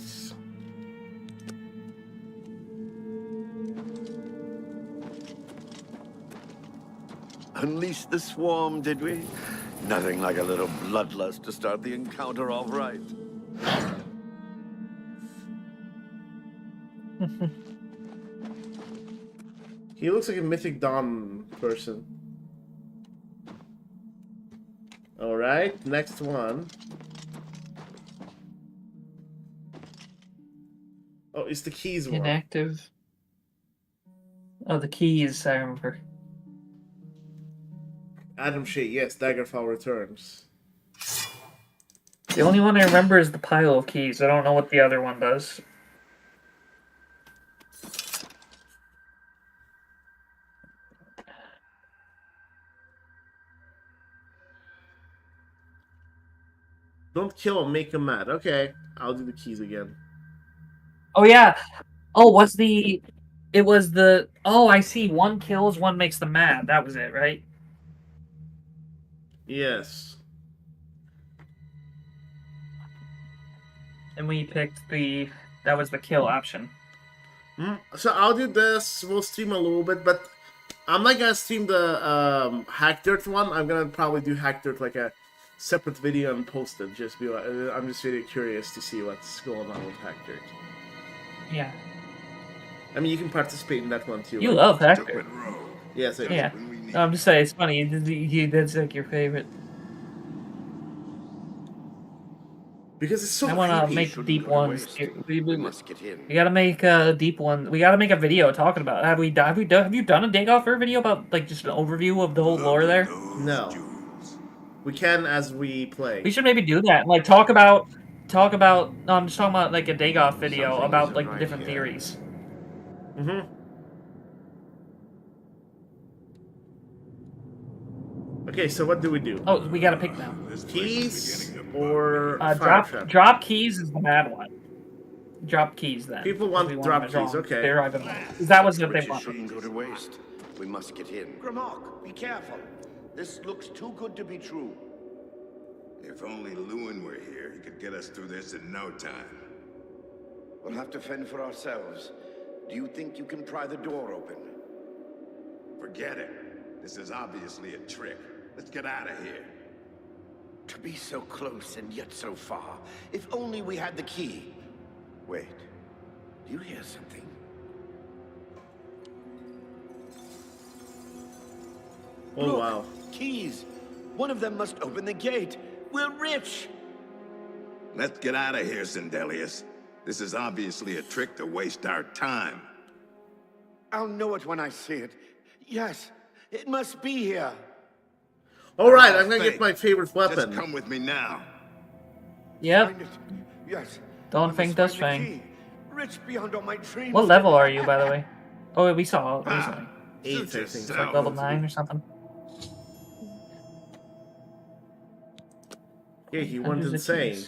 Unleash the swarm, did we? Nothing like a little bloodlust to start the encounter all right. He looks like a Mythic Dawn person. All right, next one. Oh, it's the keys one. Inactive. Oh, the keys, I remember. Adam Shea, yes, Daggerfall returns. The only one I remember is the pile of keys. I don't know what the other one does. Don't kill him, make him mad. Okay, I'll do the keys again. Oh, yeah. Oh, what's the... It was the... Oh, I see. One kills, one makes them mad. That was it, right? Yes. And we picked the... That was the kill option. So I'll do this. We'll stream a little bit, but I'm not gonna stream the Hack Dirt one. I'm gonna probably do Hack Dirt like a separate video and post it. I'm just really curious to see what's going on with Hack Dirt. Yeah. I mean, you can participate in that one too. You right? love Hack Dirt. Yes, I do. Yeah. No, I'm just saying, it's funny. That's like your favorite. Because it's so I want to creepy. make deep ones. We must get in. We gotta make a deep one. We gotta make a video talking about it. Have you done a Dagoff video about like just an overview of the whole lore there? No. We can as we play. We should maybe do that. Like talk about. No, I'm just talking about like a Dagoff video about like the different theories. Mm-hmm. Okay, so what do we do? Oh, we gotta pick now. Keys or drop keys is the bad one. Drop keys then. People want drop keys. Okay. They're either mad. That was what they want. Shouldn't go to waste. We must get in. Grimok, be careful. This looks too good to be true. If only Lewin were here, he could get us through this in no time. We'll have to fend for ourselves. Do you think you can pry the door open? Forget it. This is obviously a trick. Let's get out of here. To be so close and yet so far. If only we had the key. Wait. Do you hear something? Oh, look, wow. Keys. One of them must open the gate. We're rich. Let's get out of here, Zedilian. This is obviously a trick to waste our time. I'll know it when I see it. Yes, it must be here. All right, I'm gonna get my favorite weapon. Just come with me now. Yep. Yes. Don't Fang does Fang. Rich beyond all my dreams. What level are you, by the way? Oh, we saw it recently. 8, I think. It's like level 9 or something. Yeah, he went insane.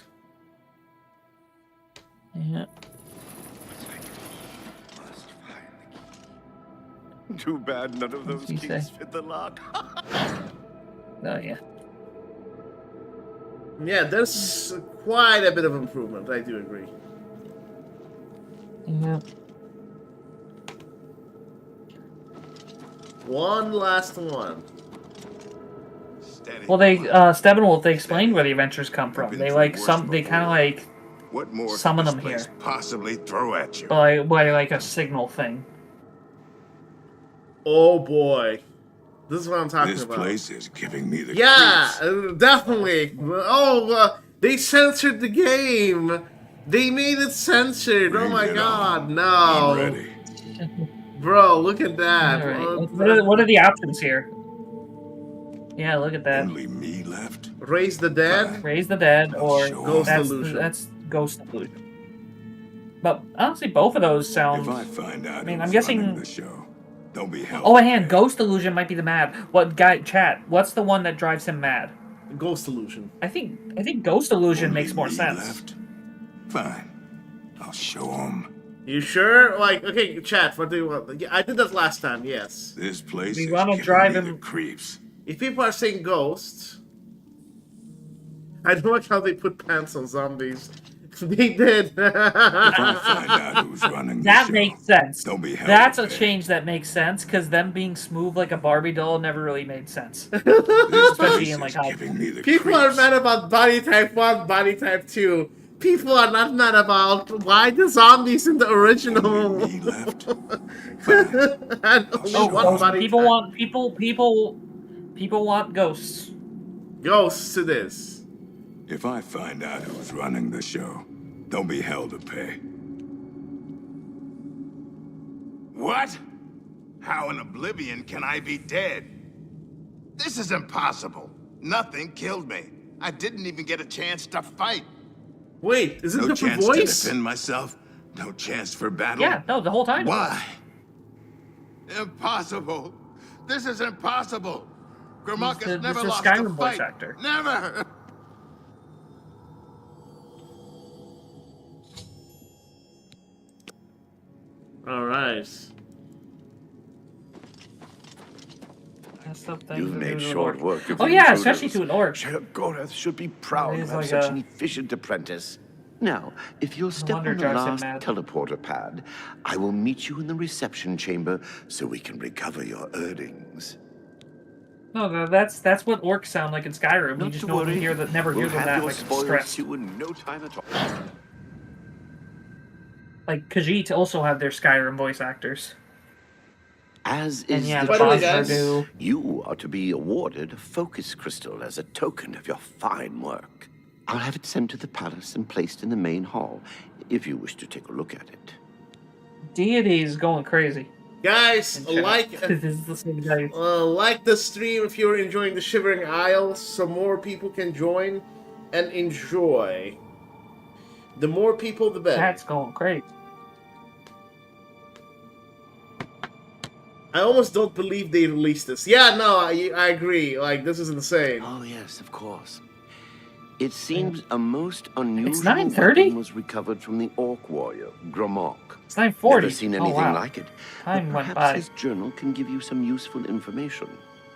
Yeah. Too bad none of those keys fit the lock. Oh, yeah. Yeah, there's quite a bit of improvement, I do agree. Yeah. One last one. Well, they Steppenwolf, they explained where the adventures come from. They like they kind of like what more summon them here. Possibly throw at you. By like a signal thing. Oh boy, this is what I'm talking about. This place is giving me the creeps. Definitely. Oh, they censored the game. They made it censored. Oh my god, no. I'm ready. Bro, look at that. Right. What are the options here? Yeah, look at that. Only me left. Raise the dead. Raise the dead, or Ghost Illusion. That's Ghost Illusion. But honestly, both of those sound. If I find out, I mean, I'm guessing. The show. Don't be held. Oh, and Ghost Illusion might be the mad. What guy? Chat. What's the one that drives him mad? Ghost Illusion. I think Ghost Illusion makes more sense. Left? Fine. I'll show him. You sure? Like, okay, chat. What do you want? Yeah, I did that last time. Yes. This place We is want to giving drive me him. the creeps. If people are saying ghosts, I don't like how they put pants on zombies. They did. If I find out who's running the That show, makes sense. don't be held That's to a pay. change that makes sense, because them being smooth like a Barbie doll never really made sense. This Especially place in like is high. giving me the People are creeps. mad about body type 1, body type 2. People are not mad about why the zombies in the original. Me left. And only one body People type. want people want ghosts. Ghosts to this. If I find out who's running the show, don't be held to pay. What? How in Oblivion can I be dead? This is impossible. Nothing killed me. I didn't even get a chance to fight. Wait, is it No the chance voice? to defend myself. No chance for battle. Yeah, no, the whole time. Why? Impossible. This is impossible. Grimmack has never It's a lost Skyrim a voice fight. actor. Never. All right. You've made short work of Oh the yeah, intruders. especially to an orc. Sheogorath should be proud He's to have like such a- an efficient apprentice. Now, if you'll step wonder on the drives him last mad. teleporter pad, I will meet you in the reception chamber so we can recover your earnings. No, that's what orcs sound like in Skyrim. You Not just to don't worry. hear that. Never hear We'll them have that your like spoils stressed. to you in no time at all. Like Khajiit also have their Skyrim voice actors. As And is yeah, the By the way, Triforce. guys- You are to be awarded a focus crystal as a token of your fine work. I'll have it sent to the palace and placed in the main hall, if you wish to take a look at it. Deity is going crazy. Guys, like This is the same guy. like the stream if you're enjoying the Shivering Isles, so more people can join and enjoy. The more people, the better. That's going crazy. I almost don't believe they released this. Yeah, no, I agree. Like, this is insane. Oh, yes, of course. It seems a most unusual 9:30? weapon was recovered from the orc warrior, Grimmack. It's 9:40. Never seen Oh, anything wow. like it. Time but went perhaps by. his journal can give you some useful information.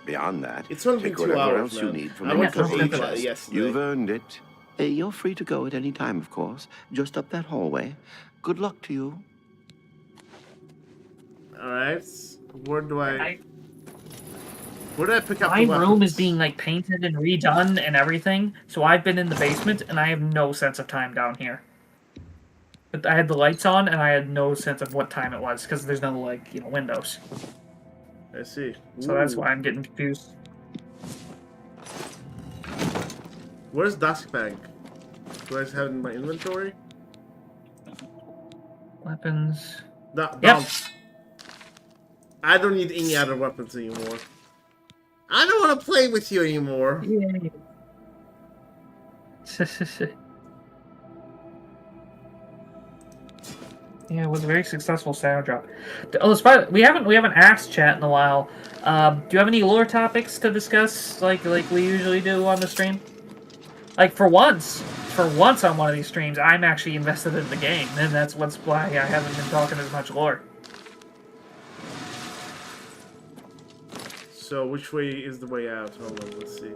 Beyond that, It's only take been 2 whatever hours, else you man. need from I the went for local sleep chest. yesterday. You've earned it. You're free to go at any time, of course. Just up that hallway. Good luck to you. Alright. Where do I pick up My the room weapons? is being like painted and redone and everything, so I've been in the basement and I have no sense of time down here. But I had the lights on and I had no sense of what time it was because there's no like windows. I see. So that's Ooh. why I'm getting confused. Where's Duskbank? Do I have it in my inventory? Weapons. No, Yep. don't. I don't need any other weapons anymore. I don't want to play with you anymore. Yeah, it was a very successful sound drop. Oh, we haven't asked chat in a while. Do you have any lore topics to discuss, like we usually do on the stream? Like for once on one of these streams, I'm actually invested in the game, and that's why I haven't been talking as much lore. So which way is the way out? Hold on, let's see.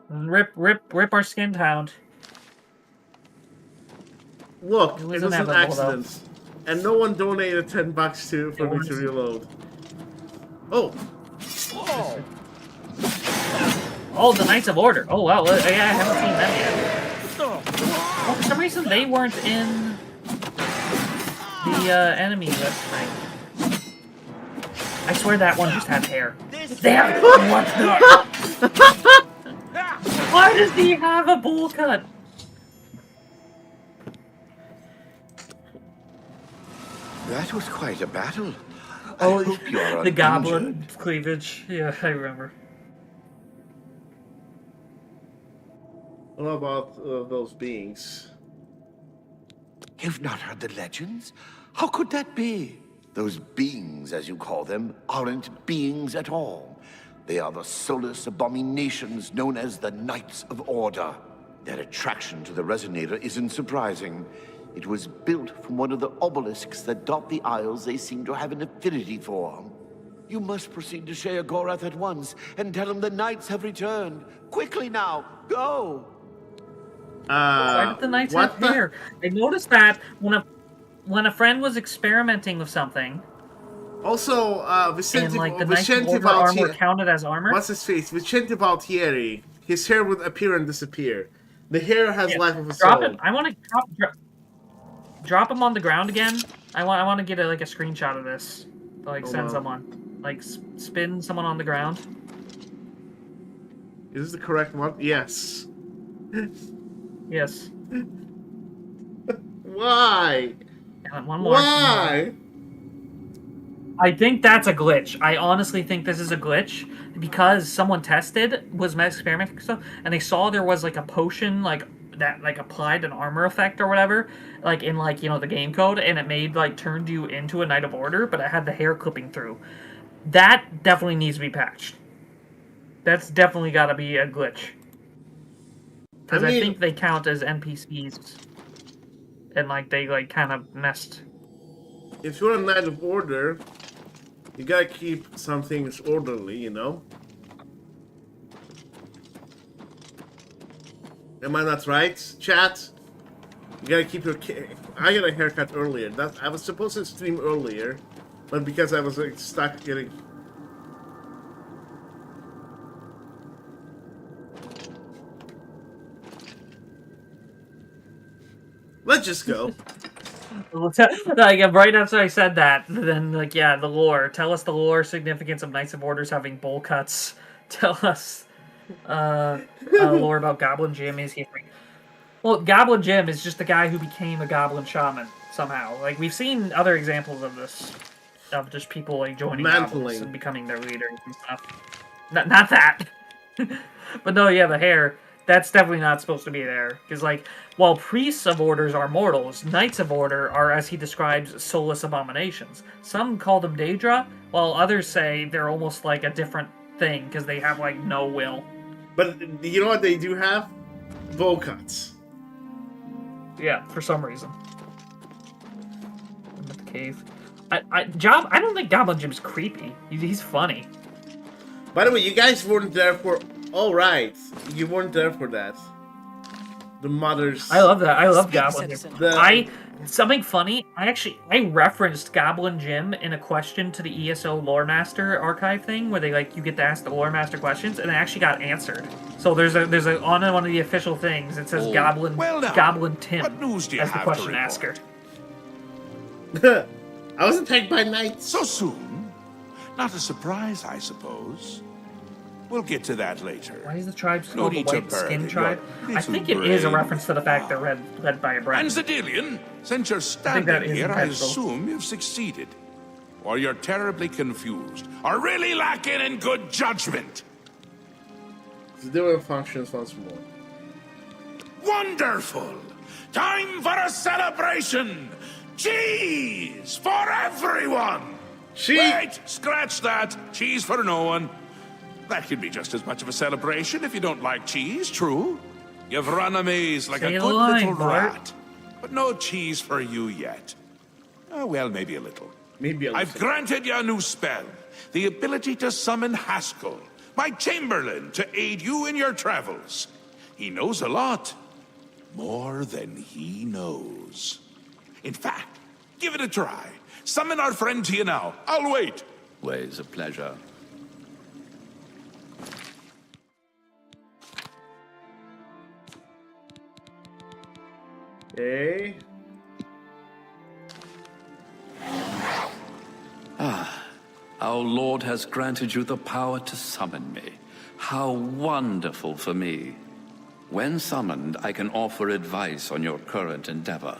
Rip our skin hound. Look, It it was was an inevitable, accident. And no one donated $10 for me to reload. Oh! Oh, the Knights of Order. Oh wow, yeah, I haven't seen them yet. Oh, for some reason they weren't in the enemy list thing. I swear that one just had hair. Damn! What the? Why does he have a bowl cut? That was quite a battle. Oh, I hope you're the uninjured. goblin cleavage. Yeah, I remember. What about those beings? You've not heard the legends? How could that be? Those beings, as you call them, aren't beings at all. They are the soulless abominations known as the Knights of Order. Their attraction to the resonator isn't surprising. It was built from one of the obelisks that dot the isles they seem to have an affinity for. You must proceed to Sheogorath at once and tell him the knights have returned. Quickly now, go! Why did the knights have hair? I noticed that when a friend was experimenting with something. Also, Vicente, and like the Knights of Order armor counted as armor. What's his face? Vicente Valtieri. His hair would appear and disappear. The hair has life of its Drop own. it. I want to drop him on the ground again. I want to get a screenshot of this. To, like send someone. Like spin someone on the ground. Is this the correct one? Yes. Yes. Why? One more. Why? I think that's a glitch. I honestly think this is a glitch because someone was experimenting stuff and they saw there was like a potion that applied an armor effect or whatever, in the game code, and it made turned you into a Knight of Order, but it had the hair clipping through. That definitely needs to be patched. That's definitely got to be a glitch. Because I think they count as NPCs. And they kind of messed. If you're a Knight of Order, you gotta keep some things orderly, you know? Am I not right, chat? You gotta keep your... I got a haircut earlier. I was supposed to stream earlier, but because I was stuck getting... Let's just go. Right after I said that, then the lore. Tell us the lore significance of Knights of Orders having bowl cuts. Tell us lore about Goblin Jim. Is he free? Well, Goblin Jim is just the guy who became a Goblin Shaman somehow. We've seen other examples of this, of just people joining Goblins and becoming their leaders and stuff. Not that, but no, yeah, the hair. That's definitely not supposed to be there. Because, while priests of orders are mortals, Knights of Order are, as he describes, soulless abominations. Some call them Daedra, while others say they're almost like a different thing, because they have, no will. But you know what they do have? Bow cuts. Yeah, for some reason. I'm at the cave. I don't think Goblin Jim's creepy. He's funny. By the way, you guys weren't there for... Oh, right. You weren't there for that. The mothers... I love that. I love Goblin Jim. Something funny, I referenced Goblin Jim in a question to the ESO Lore Master archive thing, where they, you get to ask the Lore Master questions, and it actually got answered. So there's a on one of the official things, it says Goblin Tim what news do you as the have question to asker. I was attacked by knights. So soon? Not a surprise, I suppose. We'll get to that later. Why is the tribe called the White Skin Tribe? I think it is a reference to the fact they're led by a brand. And Zedilian, since you're standing here, I assume you've succeeded. Or you're terribly confused, or really lacking in good judgment. Zedilian functions once more. Wonderful! Time for a celebration! Cheese for everyone! Wait, scratch that. Cheese for no one. That could be just as much of a celebration if you don't like cheese, true? You've run a maze like a good little rat. But no cheese for you yet. Oh, well, maybe a little. I've granted you a new spell. The ability to summon Haskill, my chamberlain, to aid you in your travels. He knows a lot. More than he knows. In fact, give it a try. Summon our friend to you now. I'll wait. Always a pleasure. Okay. Our Lord has granted you the power to summon me. How wonderful for me. When summoned, I can offer advice on your current endeavor.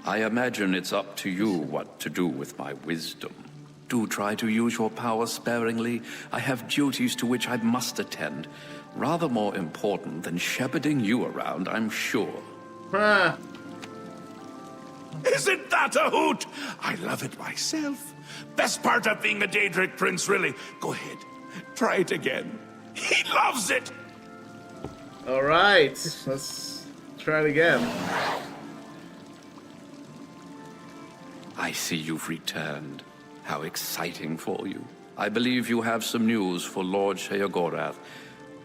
I imagine it's up to you what to do with my wisdom. Do try to use your power sparingly. I have duties to which I must attend. Rather more important than shepherding you around, I'm sure. Isn't that a hoot? I love it myself. Best part of being a Daedric prince, really. Go ahead. Try it again. He loves it. All right. Let's try it again. I see you've returned. How exciting for you. I believe you have some news for Lord Sheogorath.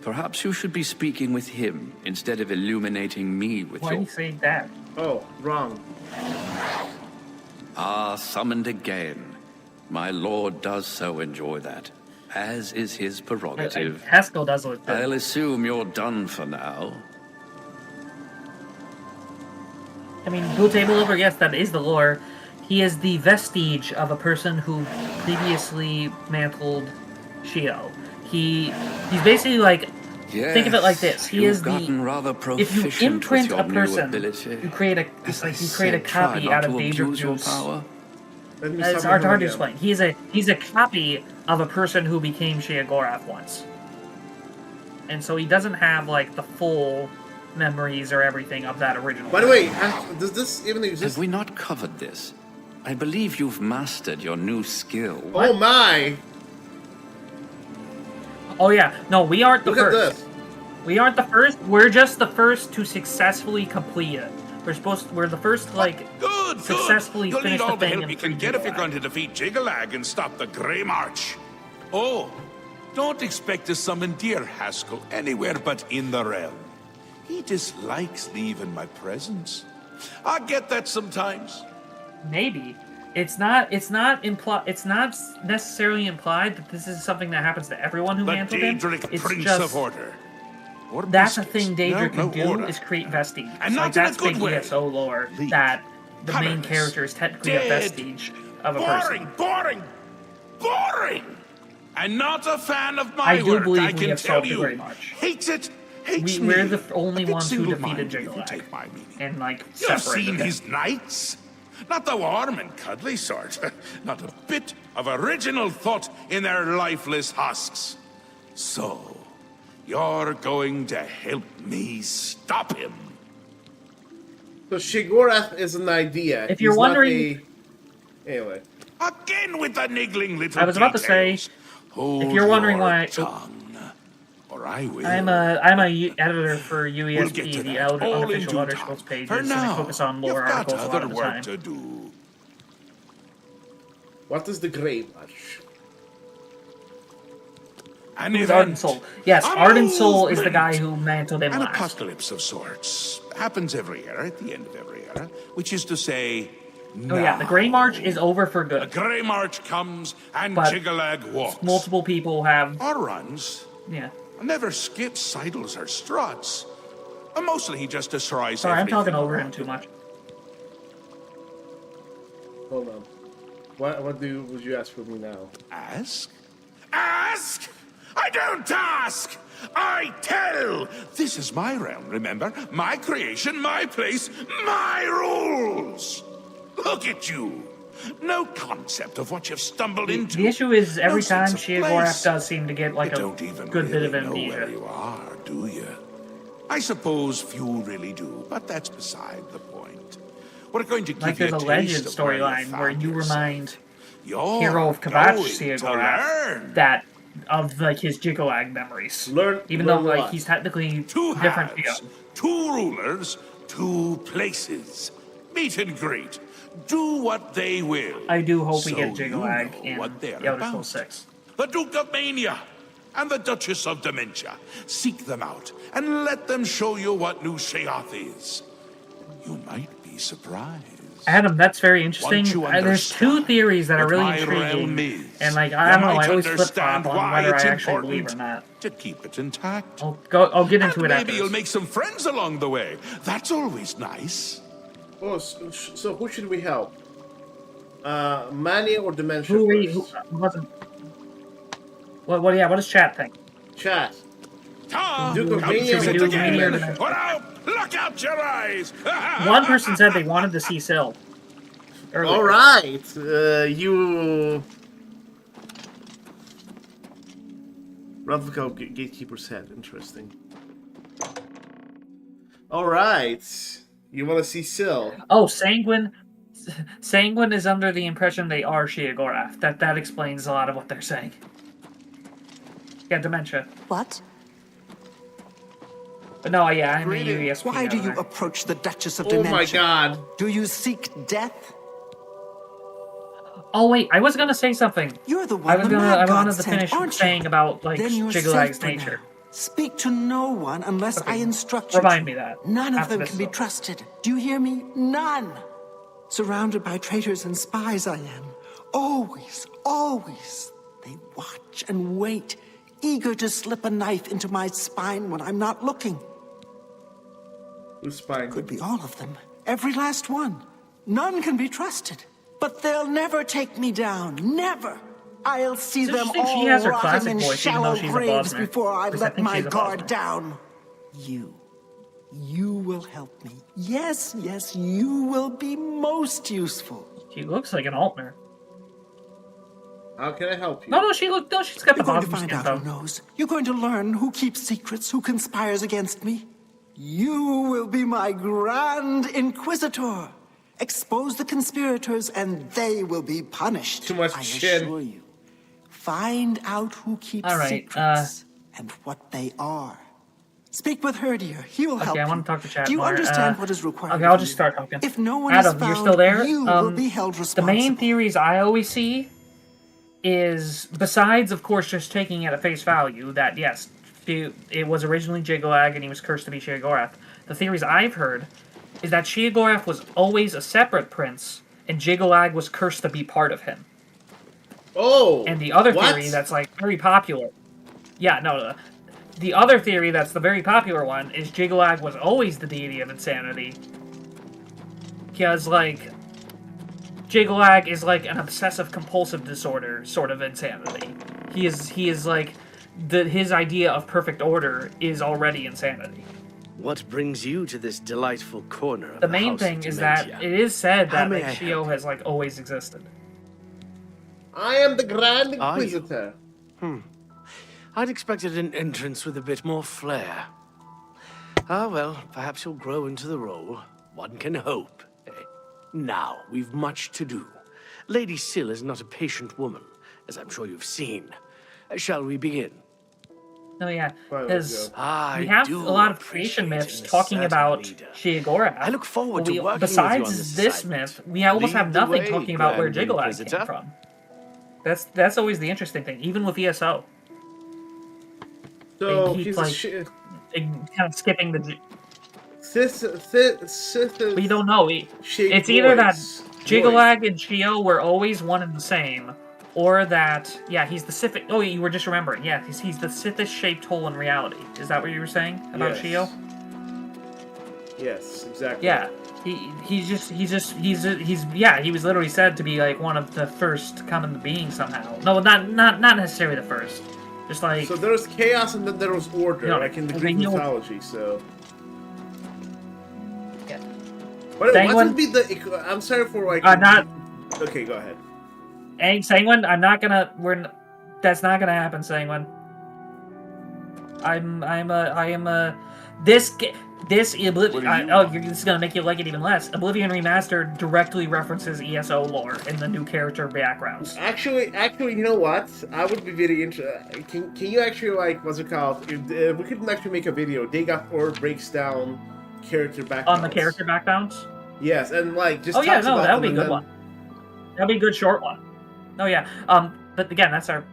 Perhaps you should be speaking with him instead of illuminating me with Why are your... you saying that? Oh, wrong. Ah, summoned again. My lord does so enjoy that, as is his prerogative. Haskill does look good. I'll assume you're done for now. I mean, Blue Table Over, yes, that is the lore. He is the vestige of a person who previously mantled Shio. He's basically like, Yes, think of it like this. He is gotten rather if you proficient imprint with a your new person, ability. you create a As I you create a said, try copy not out of to Danger abuse your Juice. power. It's hard to explain. He's a copy of a person who became Sheogorath once, and so he doesn't have like the full memories or everything of that original. By the way, does this even exist? Have we not covered this? I believe you've mastered your new skill. Oh my! Oh yeah, no, we aren't the Look at first. this. We aren't the first. We're just the first to successfully complete it. We're the first to, like, successfully You'll finish need all the the thing help you in can get if you're going to defeat Jygallag and stop the Grey March. Oh, don't expect to summon dear Haskill anywhere but in the realm. He dislikes leaving my presence. I get that sometimes. Maybe. It's not necessarily implied that this is something that happens to everyone who The mantled him. Daedric It's Prince just of Order. Or that's a biscuits. thing Daedric No, can do order. is create vestige. And Like, not in a that's good big way. ESO lore that the main Colorless. character is technically a Dead. vestige of a Boring, person. boring, boring! And not a fan of my I do work, believe I we can have tell solved the you. Grey March. Hates it, hates me. We're the only A bit ones who defeated single-minded, if you Jygallag. take my meaning. And, like, You've separated seen them. his knights? Not the warm and cuddly sort. Not a bit of original thought in their lifeless husks. So, you're going to help me stop him. So Sheogorath is an idea. If you're He's not wondering- Anyway. Again with the niggling little I was about to say, details. Hold if you're wondering your why tongue, or I will. I'm a editor for We'll get UESP, to the that all in unofficial due Elder time. Scrolls pages, For and now, I focus on lore you've got articles a lot other of the work time. to do. What is the Grey March? An Who's event. Arden Soul? Yes, A Arden Soul is the movement. guy who mantled him An last. apocalypse of sorts. Happens every era, at the end of every era. Which is to say, Oh yeah, the Grey March is over for the good. Grey March comes and But Jygallag walks. Multiple people have... Or runs. Yeah. Never skips, sidles, or struts. Mostly he just destroys Sorry, I'm everything talking over him around too much. Hold on. What would you ask for me now? Ask? Ask? I don't ask! I tell! This is my realm, remember? My creation, my place, my rules! Look at you! No concept of what you've stumbled into. The issue is every No time sense of Sheogorath place. does seem to get like You a don't even good bit of really know where amnesia. you are, do you? I suppose few really do, but that's beside the point. We're going to give Like you there's a taste legend of where you storyline where found you yourself. remind You're Hero of Kavach going to Sheogorath learn. that of like his Jygallag memories. Even learn though like what? he's technically Two different. halves, two rulers, two places. Meet and greet. Do what they will. I do hope we So get you Jygallag know in what they're the Elder about. Scrolls 6. The Duke of Mania and the Duchess of Dementia. Seek them out and let them show you what New Sheoth is. You might be surprised. Adam, that's very interesting. Once you There's two theories that are what really my realm intriguing, is, and like you I don't know, might I always flip understand flop on why whether it's I actually believe or important not. to keep it intact. I'll get into And it after maybe you'll this. make some friends along the way. That's always nice. Oh, so who should we help? Mania or Dementia first? What does chat think? Chat. Tom, Duke of come Mania visit do again. Mania or Dementia? Or I'll pluck out your eyes. One person said they wanted to see Syl. earlier. All right, you. Replica gatekeeper's head. Interesting. All right, you want to see Syl? Oh, Sanguine. Sanguine is under the impression they are Sheogorath. That explains a lot of what they're saying. Yeah, Dementia. What? No, yeah, I mean you. Yes, Why do you approach the Duchess of Oh Dementia? my god. Do you seek death? Oh wait, I was gonna say something. You're the one I wanted to sent, finish aren't you? saying about like Then you're Jygalag's safe for nature. now. Speak to no one unless I instruct you. Remind to. me that. None of after them this can be is over. trusted. Do you hear me? None. Surrounded by traitors and spies I am. Always, always. They watch and wait, eager to slip a knife into my spine when I'm not looking. Whose spine? Could be all of them. Every last one. None can be trusted. But they'll never take me down. Never. I'll see It's them interesting all she has her rotting classic in voice, even though shallow she's a graves Bosmer. before I Because I let think my she's a guard Bosmer. down. You will help me. Yes, yes, you will be most useful. She looks like an Altmer. How can I help you? No, she's got the You're going to Bosmer find skin out tone. who knows. You're going to learn who keeps secrets, who conspires against me. You will be my Grand Inquisitor. Expose the conspirators, and they will be punished. Too much I shit. assure you. Find out who keeps All right, secrets and what they are. Speak with Herdier. He will help Okay, I you. want to talk to chat Do you more. understand what is required? Okay, I'll of just you? start talking. If no one Adam, is found, you're still there? you will be held The responsible. main theories I always see is, besides, of course, just taking it at face value, that yes, it was originally Jygallag and he was cursed to be Sheogorath. The theories I've heard is that Sheogorath was always a separate prince, and Jygallag was cursed to be part of him. Oh! And the other what? theory that's like very popular. Yeah, no. The other theory that's the very popular one is Jygallag was always the deity of insanity. Because, like, Jygallag is like an obsessive-compulsive disorder sort of insanity. He is like, his idea of perfect order is already insanity. What brings you to this delightful corner of The the main House thing of is Dementia? that it is said How that may like, I Shio has like always existed. I am the Grand Are you? Inquisitor. I'd expected an entrance with a bit more flair. Ah, well, perhaps you'll grow into the role. One can hope. Now, we've much to do. Lady Syl is not a patient woman, as I'm sure you've seen. Shall we begin? Oh yeah, because I we have do a lot of creation myths talking about Sheogorath. I look forward but to working besides with you on this this assignment. myth, we almost Lead have the nothing way, talking about where Grand Jygallag Inquisitor. came from. That's always the interesting thing, even with ESO. So They keep, he's like, kind of skipping the. We don't know. It's either that Jygallag and Shio were always one and the same, or that he's the Sith. Oh, you were just remembering. Yeah, he's the Sithish-shaped hole in reality. Is that what you were saying about Shio? Yes, exactly. Yeah, he was literally said to be like one of the first to come into being somehow. No, not necessarily the first. Just like so there was chaos and then there was order, No, like in the I Greek mean, mythology. So. Yeah. What Sanguine- would be the? I'm sorry for like. not. Okay, go ahead. Hey, Sanguine, I'm not gonna. That's not gonna happen, Sanguine. This Oblivion. This is gonna make you like it even less. Oblivion Remastered directly references ESO lore in the new character backgrounds. Actually, you know what? I would be very interested. Can you actually like what's it called? If, we could actually make a video. Or breaks down character backgrounds. On the character backgrounds. Yes, and like just. Oh yeah, talks no, about that would be them a and good then- one. That'd be a good short one. Oh yeah. But again, that's our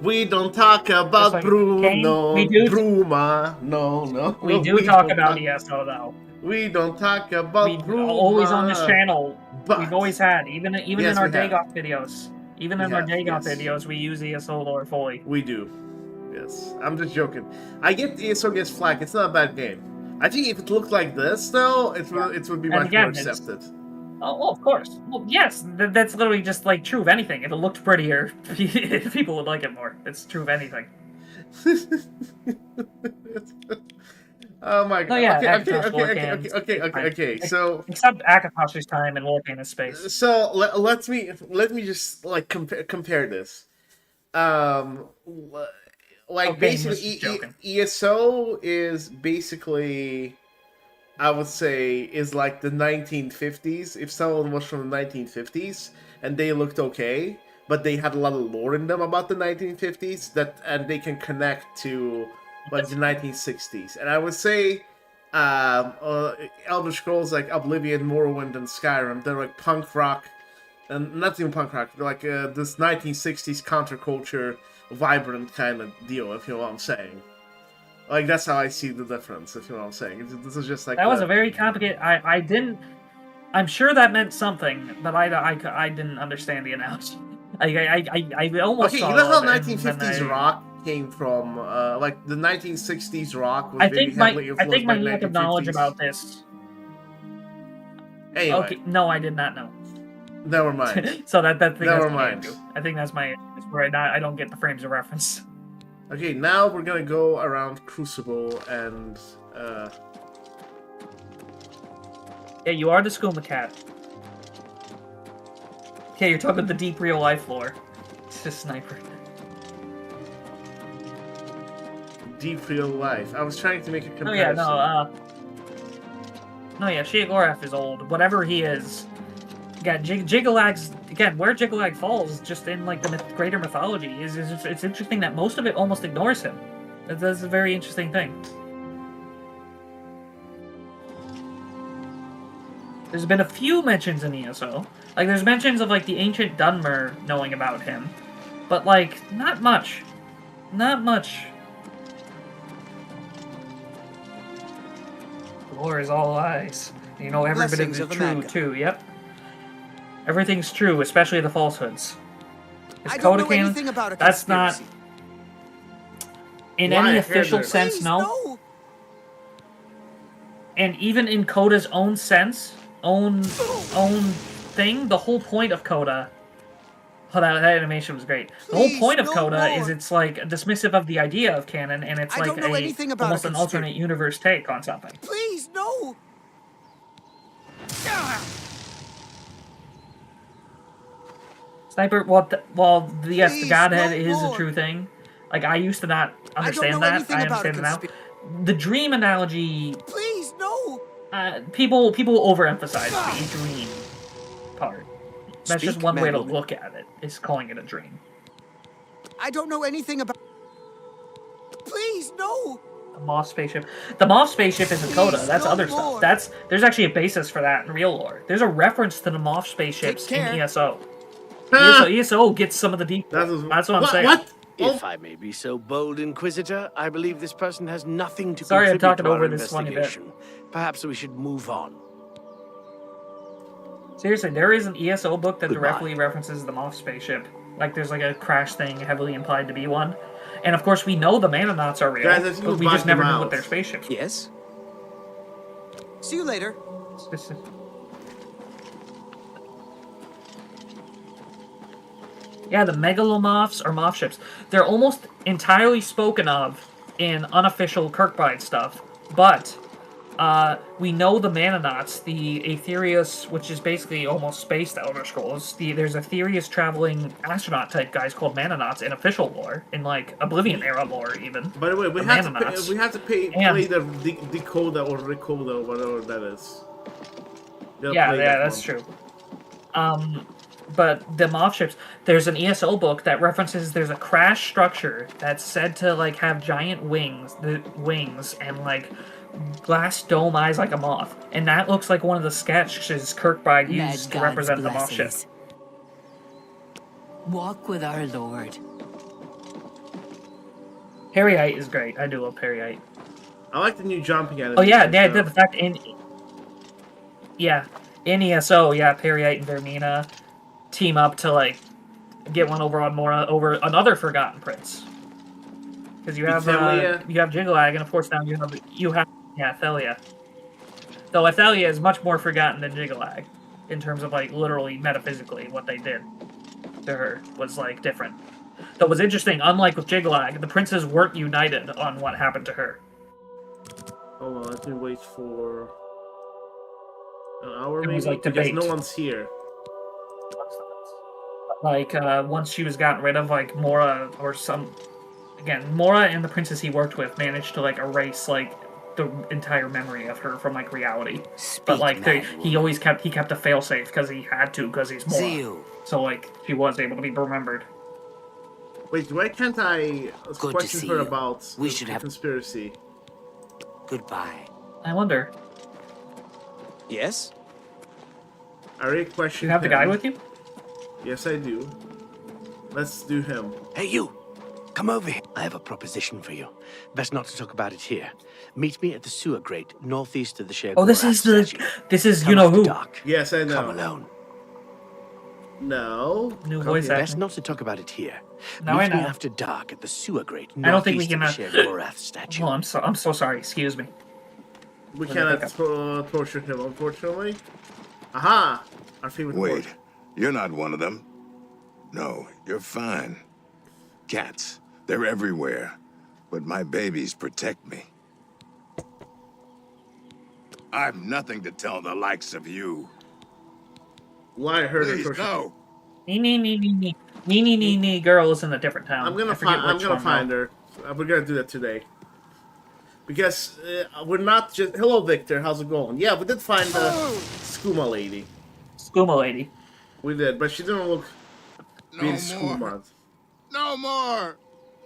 We don't talk about like Bruno, we do- Bruma. No. We do talk about ESO though. We don't talk about Bruma. Always on this channel. But- We've always had, even Yes, in our we have. Dagoth videos. Even We in our have, Dagoth yes. videos, we use ESO lore fully. We do. Yes. I'm just joking. I get ESO gets flack. It's not a bad game. I think if it looked like this, though, it would be And much again, more it's- accepted. Oh, well, of course. Well, yes, that's literally just like true of anything. If it looked prettier, people would like it more. It's true of anything. Oh my god. Oh yeah, Okay. So except Akatosh's time and warping his space. So let me just like compare this. Like Okay, basically just joking. ESO is basically I would say, is like the 1950s. If someone was from the 1950s and they looked okay, but they had a lot of lore in them about the 1950s, and they can connect to like the 1960s. And I would say Elder Scrolls like Oblivion, Morrowind, and Skyrim, they're like punk rock, and not even punk rock, they're like this 1960s counterculture, vibrant kind of deal, if you know what I'm saying. Like, that's how I see the difference, if you know what I'm saying. This is just like... That was a very complicated... I didn't... I'm sure that meant something, but I didn't understand the analogy. I almost okay, you know how 1950s rock came from? Like, the 1960s rock was very heavily influenced by 1950s. I think my lack of knowledge about this... Anyway. Okay, no, I did not know. Never mind. So that thing Never mind. I think that's my... where I don't get the frames of reference. Okay, now we're gonna go around Crucible and, Yeah, you are the skooma cat. Okay, you're talking the deep real-life lore. It's just sniper. Deep real life. I was trying to make a comparison. Oh yeah, no, yeah, Sheogorath is old. Whatever he is. Again, Jygalag's... Again, where Jygallag falls, just in, like, the greater mythology, it's interesting that most of it almost ignores him. That's a very interesting thing. There's been a few mentions in ESO. Like, there's mentions of, like, the ancient Dunmer knowing about him. But, like, not much. Not much. Lore is all lies. You know, every bit of it is true, too, yep. Everything's true, especially the falsehoods. Is Coda canon? That's not... In any official sense, no. And even in Coda's own sense, own thing, the whole point of Coda... Oh, that animation was great. The whole point of Coda is it's, like, dismissive of the idea of canon, and it's like almost an alternate universe take on something. Please, no! Sniper, yes, the Godhead is a true thing. Like, I used to not understand that. I understand it now. The dream analogy... Please, no! People overemphasize the dream part. That's just one way to look at it, is calling it a dream. I don't know anything about... Please, no! The Moth spaceship. The Moth spaceship isn't Coda. That's other stuff. There's actually a basis for that in real lore. There's a reference to the Moth spaceships in ESO. ESO gets some of the deep... That's what I'm saying. What? If I may be so bold, Inquisitor, I believe this person has nothing to Sorry, I'm contribute talking to our over this funny bit. investigation. Perhaps we should move on. Seriously, there is an ESO book that directly references the Moth spaceship. Like, there's like a crash thing heavily implied to be one. And of course, we know the Manonauts are real, but we just never knew what their spaceships were. Yes? See you later. Yeah, the Megalomoths are moth ships. They're almost entirely spoken of in unofficial Kirkbride stuff, but we know the Manonauts, the Aetherius, which is basically almost spaced Elder Scrolls. There's Aetherius traveling astronaut-type guys called Manonauts in official lore, in, like, Oblivion-era lore, even. By the way, we have to play the Decoda or Recoda or whatever that is. Yeah, that's true. But the Moth ships, there's an ESO book that references there's a crash structure that's said to, like, have giant wings and, like, glass dome eyes like a moth. And that looks like one of the sketches Kirkbride used to represent the Moth ship. Walk with our Lord. Periite is great. I do love Periite. I like the new jumping animation. Oh, yeah, the fact in ESO, Periite and Vermina team up to, like, get one over on Mora over another Forgotten Prince. Because you have Jygallag, and of course now you have Thelia. Though Thelia is much more forgotten than Jygallag, in terms of, like, literally metaphysically what they did to her was, like, different. Though it was interesting, unlike with Jygallag, the princes weren't united on what happened to her. Hold on, let me wait for an hour It was, maybe, like, because debate. no one's here. Like, once she was gotten rid of, like, Mora or some... Again, Mora and the princes he worked with managed to, like, erase, like, the entire memory of her from like reality. Speak, But like Madgod. he kept a failsafe because he had to because he's See more. you. So like she was able to be remembered. Wait, why can't I Good to question see her you. about We the should have- conspiracy? Goodbye. I wonder. Yes? I already questioned You have the him. guy with you? Yes, I do. Let's do him. Hey, you! Come over here. I have a proposition for you. Best not to talk about it here. Meet me at the sewer grate, northeast of the Sheogorath Oh, this is you know who. Yes, I know. Come alone. No. New voice Best acting. not to talk about it here. Now I Meet me know. after dark at the sewer grate, I don't think we northeast can. of the Sheogorath statue. Oh, I'm so sorry. Excuse me. We Let me cannot pick up. torture him, unfortunately. Aha! Our favorite Wait, word. you're not one of them. No, you're fine. Cats, they're everywhere. But my babies protect me. I've nothing to tell the likes of you. Why heard Please, torture? no. Nee, girl is in a different town. I'm gonna I forget find. I'm which gonna one, find though. her. We're gonna do that today. Because we're not just. Hello, Victor. How's it going? Yeah, we did find the skooma lady. Skooma lady. We did, but she didn't look. No being more. skooma. No more.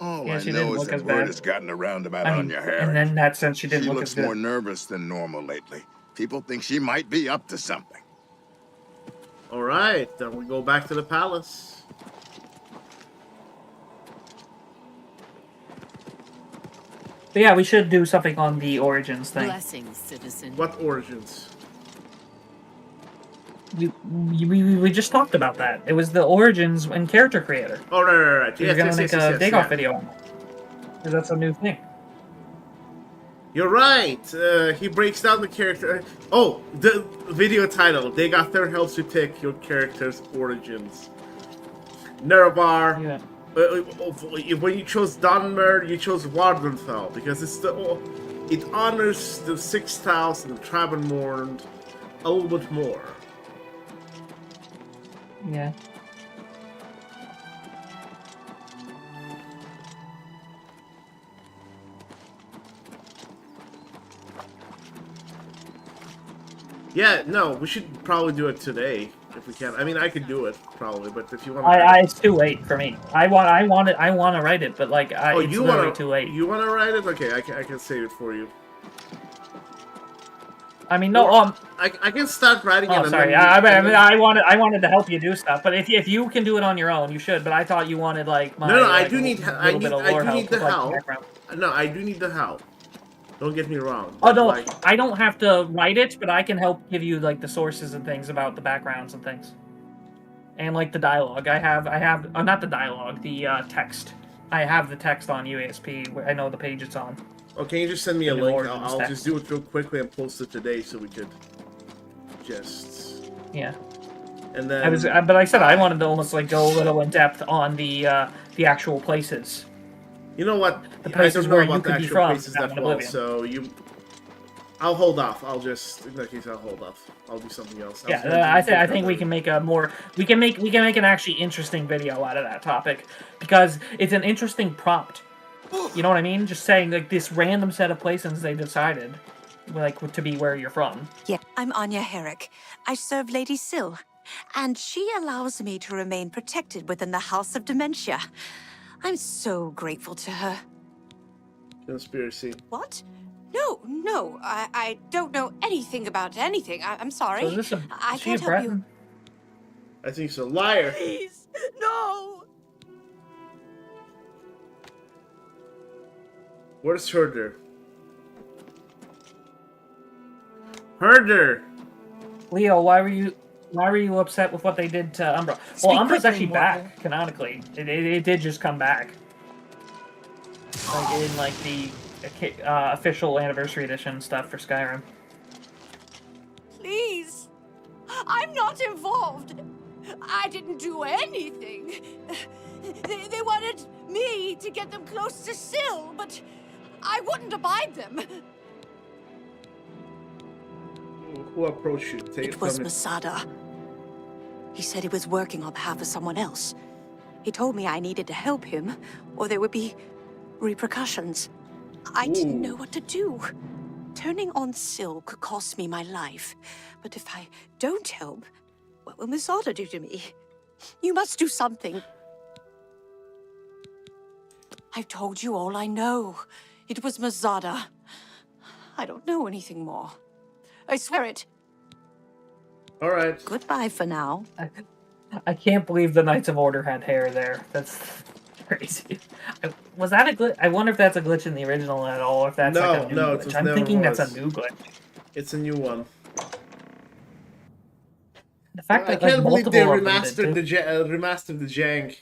All Yeah, I she didn't know is look that as word bad. has gotten around about I mean, Anya Harris. and then in that sense, she didn't She look looks as good. more nervous than normal lately. People think she might be up to something. All right, then we go back to the palace. But yeah, we should do something on the origins thing. Blessings, citizen. What origins? We just talked about that. It was the origins and character creator. Oh, right. We're gonna make a dig-off video on that. Because that's a new thing. You're right. He breaks down the character. Oh, the video title. Dagoth helps you pick your character's origins. Nerebar. Yeah. When you chose Dunmer, you chose Wardenfell because it honors the 6,000 and the Travenmorn a little bit more. Yeah. Yeah, no, we should probably do it today if we can. I mean, I could do it probably, but if you want, It's too late for me. I want to write it, but like, oh, it's you literally want too late. You want to write it? Okay, I can save it for you. I mean, no. I can start writing it. Oh, and sorry. then I wanted to help you do stuff, but if you can do it on your own, you should. But I thought you wanted like my. No, like, I do need. I do need the like, help. background. No, I do need the help. Don't get me wrong. Oh no, Like, I don't have to write it, but I can help give you like the sources and things about the backgrounds and things, and like the dialogue. I have not the dialogue, the text. I have the text on UASP. I know the page it's on. oh, can you just send me a The link? origins I'll text. just do it real quickly and post it today so we could just. Yeah. And then. But I said I wanted to almost like go a little in depth on the actual places. You know what? The places I don't know where about you the could be actual from places down that in well, Oblivion. so you. I'll hold off. In that case, I'll hold off. I'll do something else. Yeah, I think we can make a more we can make an actually interesting video out of that topic because it's an interesting prompt. You know what I mean? Just saying like this random set of places they decided like to be where you're from. Yeah, I'm Anya Herrick. I serve Lady Syl, and she allows me to remain protected within the House of Dementia. I'm so grateful to her. Conspiracy. What? No, I don't know anything about anything. I'm sorry. So is this I is she can't a help you. Breton? I think so. Liar. Please, no. Where's Herder? Herder. Leo, why were you upset with what they did to Umbra? Speak Well, Umbra's quickly, actually mortal. back canonically. It did just come back. Like in like the official anniversary edition stuff for Skyrim. Please. I'm not involved. I didn't do anything. They wanted me to get them close to Syl, but I wouldn't abide them. Who approached you? It was Masada. He said he was working on behalf of someone else. He told me I needed to help him, or there would be repercussions. I didn't know what to do. Turning on Syl could cost me my life. But if I don't help, what will Masada do to me? You must do something. I've told you all I know. It was Masada. I don't know anything more. I swear it. All right. Goodbye for now. I can't believe the Knights of Order had hair there. That's crazy. Was that a glitch? I wonder if that's a glitch in the original at all, or if that's like a new glitch. I'm thinking that's a new glitch. It's a new one. The fact that I can't believe they remastered the jank.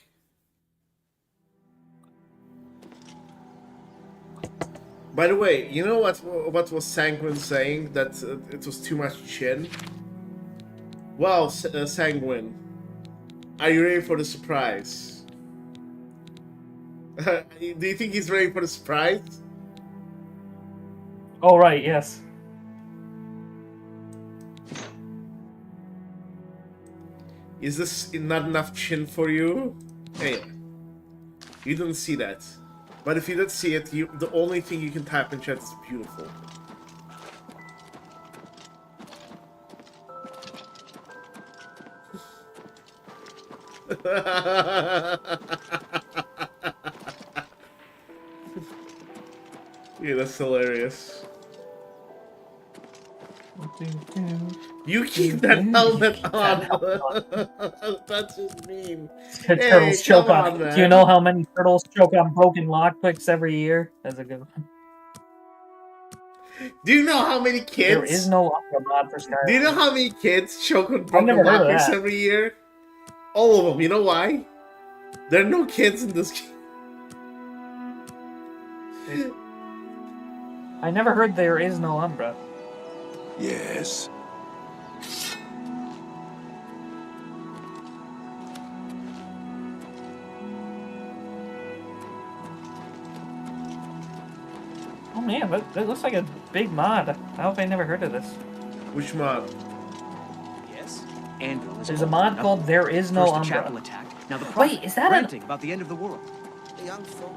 By the way, you know what was Sanguine saying? That it was too much chin? Well, Sanguine, are you ready for the surprise? Do you think he's ready for the surprise? Oh, right, yes. Is this not enough chin for you? Hey, you didn't see that. But if you did see it, the only thing you can type in chat is beautiful. Yeah, that's hilarious. You keep that helmet on. That's just mean. Turtles choke on. Do you know how many turtles choke on broken lockpicks every year? That's a good one. Do you know how many kids? There is no mod for Skyrim. Do you know how many kids choke on broken lockpicks every year? All of them. You know why? There are no kids in this game. I never heard there is no Umbra. Yes. Oh man, that looks like a big mod. How have I never heard of this? Which mod? Yes. Andrew is There's a mod called There Is No First Umbra. the chapel attacked. Now the Wait, is that ranting about the end of the world?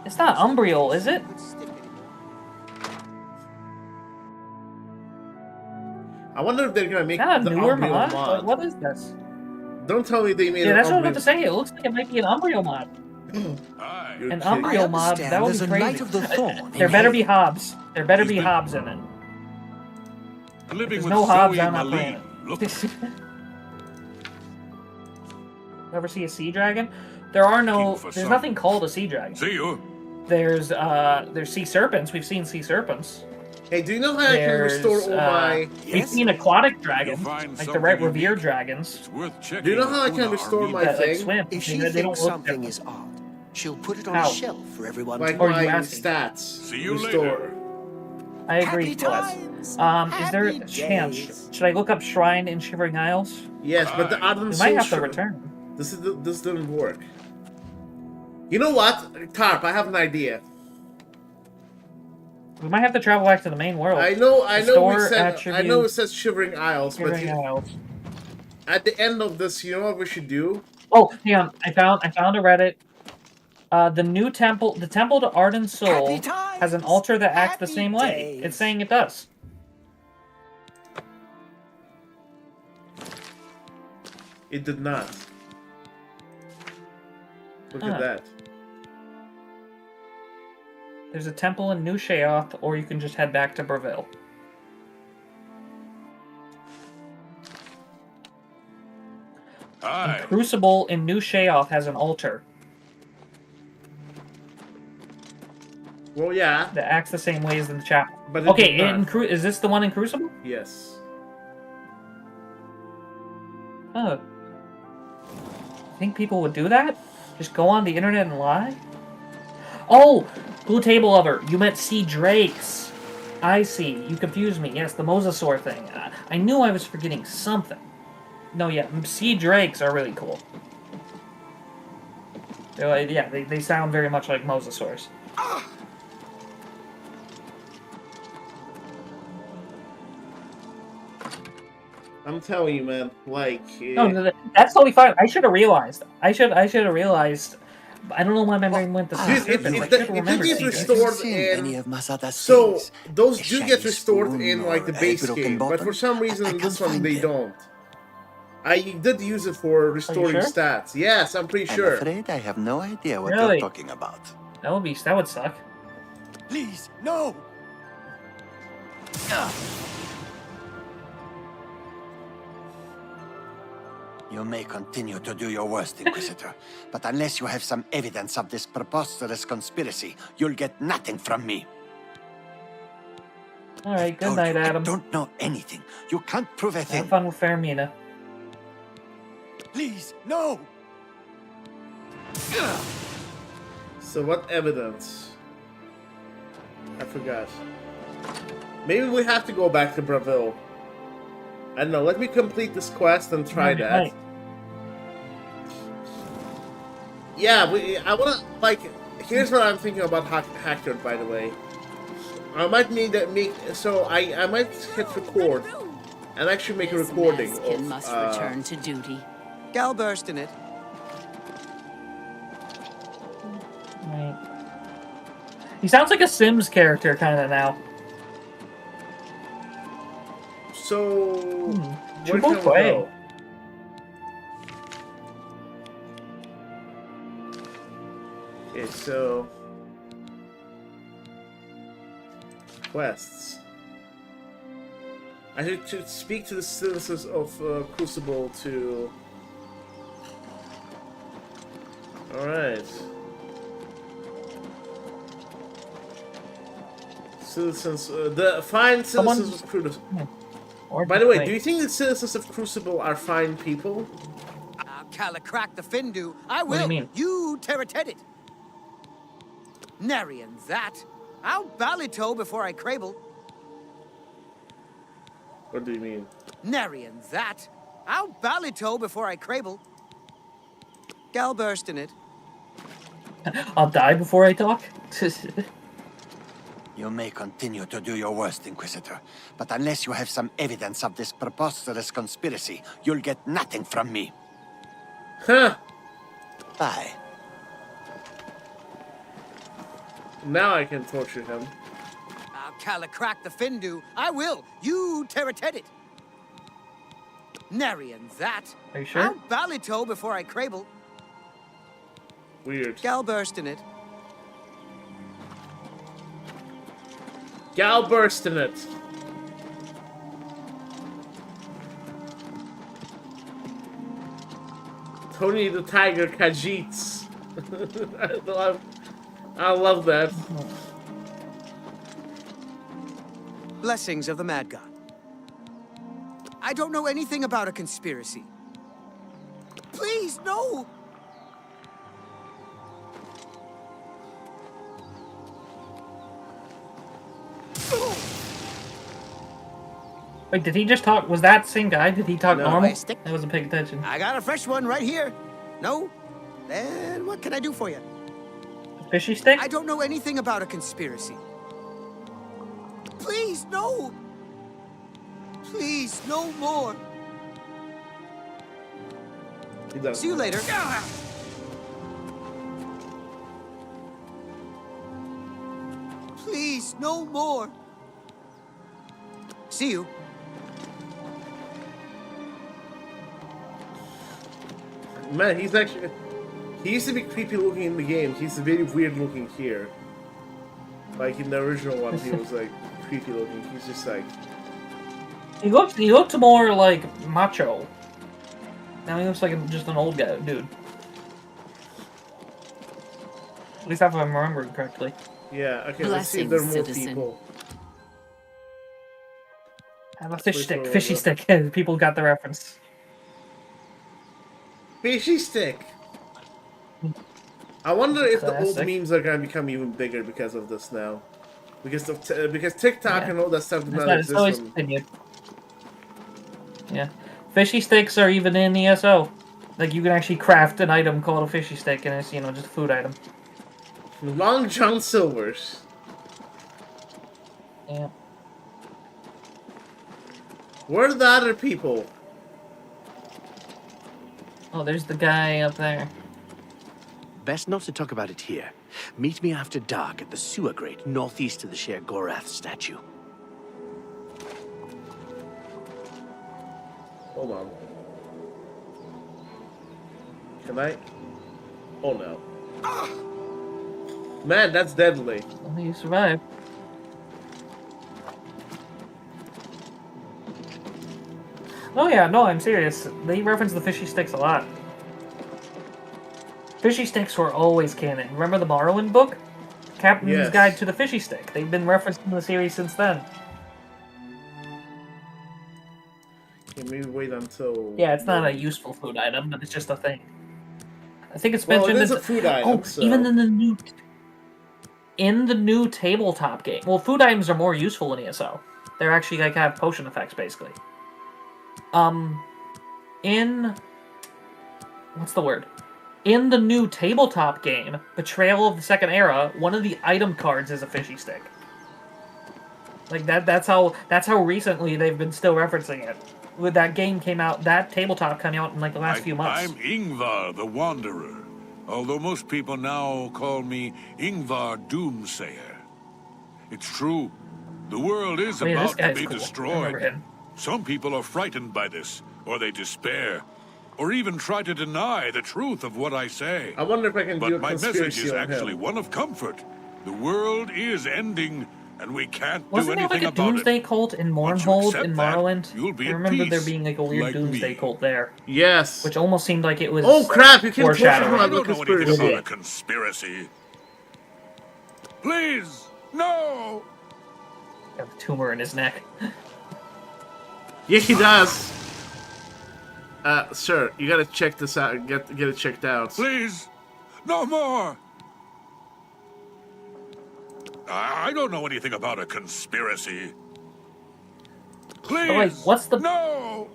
It's not Umbriel, is it? I wonder if they're gonna make Is that the a newer Umbriel mod? mod. Like, what is this? Don't tell me they made Yeah, an that's what I was Umbriel. about to say. It looks like it might be an Umbriel mod. An Umbriel mod, that would be crazy. There better be Hobbs. There better be Hobbs in it. Living There's with no Hobbs Zoe on that Maline. planet. Ever see a sea dragon? There's nothing called a sea dragon. See you. There's sea serpents. We've seen sea serpents. Hey, do you know how I can restore all my... We've seen aquatic dragons, like the right revered dragons. Do you know how I can restore my that, thing? like, swim. If she They don't thinks look something different. is odd, she'll put it on How? a shelf for everyone Like to Or my you asking? stats. See you restore. later. I agree, Bless. Is there a chance? Should I look up Shrine in Shivering Isles? Yes, but the Adam We might have to Soul return. This didn't work. You know what? Tarp, I have an idea. We might have to travel back to the main world. I know Restore it says Shivering Isles, but Shivering Isles. at the end of this, you know what we should do? Oh, hang on. I found a Reddit. The new temple, the temple to Arden Soul, has an altar that acts the same way. It's saying it does. It did not. Look at that. There's a temple in New Sheoth, or you can just head back to Breville. Aye. Crucible in New Sheoth has an altar Well, yeah. that acts the same way as in the chapel. But it Okay, did not. is this the one in Crucible? Yes. Oh. Think people would do that? Just go on the internet and lie? Oh! Blue Table Lover, you meant sea drakes. I see. You confused me. Yes, the mosasaur thing. I knew I was forgetting something. No, yeah, sea drakes are really cool. They're like, yeah, they sound very much like mosasaurs. I'm telling you, man. Like, No, that's totally fine. I should have realized. I should have realized I don't know why my brain went to serpent. I should remember it seeing gets restored so those do get restored in like the base game, but for some reason in this one they don't. I did use it for restoring stats. Yes, I'm pretty sure. I'm afraid I have no idea what Really? you're talking about. That would suck. Please, no! You may continue to do your worst, Inquisitor, but unless you have some evidence of this preposterous conspiracy, you'll get nothing from me. Alright, good night, Adam. I don't know anything. You can't prove a thing. Have fun with Fermina. Please, no! So what evidence? I forgot. Maybe we have to go back to Bravil. I don't know, let me complete this quest and try that. Right. Yeah, I wanna, like, here's what I'm thinking about Hector, by the way. I might need that I might hit record and actually make a recording of, must return to duty. Gal burst in it. Right. He sounds like a Sims character kind of now. So, where both can we way. go? Okay, so quests. I should speak to the citizens of Crucible to. All right. Citizens, the fine citizens of Crucible. By the way, do you think the citizens of Crucible are fine people? I'll crack the Findu. I will. What do you mean? You Terrated. Narian that. I'll ballito before I crable. What do you mean? Narian that. I'll ballito before I crable. Gal burst in it. I'll die before I talk? You may continue to do your worst, Inquisitor, but unless you have some evidence of this preposterous conspiracy, you'll get nothing from me. Huh. Bye. Now I can torture him. I'll crack the Findu. I will. You Terrated. Narian that. Are you sure? I'll ballito before I crable. Weird. Gal burst in it. Gal burst in it. Tony the Tiger Khajiits. I love that. Blessings of the Madgod. I don't know anything about a conspiracy. Please, no! Wait, did he just talk? Was that the same guy? Did he talk No. normal? My stick. I wasn't paying attention. I got a fresh one right here. No? Then what can I do for you? Fishy stick? I don't know anything about a conspiracy. Please, no! Please, no more. See you later. Please, no more. See you. Man, he's actually... He used to be creepy looking in the game. He's very weird looking here. Like in the original one, he was like creepy looking. He's just like... He looked more like macho. Now he looks like just an old guy, dude. At least if I'm remembering correctly. Yeah, okay, let's see if there are more people. Have a fish stick, fishy stick. People got the reference. Fishy stick! I wonder if the old Classic. memes are gonna become even bigger because of this now. Because of because TikTok and all that stuff does not It's always exist. continued. Yeah. Fishy sticks are even in ESO. Like, you can actually craft an item called a fishy stick, and it's, just a food item. Long John Silver's. Yeah. Where are the other people? Oh, there's the guy up there. best not to talk about it here. Meet me after dark at the sewer grate northeast of the Sheogorath statue. Hold on. Can I? Oh no. Man, that's deadly. Well, you survived. Oh yeah, no, I'm serious. They reference the fishy sticks a lot. Fishy sticks were always canon. Remember the Morrowind book? Captain's Guide to the Fishy Stick. They've been referenced in the series since then. Can we wait until... Yeah, it's not a useful food item, but it's just a thing. I think it's mentioned... Well, it is a food item, so... even in the new tabletop game. Well, food items are more useful in ESO. They're actually like have potion effects, basically. What's the word? In the new tabletop game, Betrayal of the Second Era, one of the item cards is a fishy stick. Like that's how recently they've been still referencing it. When that game came out, that tabletop came out in like the last few months. I'm Ingvar the Wanderer, although most people now call me Ingvar Doomsayer. It's true, the world is about to be destroyed. Some people are frightened by this, or they despair, or even try to deny the truth of what I say. I wonder if I can do a But my conspiracy message is on actually him. one of comfort. The world is ending, and we can't Wasn't do there anything like a about doomsday it. cult in Once you Mournhold accept in that, Morrowind? you'll be I at remember there peace, being like a weird like doomsday me. cult there. Yes. Which almost seemed like it was Oh crap, you can foreshadowing. I don't know anything about a conspiracy. Please, no! Got a tumor in his neck. Yeah, he does. Sir, you gotta check this out. Get it checked out. Please, no more! I don't know anything about a conspiracy. Please, But, like, what's the... No!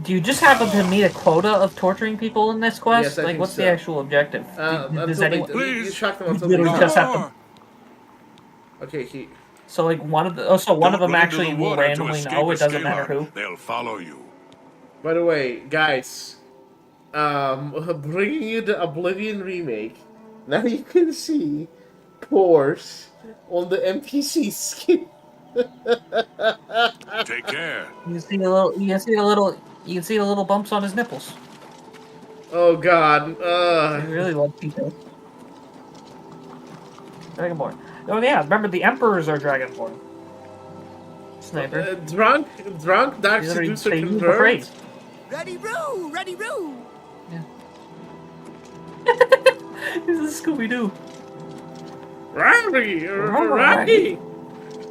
Do you just happen to meet a quota of torturing people in this quest? Yes, I like, think what's so. the actual objective? Does anyone... You shock them until literally they just have to... Okay, So, like, one of them Run actually into the will water to randomly escape know, a it doesn't matter scalar. who. They'll follow you. By the way, guys, bringing you the Oblivion remake. Now you can see pores on the NPC skin. Take care. You can see the little bumps on his nipples. Oh God. I really love people. Dragonborn. Oh yeah, remember the emperors are Dragonborn. Sniper. Drunk, dark These are- seducer they use the confirmed. phrase. Ready, Roo! Ready, Roo! This is Scooby-Doo.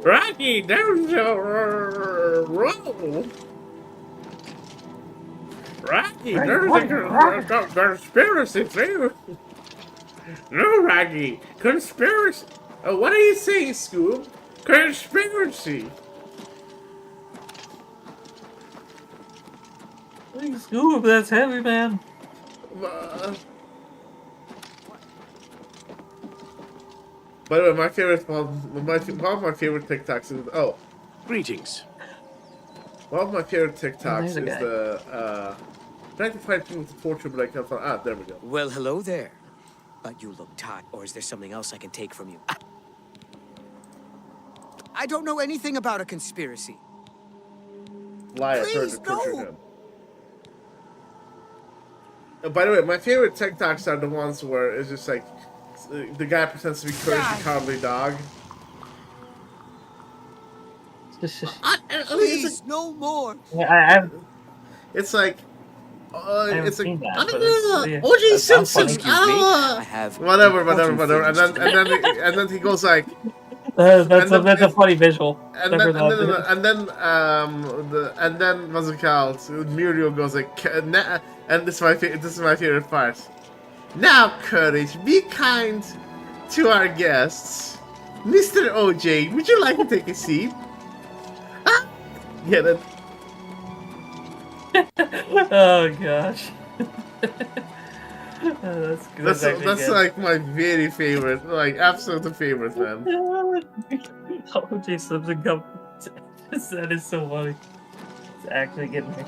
Rocky, there's a roll. Rocky, there's a conspiracy too. No, Rocky, conspiracy. What are you saying, Scoob? Conspiracy. Scoob, that's heavy, man. By the way, my favorite one of my favorite TikToks is greetings. One of my favorite TikToks there's a is guy. the trying to find people to torture, but I can't find. There we go. Well, hello there. You look tired, or is there something else I can take from you? I don't know anything about a conspiracy. Liar, Please, to torture no. him. By the way, my favorite TikToks are the ones where it's just like the guy pretends to be Courage the Cowardly Dog. Please, no more. It's like. haven't It's like seen that, I but don't it's- know, O.J. that sounds funny. Simpson. Excuse me, I have whatever, important and then he goes like. That's a funny visual. And Never then, thought- and then what's it called? Muriel goes like, and this is my favorite part. Now, Courage, be kind to our guests. Mr. OJ, would you like to take a seat? Get it? Oh gosh. That's good. That's good. like my very favorite, like absolute favorite, man. OJ Simpson come. That is so funny. It's actually getting me.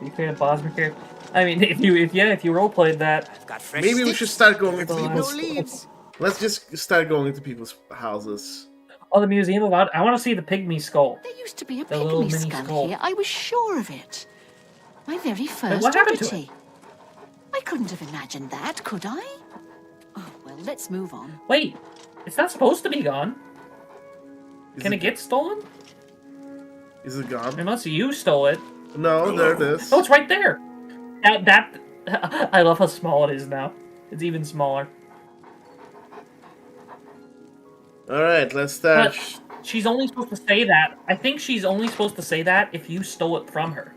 You create a Bosmer character. I mean, if you roleplayed that, maybe we should start going into Well, people's. Let's just start going into people's houses. Oh, the Museum of Art. I want to see the pygmy skull. There used to be a The little pygmy mini skull skull. here. I was sure of it. My very first what happened to oddity. I couldn't have imagined that, could I? Oh, well, let's move on. Wait, it's not supposed to be gone. Can it get stolen? Is it gone? Unless you stole it. No, there it is. Oh, it's right there. That I love how small it is now. It's even smaller. All right, let's start. But she's only supposed to say that. I think she's only supposed to say that if you stole it from her.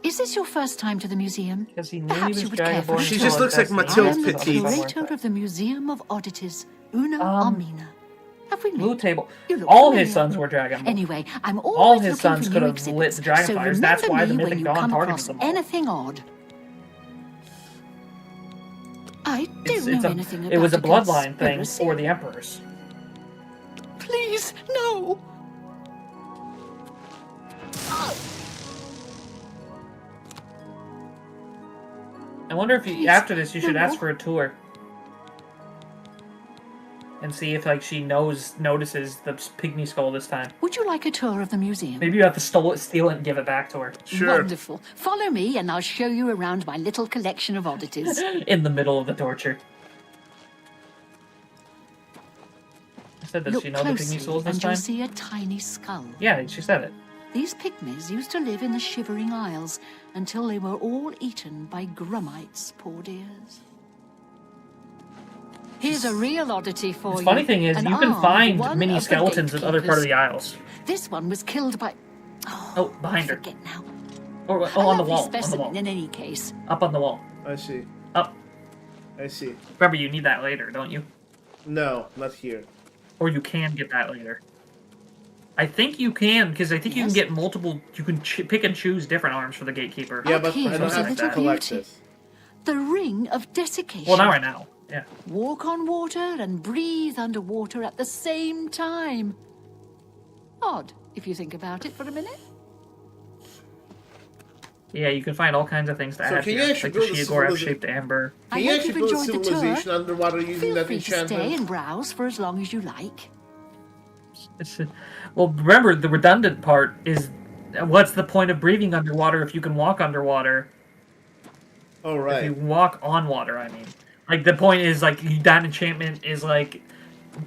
Is this your first time to the museum? Because he Perhaps you would care for She just looks like Mathilde I am the Petit. curator of the Museum of Oddities, Una Armina. Have we met? Blue table. You look All familiar. his sons were dragon. Anyway, I'm always All his looking sons for could new have lit exhibits, the dragon so fires. That's remember why the me when Mythic you Dawn come targeted across them all. anything odd. I don't It's know a- anything about it was a a bloodline thing conspiracy. for the emperors. Please, no. I wonder if you, after this you should ask for a tour. And see if she notices the pygmy skull this time. Would you like a tour of the museum? Maybe you have to steal it and give it back to her. Wonderful. Follow me and I'll show you around my little collection of oddities. In the middle of the torture. I said, does Look she know the closely pygmy skulls this and you'll time? see a tiny skull. Yeah, she said it. These pygmies used to live in the Shivering Isles until they were all eaten by grummites, poor dears. Here's a real oddity for you. The funny thing is, An you can arm of find one mini of the skeletons in other part of the gatekeepers. Isles. This one was killed by... Oh, behind her. Forget now. Or A on the lovely wall. On the specimen wall. in any case. Up on the wall. I see. Up. I see. Remember, you need that later, don't you? No, not here. Or you can get that later. I think you can, because I think you can get multiple... You can pick and choose different arms for the gatekeeper. Yeah, but here I don't is a have little to collect beauty. it. The Ring of Desiccation. Well, not right now. Yeah. Walk on water and breathe underwater at the same time. Odd, if you think about it for a minute. Yeah, you can find all kinds of things to So add can you here, actually like the build a Sheogorath-shaped amber. Can you hope actually you've build a enjoyed the tour. civilization underwater using Feel that free to stay enchantment? and browse for as long as you like. Well, remember, the redundant part is... What's the point of breathing underwater if you can walk underwater? Oh, right. If you walk on water, I mean. Like, the point is, that enchantment is,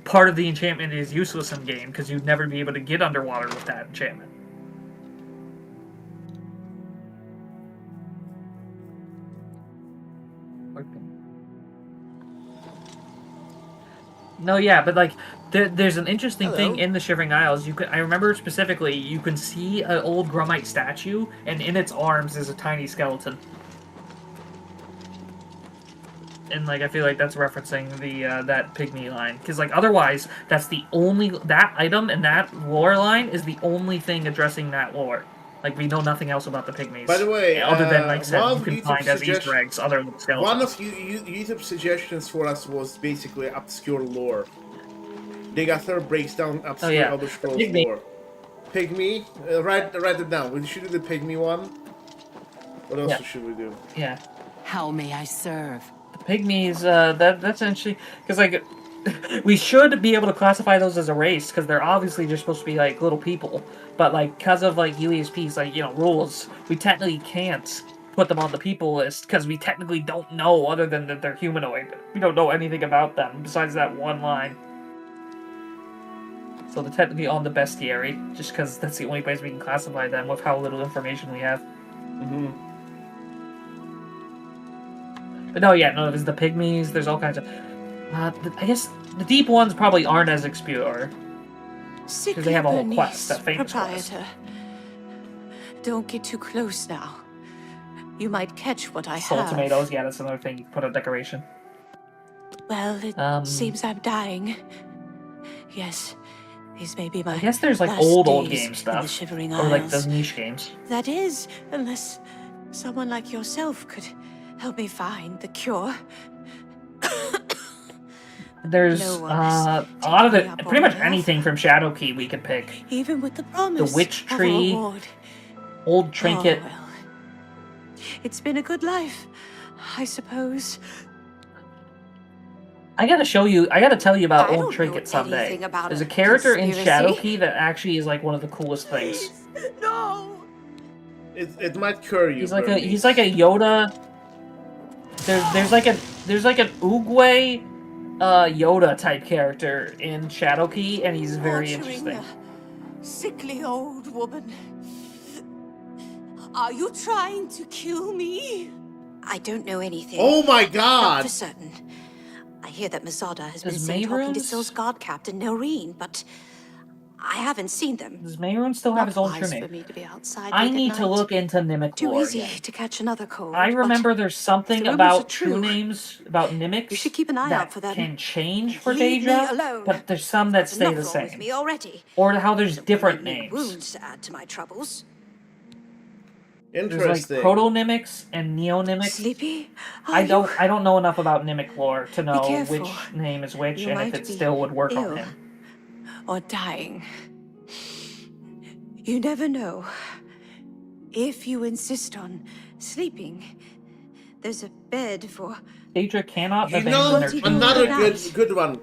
part of the enchantment is useless in game, because you'd never be able to get underwater with that enchantment. No, yeah, but, there's an interesting thing in the Shivering Isles. I remember specifically, you can see an old Grummite statue, and in its arms is a tiny skeleton. And I feel like that's referencing the that pygmy line, because otherwise that's the only that item and that lore line is the only thing addressing that lore. We know nothing else about the pygmies. By the way, other than one you can YouTube find as Easter eggs other skeletons. One of YouTube suggestions for us was basically obscure lore. Degather breaks down obscure Elder Scrolls lore. Pygmy, write it down. We should do the pygmy one. What else should we do? Yeah. How may I serve? Pygmies, that's interesting, because we should be able to classify those as a race, because they're obviously just supposed to be little people, but because of UESP's rules, we technically can't put them on the people list, because we technically don't know other than that they're humanoid. We don't know anything about them besides that one line. So they're technically on the bestiary, just because that's the only place we can classify them with how little information we have. Mm-hmm. But no, there's the pygmies, there's all kinds of... I guess the deep ones probably aren't as obscure. Because they have a whole quest, that famous quest. Proprietor. Don't get too close now. You might catch what I Soul have. tomatoes, yeah, that's another thing you put on decoration. Well, it seems I'm dying. Yes, these may be my I guess there's last old days game in stuff. the Shivering Or Isles. those niche games. That is, unless someone like yourself could help me find the cure. There's No one a is lot of taking it, up pretty on much my anything from Shadowkey we could pick. Even with the promise The witch of a tree. reward. Old trinket. Oh, well. It's been a good life, I suppose. I gotta tell you about Old Trinket know someday. anything about There's a a character in conspiracy. Shadowkey that actually is like one of the coolest things. No. It might cure you. He's like a Yoda. There's like an Oogway Yoda type character in Shadowkey, and he's very interesting. Sickly old woman. Are you trying to kill me? I don't know anything. Oh my god! Not for certain. I hear that Masada has been Does seen talking to Mehrunes- Sil's guard captain Noreen, but I haven't seen them. Does Mehrunes still have his old Wise true for name? me to be outside I late at need to night. look into Nimic Too lore easy again. to catch another cold. I but remember there's something the rumors are about true true. names, about Nimics, You should keep an eye that out for them. can change for Leave me Daedra, alone. but there's some that There's stay the enough wrong with same. me already. Or how there's different Make names. wounds to add to my troubles. There's like Interesting. proto-Nimics and neo-Nimics. Sleepy? I don't know enough about Nimic lore to know careful. which name is which You and if might it be still would work ill. on him. Or dying. You never know. If you insist on sleeping, there's a bed for... Daedra cannot You abandon know, their true another name. good one.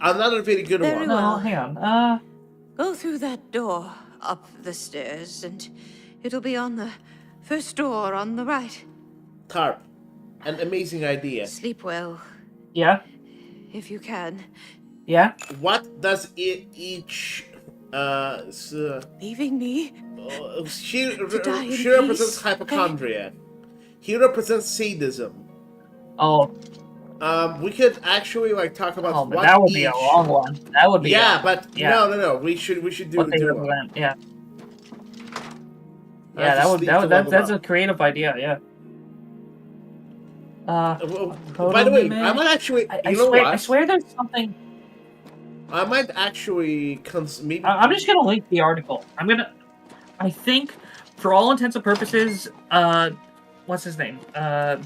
Another very good Very one. well. No, hang on. Go through that door up the stairs, and it'll be on the first door on the right. Tarp. An amazing idea. Sleep well, Yeah? if you can. Yeah? What does each Leaving me? she die in she represents peace, hypochondria. He represents sadism. Oh. We could actually like talk about Oh, but what that would each... be a long one. That would be Yeah, a- but yeah. no. We should do What the they duo. represent, yeah. I Yeah, have to sleep to level that's up. a creative idea, yeah. By the way, I might actually. I You know swear, what? I swear there's something. I might actually maybe. I'm just gonna link the article. I think, for all intents and purposes, what's his name?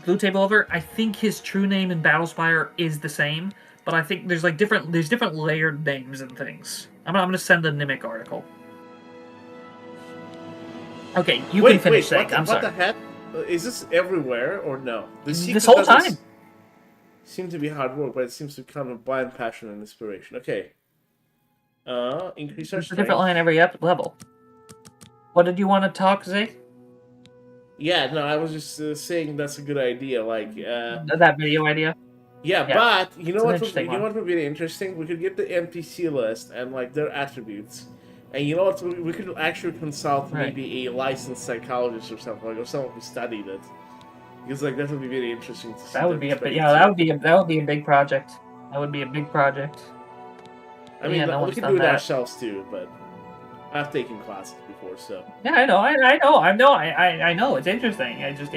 Blue Table Over. I think his true name in Battlespire is the same, but I think there's like different layered names and things. I'm gonna send the Nimic article. Okay, you can finish saying. I'm sorry. What the heck? Is this everywhere or no? This whole time. Seem to be hard work, but it seems to come with blind passion and inspiration. Okay. Increase our It's a strength. different line every level. What did you want to talk, Zay? Yeah, no, I was just saying that's a good idea. Like That video idea. Yeah, Yeah, but you know it's an what? interesting You know one. what would be really interesting? We could get the NPC list and like their attributes, and you know what? We could actually consult Right. maybe a licensed psychologist or something, like, or someone who studied it, because like that would be very interesting to see. That would be their that would be a big project. That would be a big project. I mean, Yeah, but no we one's could done do it that. ourselves too, but I've taken classes before, so. Yeah, I know. It's interesting. I'm just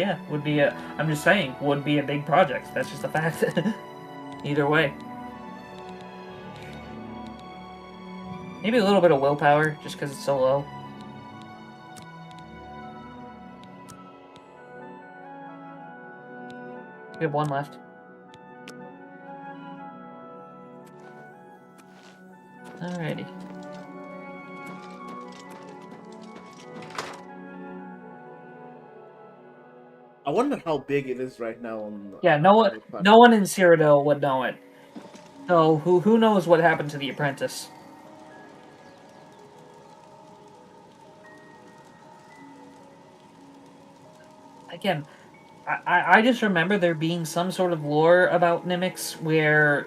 saying, would be a big project. That's just a fact. Either way. Maybe a little bit of willpower, just because it's so low. We have one left. Alrighty. I wonder how big it is right now on. Yeah, no one in Cyrodiil would know it. So who knows what happened to the apprentice? Again, I just remember there being some sort of lore about Nimics where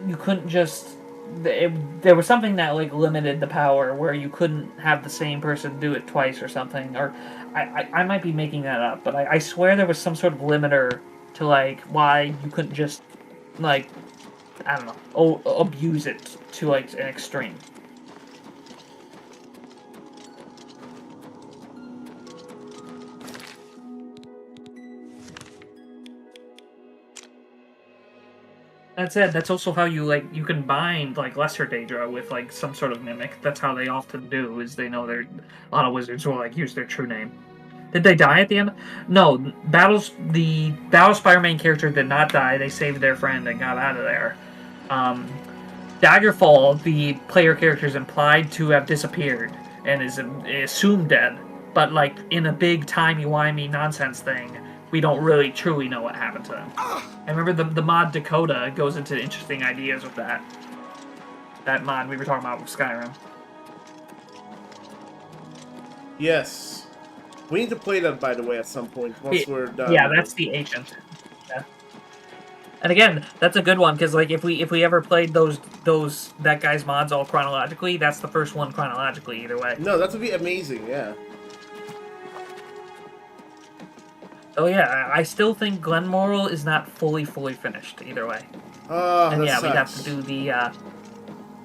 you couldn't just... there was something that like limited the power where you couldn't have the same person do it twice or something. Or I might be making that up, but I swear there was some sort of limiter to like why you couldn't just like, I don't know, abuse it to like an extreme. That said, that's also how you can bind like lesser Daedra with like some sort of mimic. That's how they often do. Is they know a lot of wizards will like use their true name. Did they die at the end? No, the Battlespire main character did not die. They saved their friend and got out of there. Daggerfall, the player character, is implied to have disappeared and is assumed dead. but like in a big timey-wimey nonsense thing, we don't really truly know what happened to them. I remember the mod Dakota goes into interesting ideas with that. That mod we were talking about with Skyrim. Yes. We need to play that, by the way, at some point, once we're done. Yeah, that's the Ancient. Yeah. And again, that's a good one, because like if we ever played that guy's mods all chronologically, that's the first one chronologically, either way. No, that would be amazing, yeah. Oh yeah, I still think Glenmoral is not fully finished, either way. Oh, and that yeah, sucks. we'd have to do the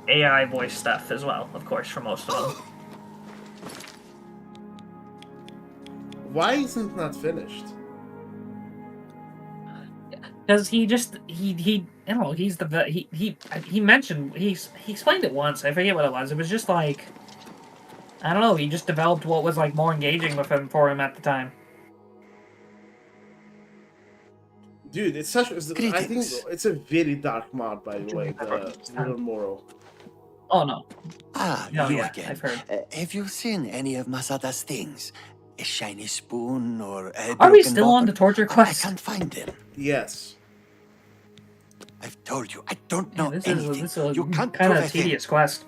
AI voice stuff as well, of course, for most of them. Why isn't it not finished? Because he I don't know, he mentioned, he explained it once, I forget what it was. It was just like, I don't know, he just developed what was like more engaging for him at the time. Dude, it's such. I think it's a very dark mod, by the way. The Moral. Oh no. Ah, no, you yeah, again. I've heard. Have you seen any of Masada's things? A shiny spoon or a Are we broken still on bottle? the torture quest? I can't find them. Yes. I've told you, I don't know This anything. is a You can't kind do of a thing. tedious quest.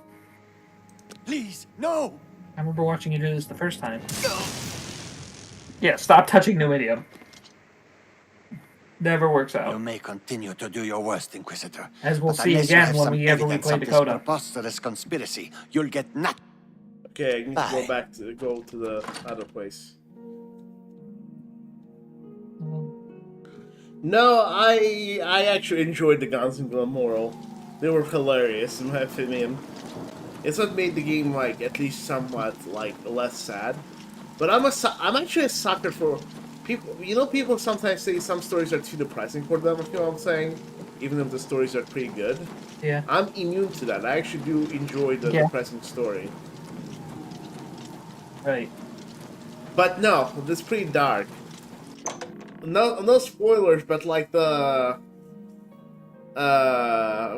Please, no. I remember watching you do this the first time. Yeah, stop touching Numidium. Never works out. You may continue to do your worst, Inquisitor. As we'll but see unless you again have when some we play evidence of this Dakota. preposterous conspiracy, you'll get nothing. Okay, I need to go to the other place. No, I actually enjoyed the guns in Glenmoral. They were hilarious, in my opinion. It's what made the game like at least somewhat like less sad. But I'm actually a sucker for people. You know, people sometimes say some stories are too depressing for them. If you know what I'm saying, even if the stories are pretty good. Yeah. I'm immune to that. I actually do enjoy the depressing story. Right. But no, it's pretty dark. No spoilers, but like the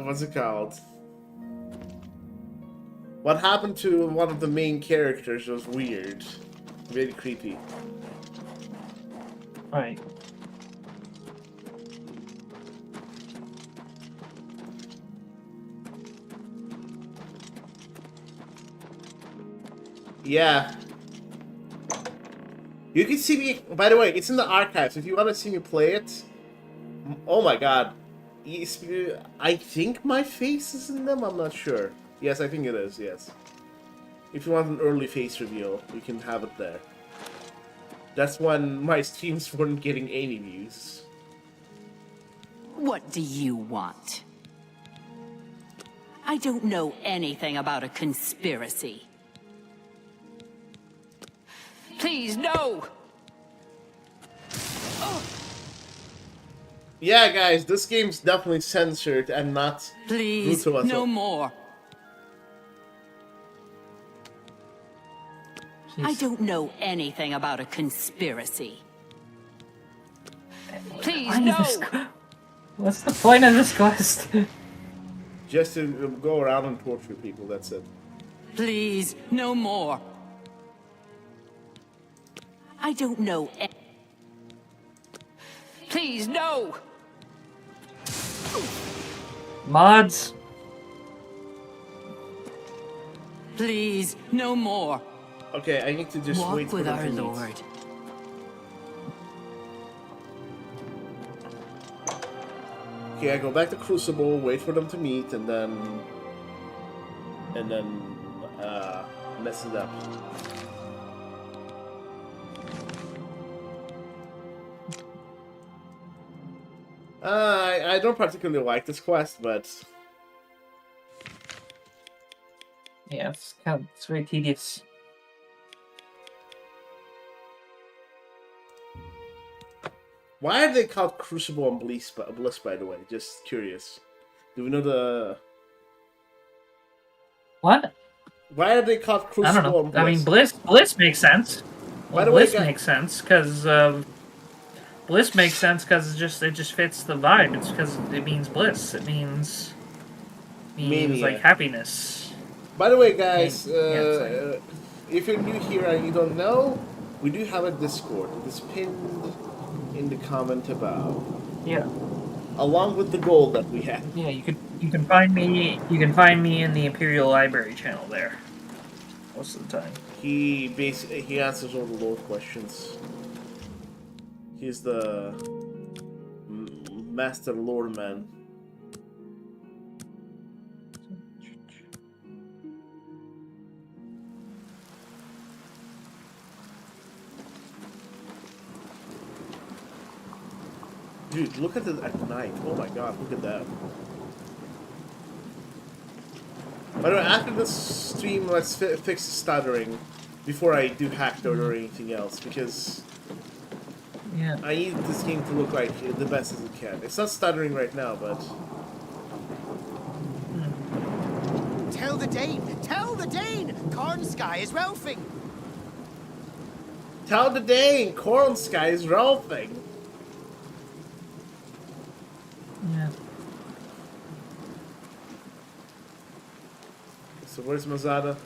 what's it called? What happened to one of the main characters was weird. Very creepy. Right. Yeah. You can see me, by the way, it's in the archives. If you want to see me play it, oh my god. I think my face is in them, I'm not sure. Yes, I think it is, yes. If you want an early face reveal, you can have it there. That's when my streams weren't getting any views. What do you want? I don't know anything about a conspiracy. Please, no! Yeah, guys, this game's definitely censored and not Please, brutal at no all. more. I don't know anything about a conspiracy. Please, no! What's the point of this quest? Just to go around and torture people, that's it. Please, no more. I don't know. Please, no! Mods. Please, no more. Okay, I need to just Walk wait for with them our to meet. Lord. Okay, I go back to Crucible, wait for them to meet, and then mess it up. I don't particularly like this quest, but Yeah, it's very tedious. why are they called Crucible and Bliss, by the way? Just curious. Do we know the... What? Why are they called I Crucible don't know. and Bliss? I mean, Bliss makes sense. By the way, Bliss makes sense because Bliss makes sense because it just fits the vibe. It's because it means bliss. It means Mania. like happiness. By the way, guys, if you're new here and you don't know, we do have a Discord. It is pinned in the comment above. Yeah. Along with the goal that we have. Yeah, you can find me in the Imperial Library channel there. Most of the time. He answers all the lore questions. He's the master lore man. Dude, look at it at night. Oh my god, look at that. By the way, after this stream, let's fix the stuttering before I do hacked or anything else, because yeah, I need this game to look like the best as it can. It's not stuttering right now, but... Tell the Dane! Tell the Dane! Corn Sky is ralphing! Tell the Dane! Corn Sky is ralphing! Yeah. So where's Mazada?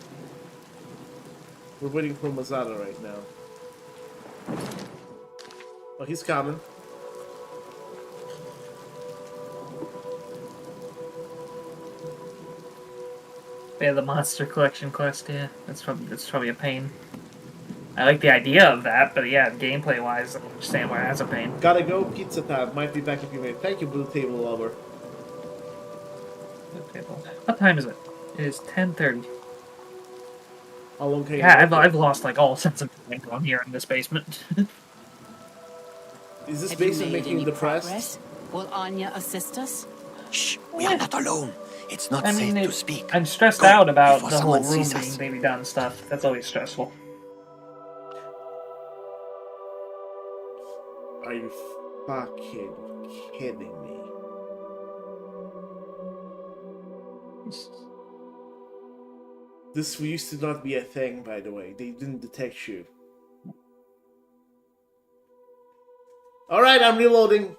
We're waiting for Mazada right now. Oh, he's coming. Yeah, the monster collection quest. Yeah, that's probably a pain. I like the idea of that, but yeah, gameplay wise, I understand why that's a pain. Gotta go, pizza time. Might be back if you may. Thank you, Blue Table Lover. What time is it? It is 10:30. How long can you Yeah, I've lost like all sense of time on here in this basement. Is this Have you basement made making you any depressed? progress? Will Anya assist us? Shh, we are not alone. It's not safe to speak. I'm stressed Go out about before the whole someone room sees being us. baby done stuff. That's always stressful. Are you fucking kidding me? This used to not be a thing, by the way. They didn't detect you. Alright, I'm reloading.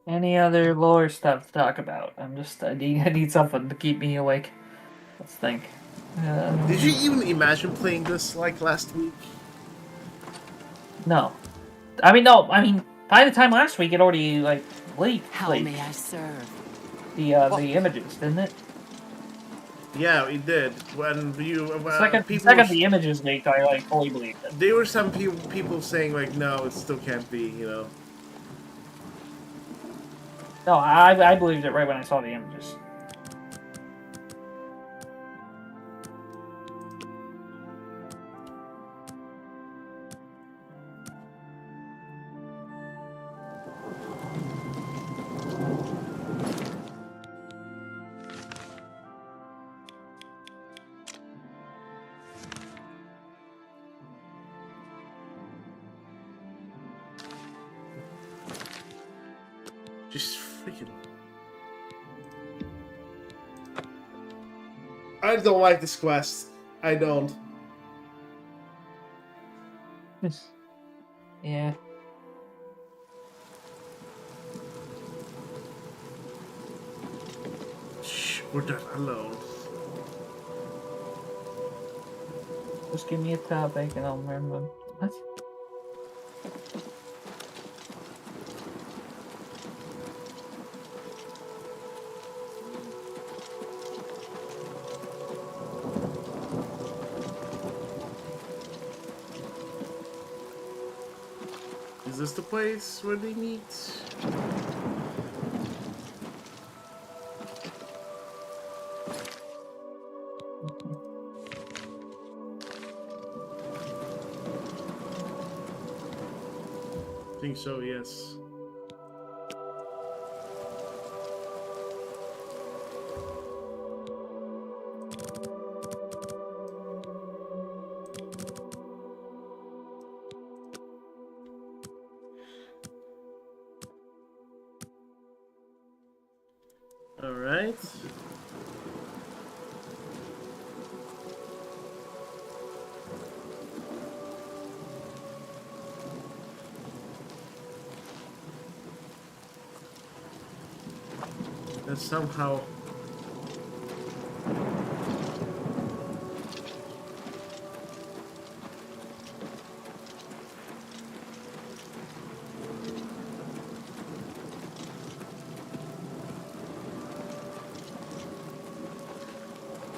Any other lore stuff to talk about? I need something to keep me awake. Let's think. Did you even imagine playing this like last week? No. I mean, no. I mean, by the time last week, it already like leaked. How may I serve? The images, didn't it? Yeah, it did. When you Second the images leaked, I like fully believed it. There were some people saying like, no, it still can't be, you know. No, I believed it right when I saw the images. Just freaking... I don't like this quest. I don't. Yeah. Shh, we're done alone. Just give me a topic and I'll remember. What? Is this the place where they meet? I think so, yes. All right. And somehow...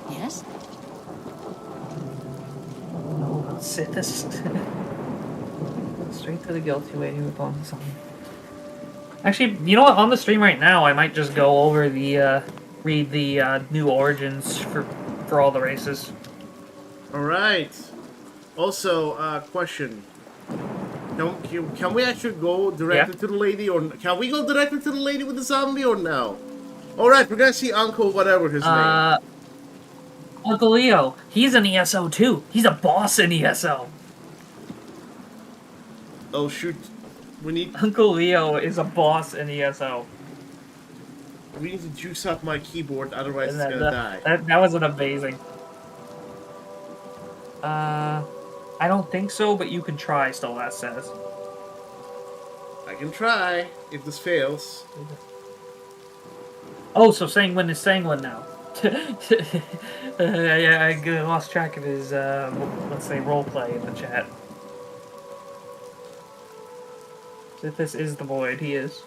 Yes? No, let's sit this. Straight to the guilty waiting upon the sun. Actually, you know what? On the stream right now, I might just go over the, read the new origins for all the races. Alright. Also, question. Can we actually go directly to the lady, or can we go directly to the lady with the zombie, or no? Alright, we're gonna see Uncle whatever his name. Uncle Leo, he's an ESO too. He's a boss in ESO. Oh shoot. We need... Uncle Leo is a boss in ESO. We need to juice up my keyboard, otherwise it's gonna die. That wasn't amazing. I don't think so, but you can try, still, that says. I can try, if this fails. Oh, so Sanguine is Sanguine now. Yeah, I lost track of his, let's say, roleplay in the chat. If this is the Void, he is.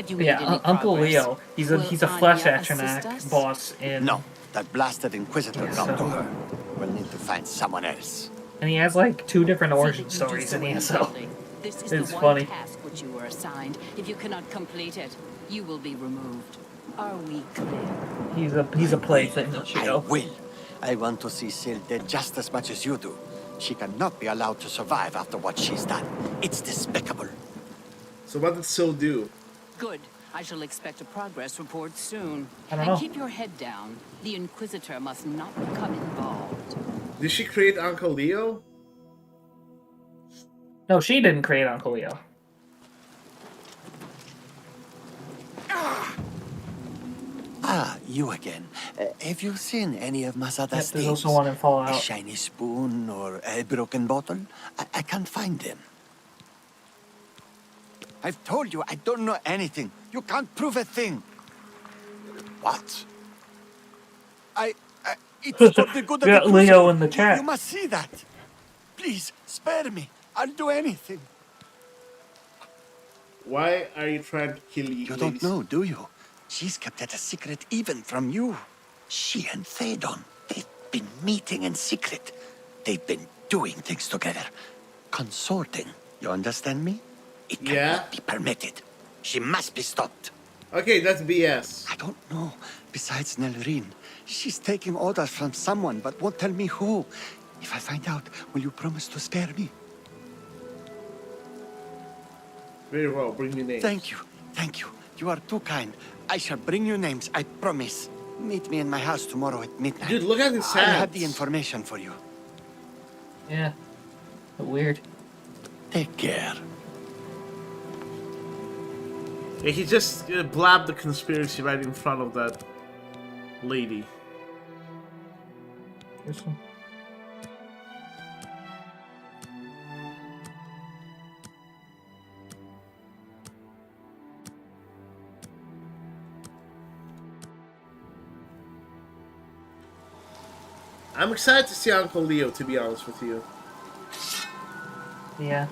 Yeah, Uncle Leo. He's a flesh Achenak boss in... No, that blasted Inquisitor got to her. We'll need to find someone else. And he has like 2 different origin stories in ESO. This is It's the one funny. task which you were assigned. If you cannot complete it, you will be removed. Are we clear? He's a plaything, I will. I want to see Sil dead just as much as you do. She cannot be allowed to survive after what she's done. It's despicable. So what did Sil do? Good. I shall expect a progress report soon. I don't And know. keep your head down. The Inquisitor must not become involved. Did she create Uncle Leo? No, she didn't create Uncle Leo. Ah, you again. Have you seen any of Masada's There's things? also one in Fallout. A shiny spoon or a broken bottle? I can't find them. I've told you I don't know anything. You can't prove a thing. What? It's for the good of We the got Leo Crucible. in the chat. You must see that. Please, spare me. I'll do anything. Why are you trying to kill you? You don't know, do you? She's kept it a secret even from you. She and Théodon, they've been meeting in secret. They've been doing things together. Consorting. You understand me? It cannot be permitted. She must be stopped. Okay, that's BS. I don't know. Besides Nelrine, she's taking orders from someone, but won't tell me who. If I find out, will you promise to spare me? Very well, bring me names. Thank you. Thank you. You are too kind. I shall bring you names, I promise. Meet me in my house tomorrow at midnight. Dude, look at his I have hands. the information for you. Yeah. Weird. Take care. Yeah, he just blabbed the conspiracy right in front of that lady. This one. I'm excited to see Uncle Leo, to be honest with you. Yeah.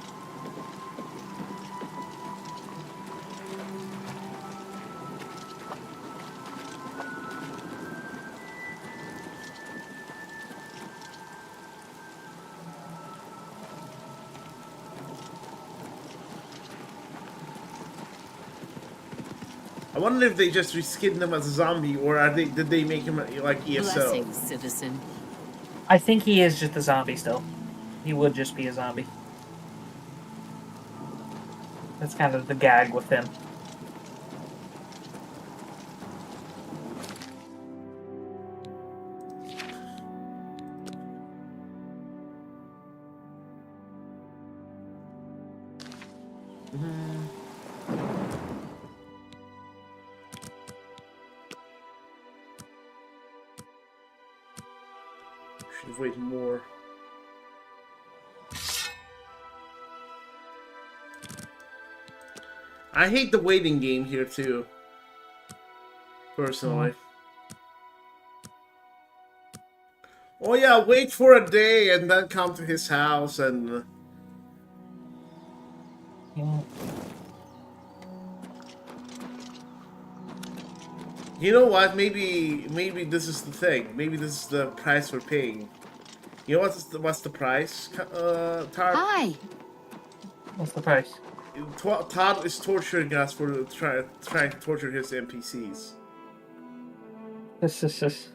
I wonder if they just reskinned him as a zombie, or did they make him like ESO? Blessings, citizen. I think he is just a zombie still. He would just be a zombie. That's kind of the gag with him. Should have waited more. I hate the waiting game here too. Personally. Oh yeah, wait for a day and then come to his house and... You know what? Maybe this is the thing. Maybe this is the price we're paying. You know what's the price? Todd? Hi. What's the price? Todd is torturing us for trying to torture his NPCs. This.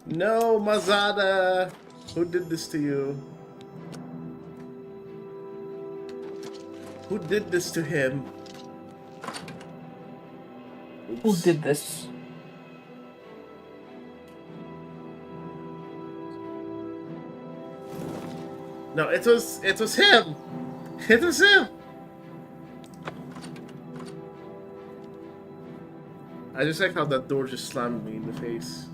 No, Mazada! Who did this to you? Who did this to him? Oops. Who did this? No, it was him! It was him! I just like how that door just slammed me in the face.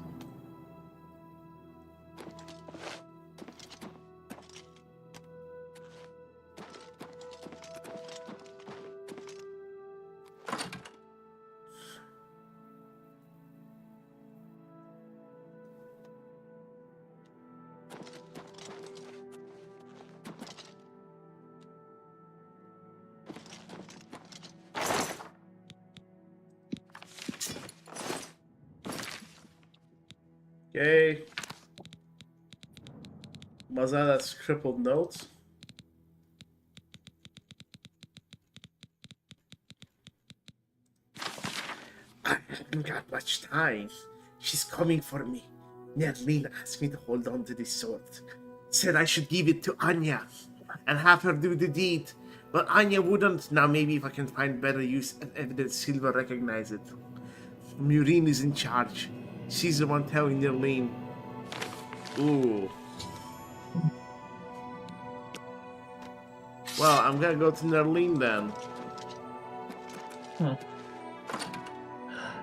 Okay. Mazada's crippled notes. I haven't got much time. She's coming for me. Nerlin asked me to hold on to this sword. Said I should give it to Anya and have her do the deed. But Anya wouldn't. Now maybe if I can find better use and evidence, Silva recognize it. Murine is in charge. She's the one telling Nerlin. Ooh. Well, I'm gonna go to Nerlin then.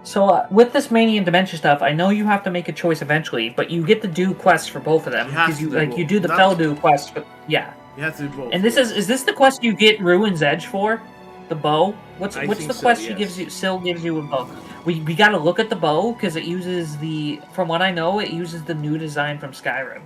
So with this Mania and Dementia stuff, I know you have to make a choice eventually, but you get to do quests for both of them because you do the Feldu quest, but yeah. You have to do both. And is this the quest you get Ruin's Edge for? The bow? What's the quest so, she gives you? Syl gives you a bow. We gotta look at the bow because it uses from what I know, it uses the new design from Skyrim,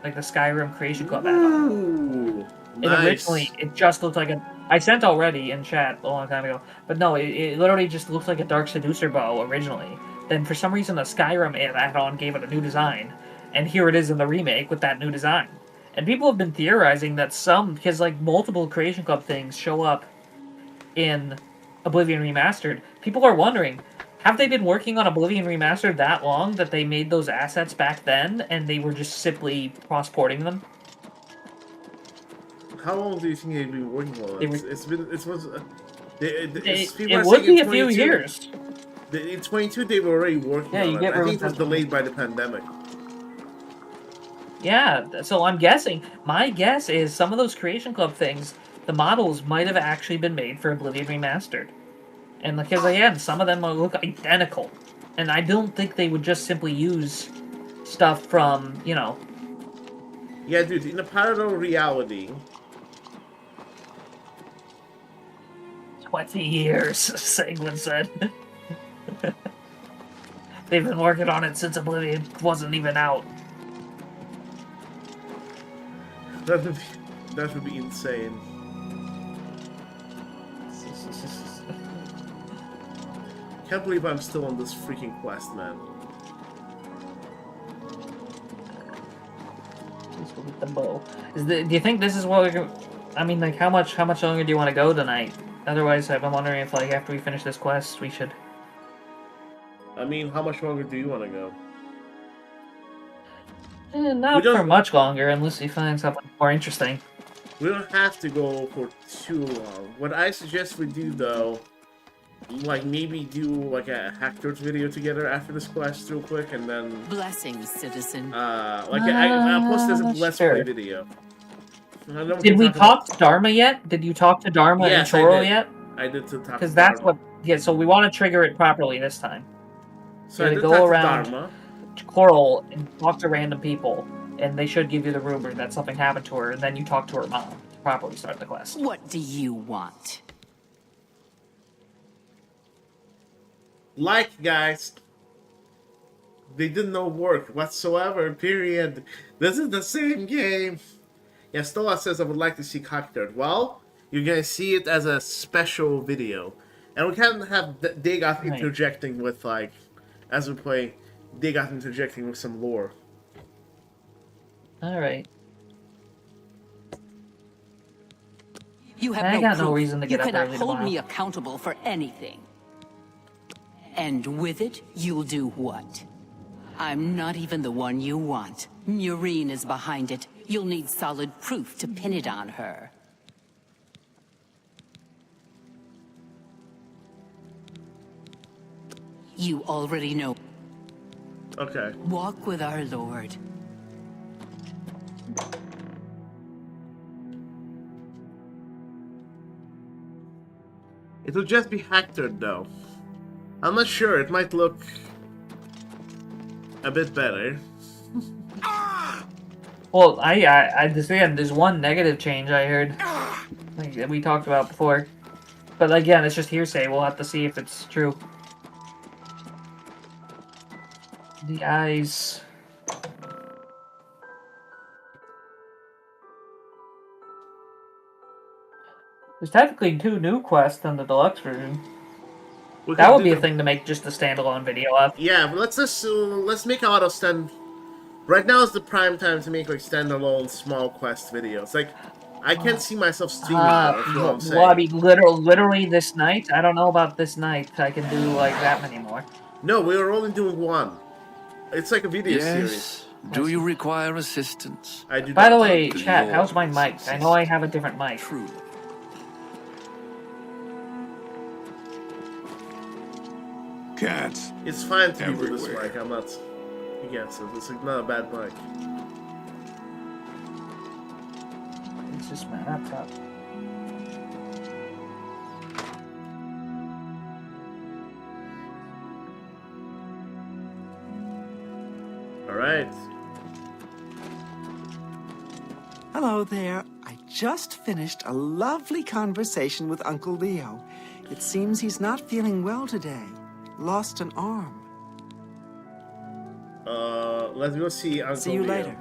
like the Skyrim Creation Club add-on. Ooh, nice. Originally, it just looked like I sent already in chat a long time ago, but no, it literally just looks like a Dark Seducer bow originally. Then for some reason, the Skyrim add-on gave it a new design, and here it is in the remake with that new design. And people have been theorizing that because like multiple Creation Club things show up in Oblivion Remastered, people are wondering, have they been working on Oblivion Remastered that long that they made those assets back then and they were just simply cross-porting them? How long do you think they've been working on it? It would be a few years. In 22, they were already working on it. I think it was delayed by the pandemic. Yeah, so I'm guessing. My guess is some of those Creation Club things, the models might have actually been made for Oblivion Remastered. And because, again, some of them look identical. And I don't think they would just simply use stuff from, you know... Yeah, dude, in a parallel reality... 20 years, Sanguine said. They've been working on it since Oblivion wasn't even out. That would be insane. Can't believe I'm still on this freaking quest, man. With the bow. Do you think this is what we're going? I mean, like, how much longer do you want to go tonight? Otherwise, I'm wondering if, like, after we finish this quest, we should. I mean, how much longer do you want to go? Not for much longer, unless we find something more interesting. We don't have to go for too long. What I suggest we do, though, like maybe do like a Hacktorch video together after this quest real quick, and then blessings, citizen. I'll post this Let's Play video. Did we talk to Dharma yet? Did you talk to Dharma and Choro yet? I did to talk. Because that's what. Yeah, so we want to trigger it properly this time. So you I gotta did go talk to around Dharma. Coral and talk to random people, and they should give you the rumor that something happened to her, and then you talk to her mom to properly start the quest. What do you want? Like, guys, they did no work whatsoever, period. This is the same game. Yeah, Stola says, I would like to see Cockthird. Well, you're gonna see it as a special video. And we can't have Dagoth interjecting with, like, as we play, Dagoth interjecting with some lore. Alright. You have I no got proof. no reason to get you up cannot early hold tomorrow. me accountable for anything. And with it, you'll do what? I'm not even the one you want. Murine is behind it. You'll need solid proof to pin it on her. You already know. Okay. Walk with our Lord. It'll just be Hectored, though. I'm not sure. It might look a bit better. Well, I just again, there's one negative change I heard, like that we talked about before, but again, it's just hearsay. We'll have to see if it's true. The eyes. There's technically 2 new quests in the deluxe version. That would be a thing to make just a standalone video of. Yeah, but let's make auto stand. Right now is the prime time to make like standalone small quest videos. Like, I can't see myself streaming though, if you know what I'm saying. Well, I mean, literally this night. I don't know about this night. I can do like that many more. No, we were only doing one. It's like a video series. Yes. Do you require assistance? I do. By the way, chat, how's my mic? I know I have a different mic. True. Cats. It's fine to use this mic. I'm not against it. It's not a bad mic. It's just my laptop. All right. Hello there. I just finished a lovely conversation with Uncle Leo. It seems he's not feeling well today. Lost an arm. Let's go see Uncle See you Leo. later.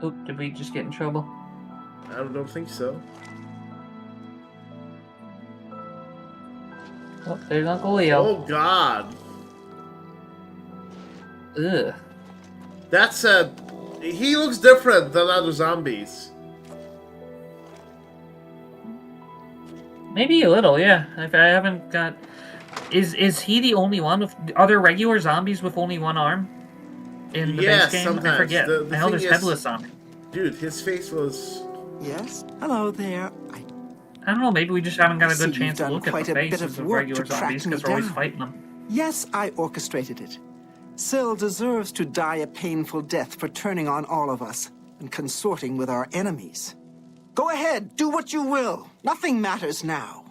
Oop, did we just get in trouble? I don't think so. Oh, there's Uncle Leo. Oh God. Ugh. That's he looks different than other zombies. Maybe a little, yeah. If I haven't got, is he the only one with other regular zombies with only one arm in the base game? Sometimes. I forget. The I know thing there's is, headless zombie. Dude, his face was. Yes. Hello there. I don't know. Maybe we just haven't got a See, good you've chance to done look at quite the a bit faces of of work regular to track zombies me because we're always down. fighting them. Yes, I orchestrated it. Syl deserves to die a painful death for turning on all of us and consorting with our enemies. Go ahead, do what you will. Nothing matters now.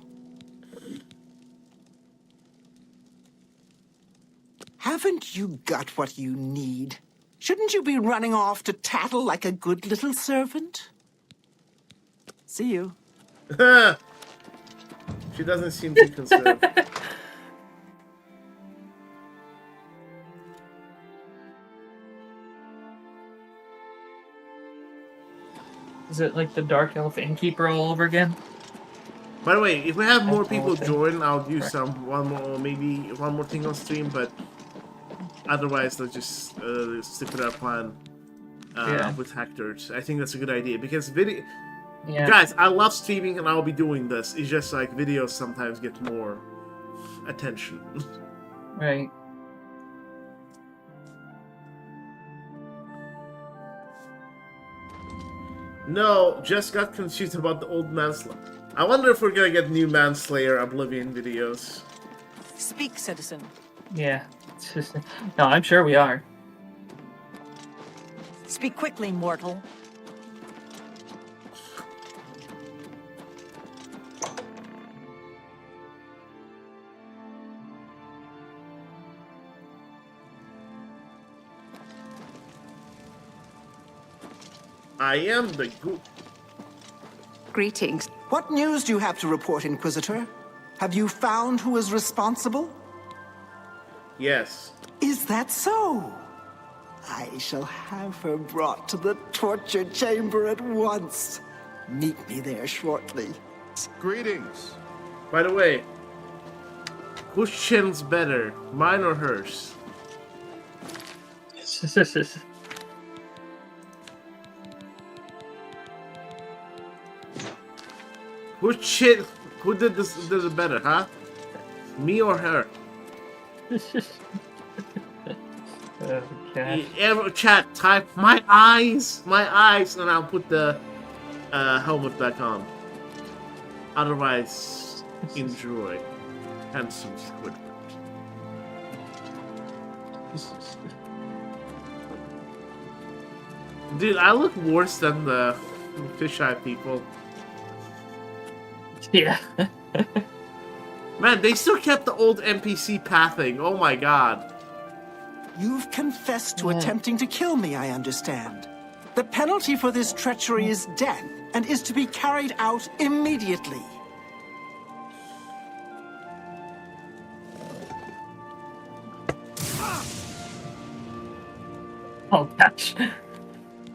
Haven't you got what you need? Shouldn't you be running off to tattle like a good little servant? See you. She doesn't seem too concerned. Is it like the Dark Elf Innkeeper all over again? By the way, if we have more people Okay. join, I'll do maybe one more thing on stream, but otherwise let's just stick with our plan with Hectors. I think that's a good idea because guys, I love streaming and I'll be doing this. It's just like videos sometimes get more attention. Right. No, just got confused about the old Manslayer. I wonder if we're gonna get new Manslayer Oblivion videos. Speak, citizen. Yeah. No, I'm sure we are. Speak quickly, mortal. I am the Greetings. What news do you have to report, Inquisitor? Have you found who is responsible? Yes. Is that so? I shall have her brought to the torture chamber at once. Meet me there shortly. Greetings. By the way, whose chin's better, mine or hers? Whose chin? Who did this? Did it better, huh? Me or her? Chat, type my eyes, and I'll put the helmet back on. Otherwise, enjoy. Handsome Squidward. Dude, I look worse than the fisheye people. Yeah. Man, they still kept the old NPC pathing. Oh my god. You've confessed to attempting to kill me, I understand. The penalty for this treachery is death, and is to be carried out immediately. Oh gosh.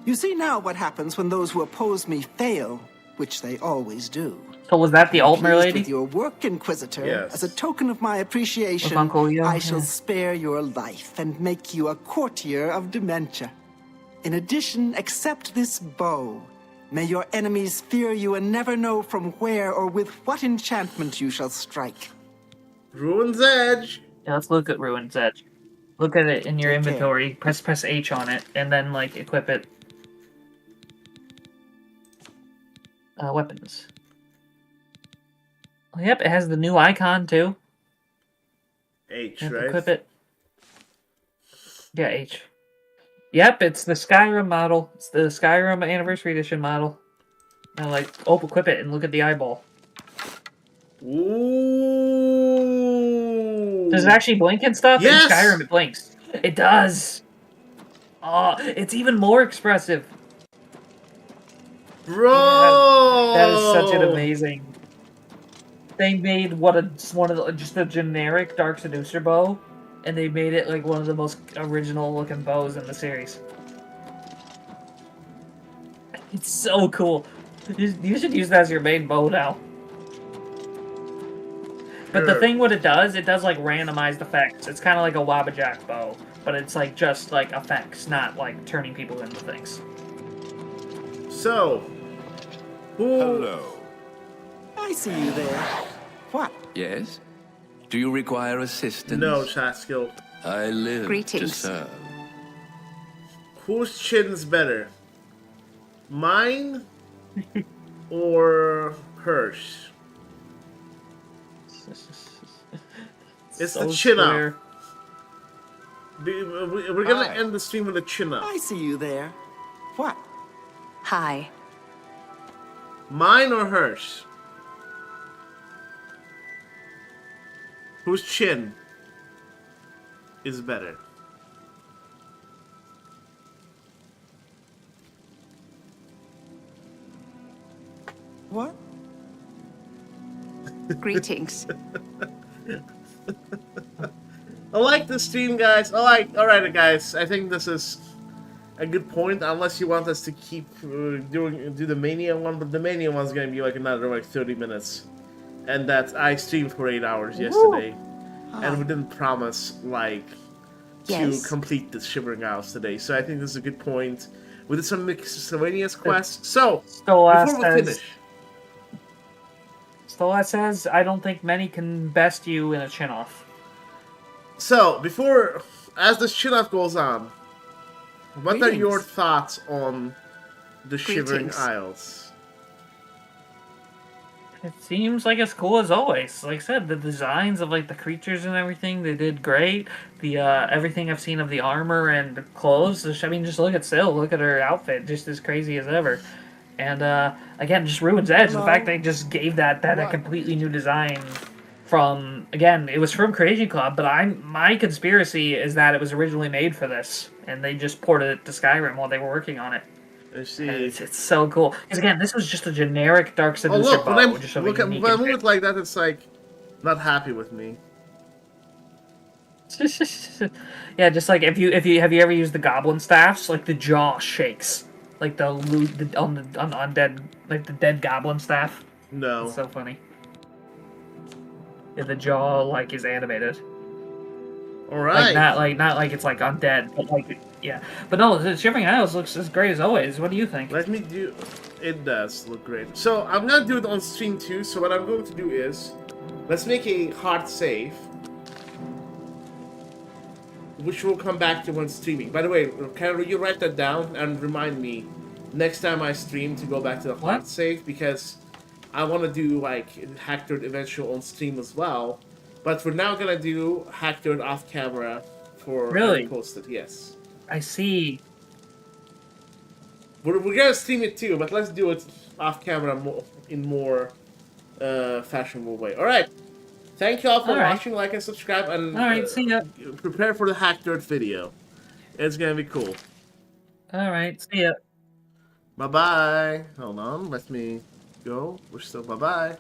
You see now what happens when those who oppose me fail, which they always do. So was that the Altmer Pleased lady? with your work, Inquisitor. Yes. As a token of my appreciation, With Uncle Yo, I shall yeah. spare your life and make you a courtier of Dementia. In addition, accept this bow. May your enemies fear you and never know from where or with what enchantment you shall strike. Ruin's Edge. Yeah, let's look at Ruin's Edge. Look at it in your inventory. Press H on it, and then like equip it. Weapons. Oh, yep, it has the new icon too. H, Yep, right? equip it. Yeah, H. Yep, it's the Skyrim model. It's the Skyrim Anniversary Edition model. Now, like, equip it and look at the eyeball. Ooh. Does it actually blink and stuff? Yes! In Skyrim, it blinks. It does. Oh, it's even more expressive. Bro! That is such an amazing. They made just a generic Dark Seducer bow, and they made it like one of the most original looking bows in the series. It's so cool. You should use that as your main bow now. But the thing what it does like randomized effects. It's kind of like a Wabbajack bow, but it's like just like effects, not like turning people into things. So, Hello. I see you there. What? Yes? Do you require assistance? No, Haskill. I live Greetings. to serve. Whose chin's better? Mine or hers? It's So the chin square. up. We're gonna end the stream with a chin up. I see you there. What? Hi. Mine or hers? Whose chin is better? What? Greetings. I like this stream, guys. Alright, guys. I think this is a good point, unless you want us to keep do the Mania one, but the Mania one's gonna be like another like 30 minutes. And that I streamed for 8 hours yesterday. And we didn't promise like Yes. to complete the Shivering Isles today. So I think this is a good point. We did some miscellaneous quests. So Stolas before we says- finish. Stolas says, I don't think many can best you in a chin off. So, as this chin off goes on, what are Greetings. your thoughts on the Shivering Greetings. Isles? It seems like it's cool as always. Like I said, the designs of like the creatures and everything, they did great. The everything I've seen of the armor and clothes, I mean, just look at Syl, look at her outfit, just as crazy as ever. And again, just Ruin's Edge, the fact they just gave that a completely new design from, again, it was from Creation Club, but my conspiracy is that it was originally made for this, and they just ported it to Skyrim while they were working on it. Let's see. It's so cool. Because again, this was just a generic Dark Oh Seducer look, bow. when I Just so look at when I move it like that, it's like not happy with me. Yeah, just like if you have you ever used the goblin staffs, like the jaw shakes, like the undead, like the dead goblin staff. No. It's so funny. Yeah, the jaw like is animated. All right. Not like it's like undead, but like yeah. But no, the Shivering Isles looks as great as always. What do you think? Let me do. It does look great. So I'm gonna do it on stream too. So what I'm going to do is, let's make a hard save, which we'll come back to when streaming. By the way, can you write that down and remind me next time I stream to go back to the hard save, because I want to do like Hacked eventual on stream as well. But we're now gonna do Hacked off camera for posted. Yes. I see. We're gonna stream it too, but let's do it off camera in more fashionable way. All right. Thank you all for watching. Like and subscribe, and see ya. Prepare for the Hacked video. It's gonna be cool. All right, see ya. Bye bye. Hold on, let me go. We're still bye bye.